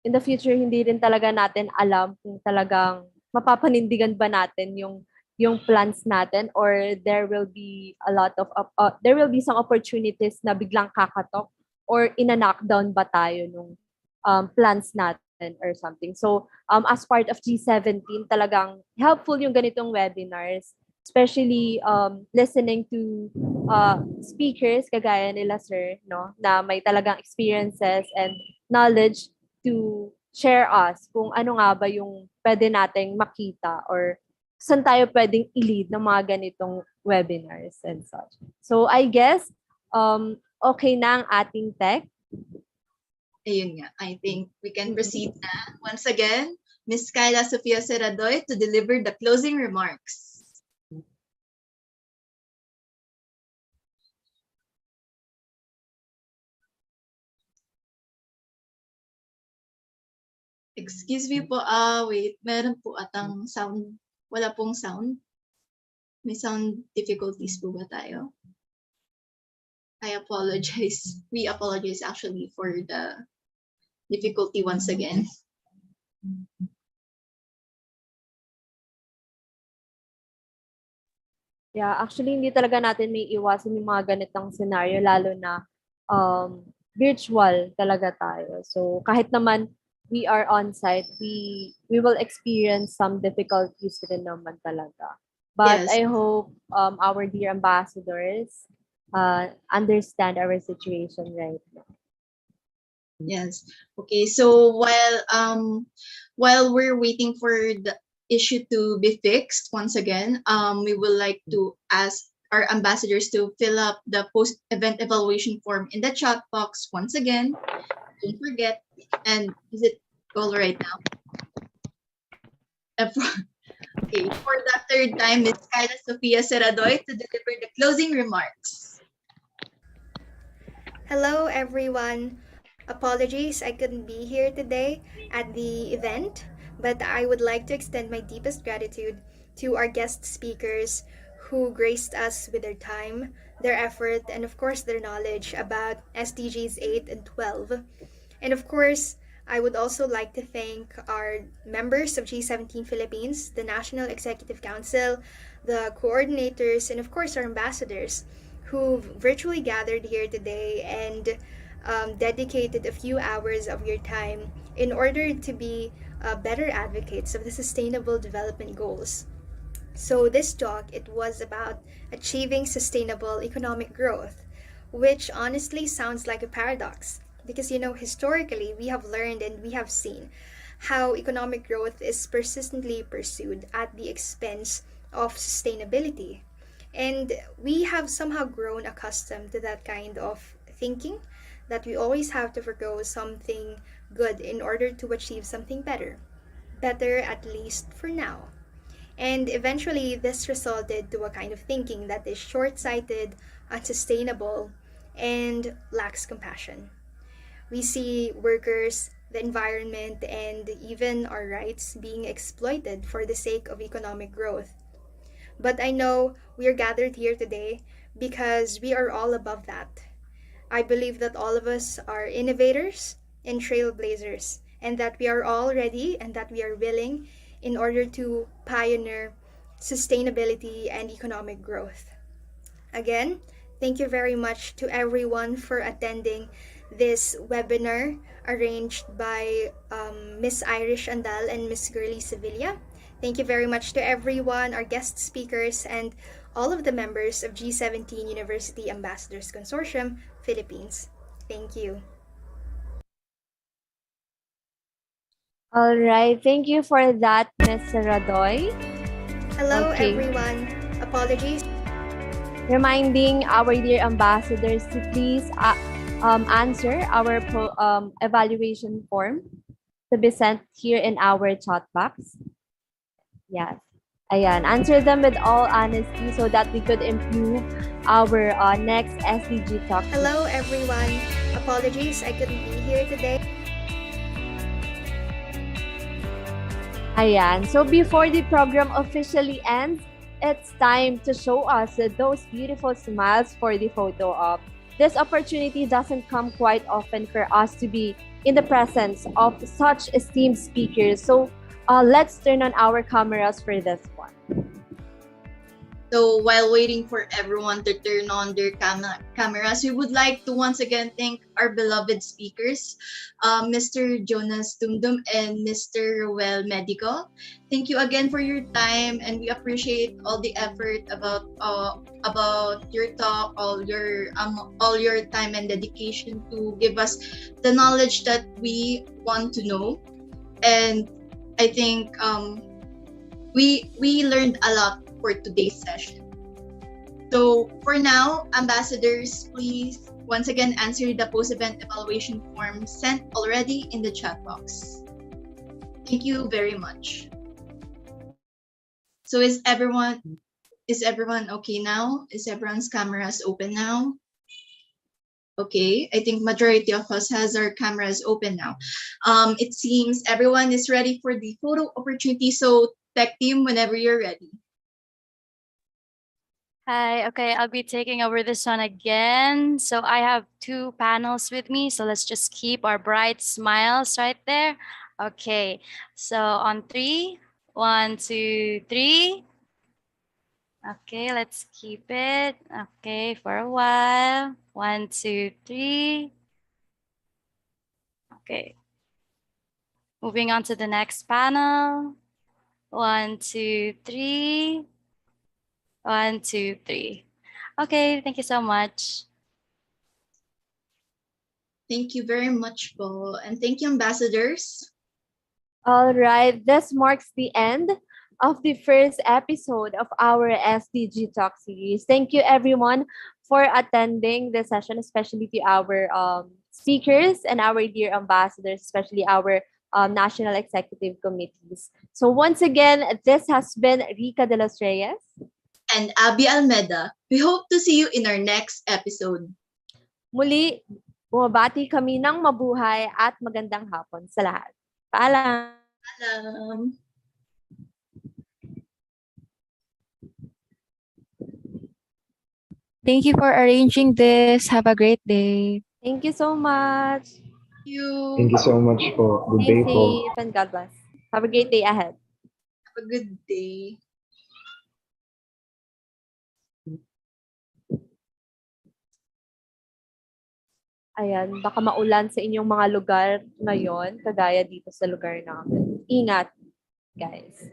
in the future hindi rin talaga natin alam kung talagang mapapanindigan ba natin yung plans natin, or there will be there will be some opportunities na biglang kakatok, or ina-knockdown ba tayo nung plans natin or something. So as part of G17, talagang helpful yung ganitong webinars, especially listening to speakers kagaya nila sir, no, na may talagang experiences and knowledge to share us kung ano nga ba yung pwede nating makita, or saan tayo pwedeng i-lead ng mga ganitong webinars and such. So I guess okay na ang ating tech. Ayun nga, I think we can proceed na. Once again, Ms. Kyla Sofia Seradoy to deliver the closing remarks. Excuse me po, wait, meron po atang sound, wala pong sound. May sound difficulties po ba tayo? I apologize. We apologize actually for the difficulty once again. Yeah, actually hindi talaga natin may iwasan yung mga ganitong scenario, lalo na virtual talaga tayo. So kahit naman we are on site, we will experience some difficulties rin naman talaga. But Yes. I hope our dear ambassadors understand our situation right now. Yes. Okay. So while we're waiting for the issue to be fixed once again, we would like to ask our ambassadors to fill up the post-event evaluation form in the chat box once again. Don't forget. And is it all right now? Okay. For the third time, Ms. Kyla Sofia Seradoy to deliver the closing remarks. Hello, everyone. Apologies, I couldn't be here today at the event, but I would like to extend my deepest gratitude to our guest speakers who graced us with their time, their effort, and of course, their knowledge about SDGs 8 and 12. And of course, I would also like to thank our members of G17 Philippines, the National Executive Council, the coordinators, and of course, our ambassadors who virtually gathered here today and dedicated a few hours of your time in order to be better advocates of the Sustainable Development Goals. So this talk, it was about achieving sustainable economic growth, which honestly sounds like a paradox because historically we have learned and we have seen how economic growth is persistently pursued at the expense of sustainability. And we have somehow grown accustomed to that kind of thinking that we always have to forgo something good in order to achieve something better. Better, at least for now. And eventually, this resulted to a kind of thinking that is short sighted, unsustainable, and lacks compassion. We see workers, the environment, and even our rights being exploited for the sake of economic growth. But I know we are gathered here today because we are all above that. I believe that all of us are innovators and trailblazers, and that we are all ready and that we are willing in order to pioneer sustainability and economic growth. Again, thank you very much to everyone for attending this webinar arranged by Miss Irish Andal and Miss Girly Sevilla. Thank you very much to everyone, our guest speakers, and all of the members of G17 University Ambassadors Consortium, Philippines. Thank you. All right, thank you for that, Ms. Radoy. Hello, everyone. Apologies. Reminding our dear ambassadors to please answer our evaluation form to be sent here in our chat box. Yes. Ayan, answer them with all honesty so that we could improve our next SDG Talk. Hello, everyone. Apologies, I couldn't be here today. Ayan, so before the program officially ends, it's time to show us those beautiful smiles for the photo op. This opportunity doesn't come quite often for us to be in the presence of such esteemed speakers. So let's turn on our cameras for this one. So while waiting for everyone to turn on their cameras, we would like to once again thank our beloved speakers, Mr. Jonas Dumdum and Mr. Ruel Medico. Thank you again for your time, and we appreciate all the effort about your talk, all your time and dedication to give us the knowledge that we want to know. And I think we learned a lot for today's session. So for now, ambassadors, please once again answer the post-event evaluation form sent already in the chat box. Thank you very much. So is everyone okay now? Is everyone's cameras open now? Okay, I think majority of us has our cameras open now. It seems everyone is ready for the photo opportunity. So tech team, whenever you're ready. Hi, okay, I'll be taking over this one again. So I have two panels with me, so let's just keep our bright smiles right there. Okay, so on 3, 1, 2, 3. Okay, let's keep it. Okay, for a while. 1, 2, 3. Okay. Moving on to the next panel. 1, 2, 3. 1, 2, 3. Okay, thank you so much. Thank you very much, po. And thank you, ambassadors. All right, this marks the end of the first episode of our SDG Talk series. Thank you everyone for attending the session, especially to our speakers and our dear ambassadors, especially our national executive committees. So once again, this has been Rica de los Reyes and Abby Almeda. We hope to see you in our next episode. Muli, bumabati kami ng mabuhay at magandang hapon sa lahat. Paalam! Paalam! Thank you for arranging this. Have a great day. Thank you so much. Thank you so much po. Good day Stay po. safe and God bless. Have a great day ahead. Have a good day. Ayan, baka maulan sa inyong mga lugar ngayon, kagaya dito sa lugar namin. Ingat, guys.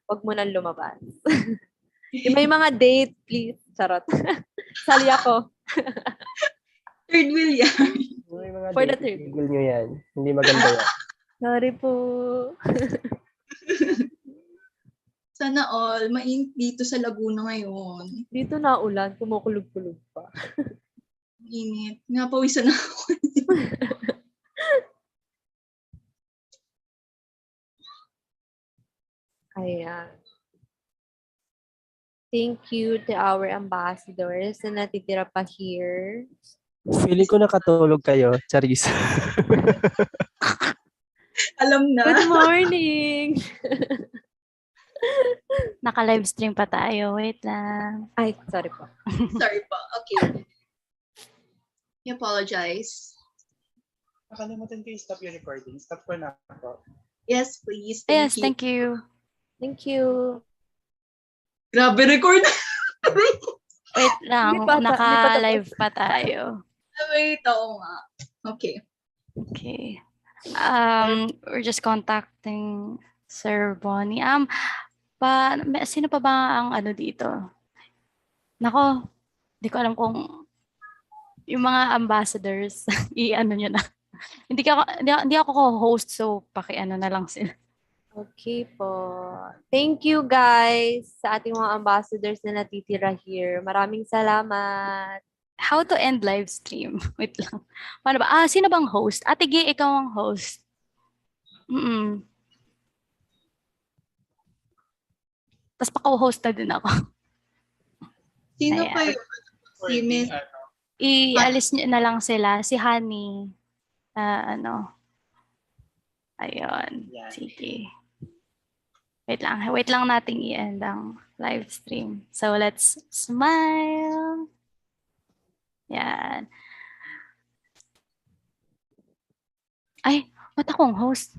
Huwag mo nang lumabas. May mga date, please. Charot. Sali ako. Third wheel yan. May mga For the date, third. tigil nyo yan. Hindi maganda yan. Sorry po. Sana all, mainit dito sa Laguna ngayon. Dito na ulan, kumukulog-kulog pa. Init. Napawisan na ako. Ayan. Thank you to our ambassadors na natitira pa here. Feeling ko nakatulog kayo, Charis. Alam na. Good morning! Naka-live stream pa tayo. Wait lang. Ay, sorry po. Sorry po. Okay. I apologize. Nakalimutan ko i-stop yung recording. Stop ko na po. Yes, please. Thank you. Thank you. Grabe, record. Wait lang. Naka-live pa tayo. Wait, oo nga. Okay. Okay. We're just contacting Sir Bonnie. Sino pa ba ang ano dito? Nako, hindi ko alam kung yung mga ambassadors, i-ano nyo na. Hindi ako co-host, so paki-ano na lang sila. Okay po. Thank you guys sa ating mga ambassadors na natitira here. Maraming salamat. How to end live stream? Wait lang. Paano ba? Sino bang host? Ate Gay, ikaw ang host. Tapos pa-co-host na din ako. Sino Ayan. pa yung si Miss? Ialis niyo na lang sila. Si Honey. Ayun. Sige. Wait lang nating i-end ang live stream. So, let's smile. Yan. Ay, ba't akong host?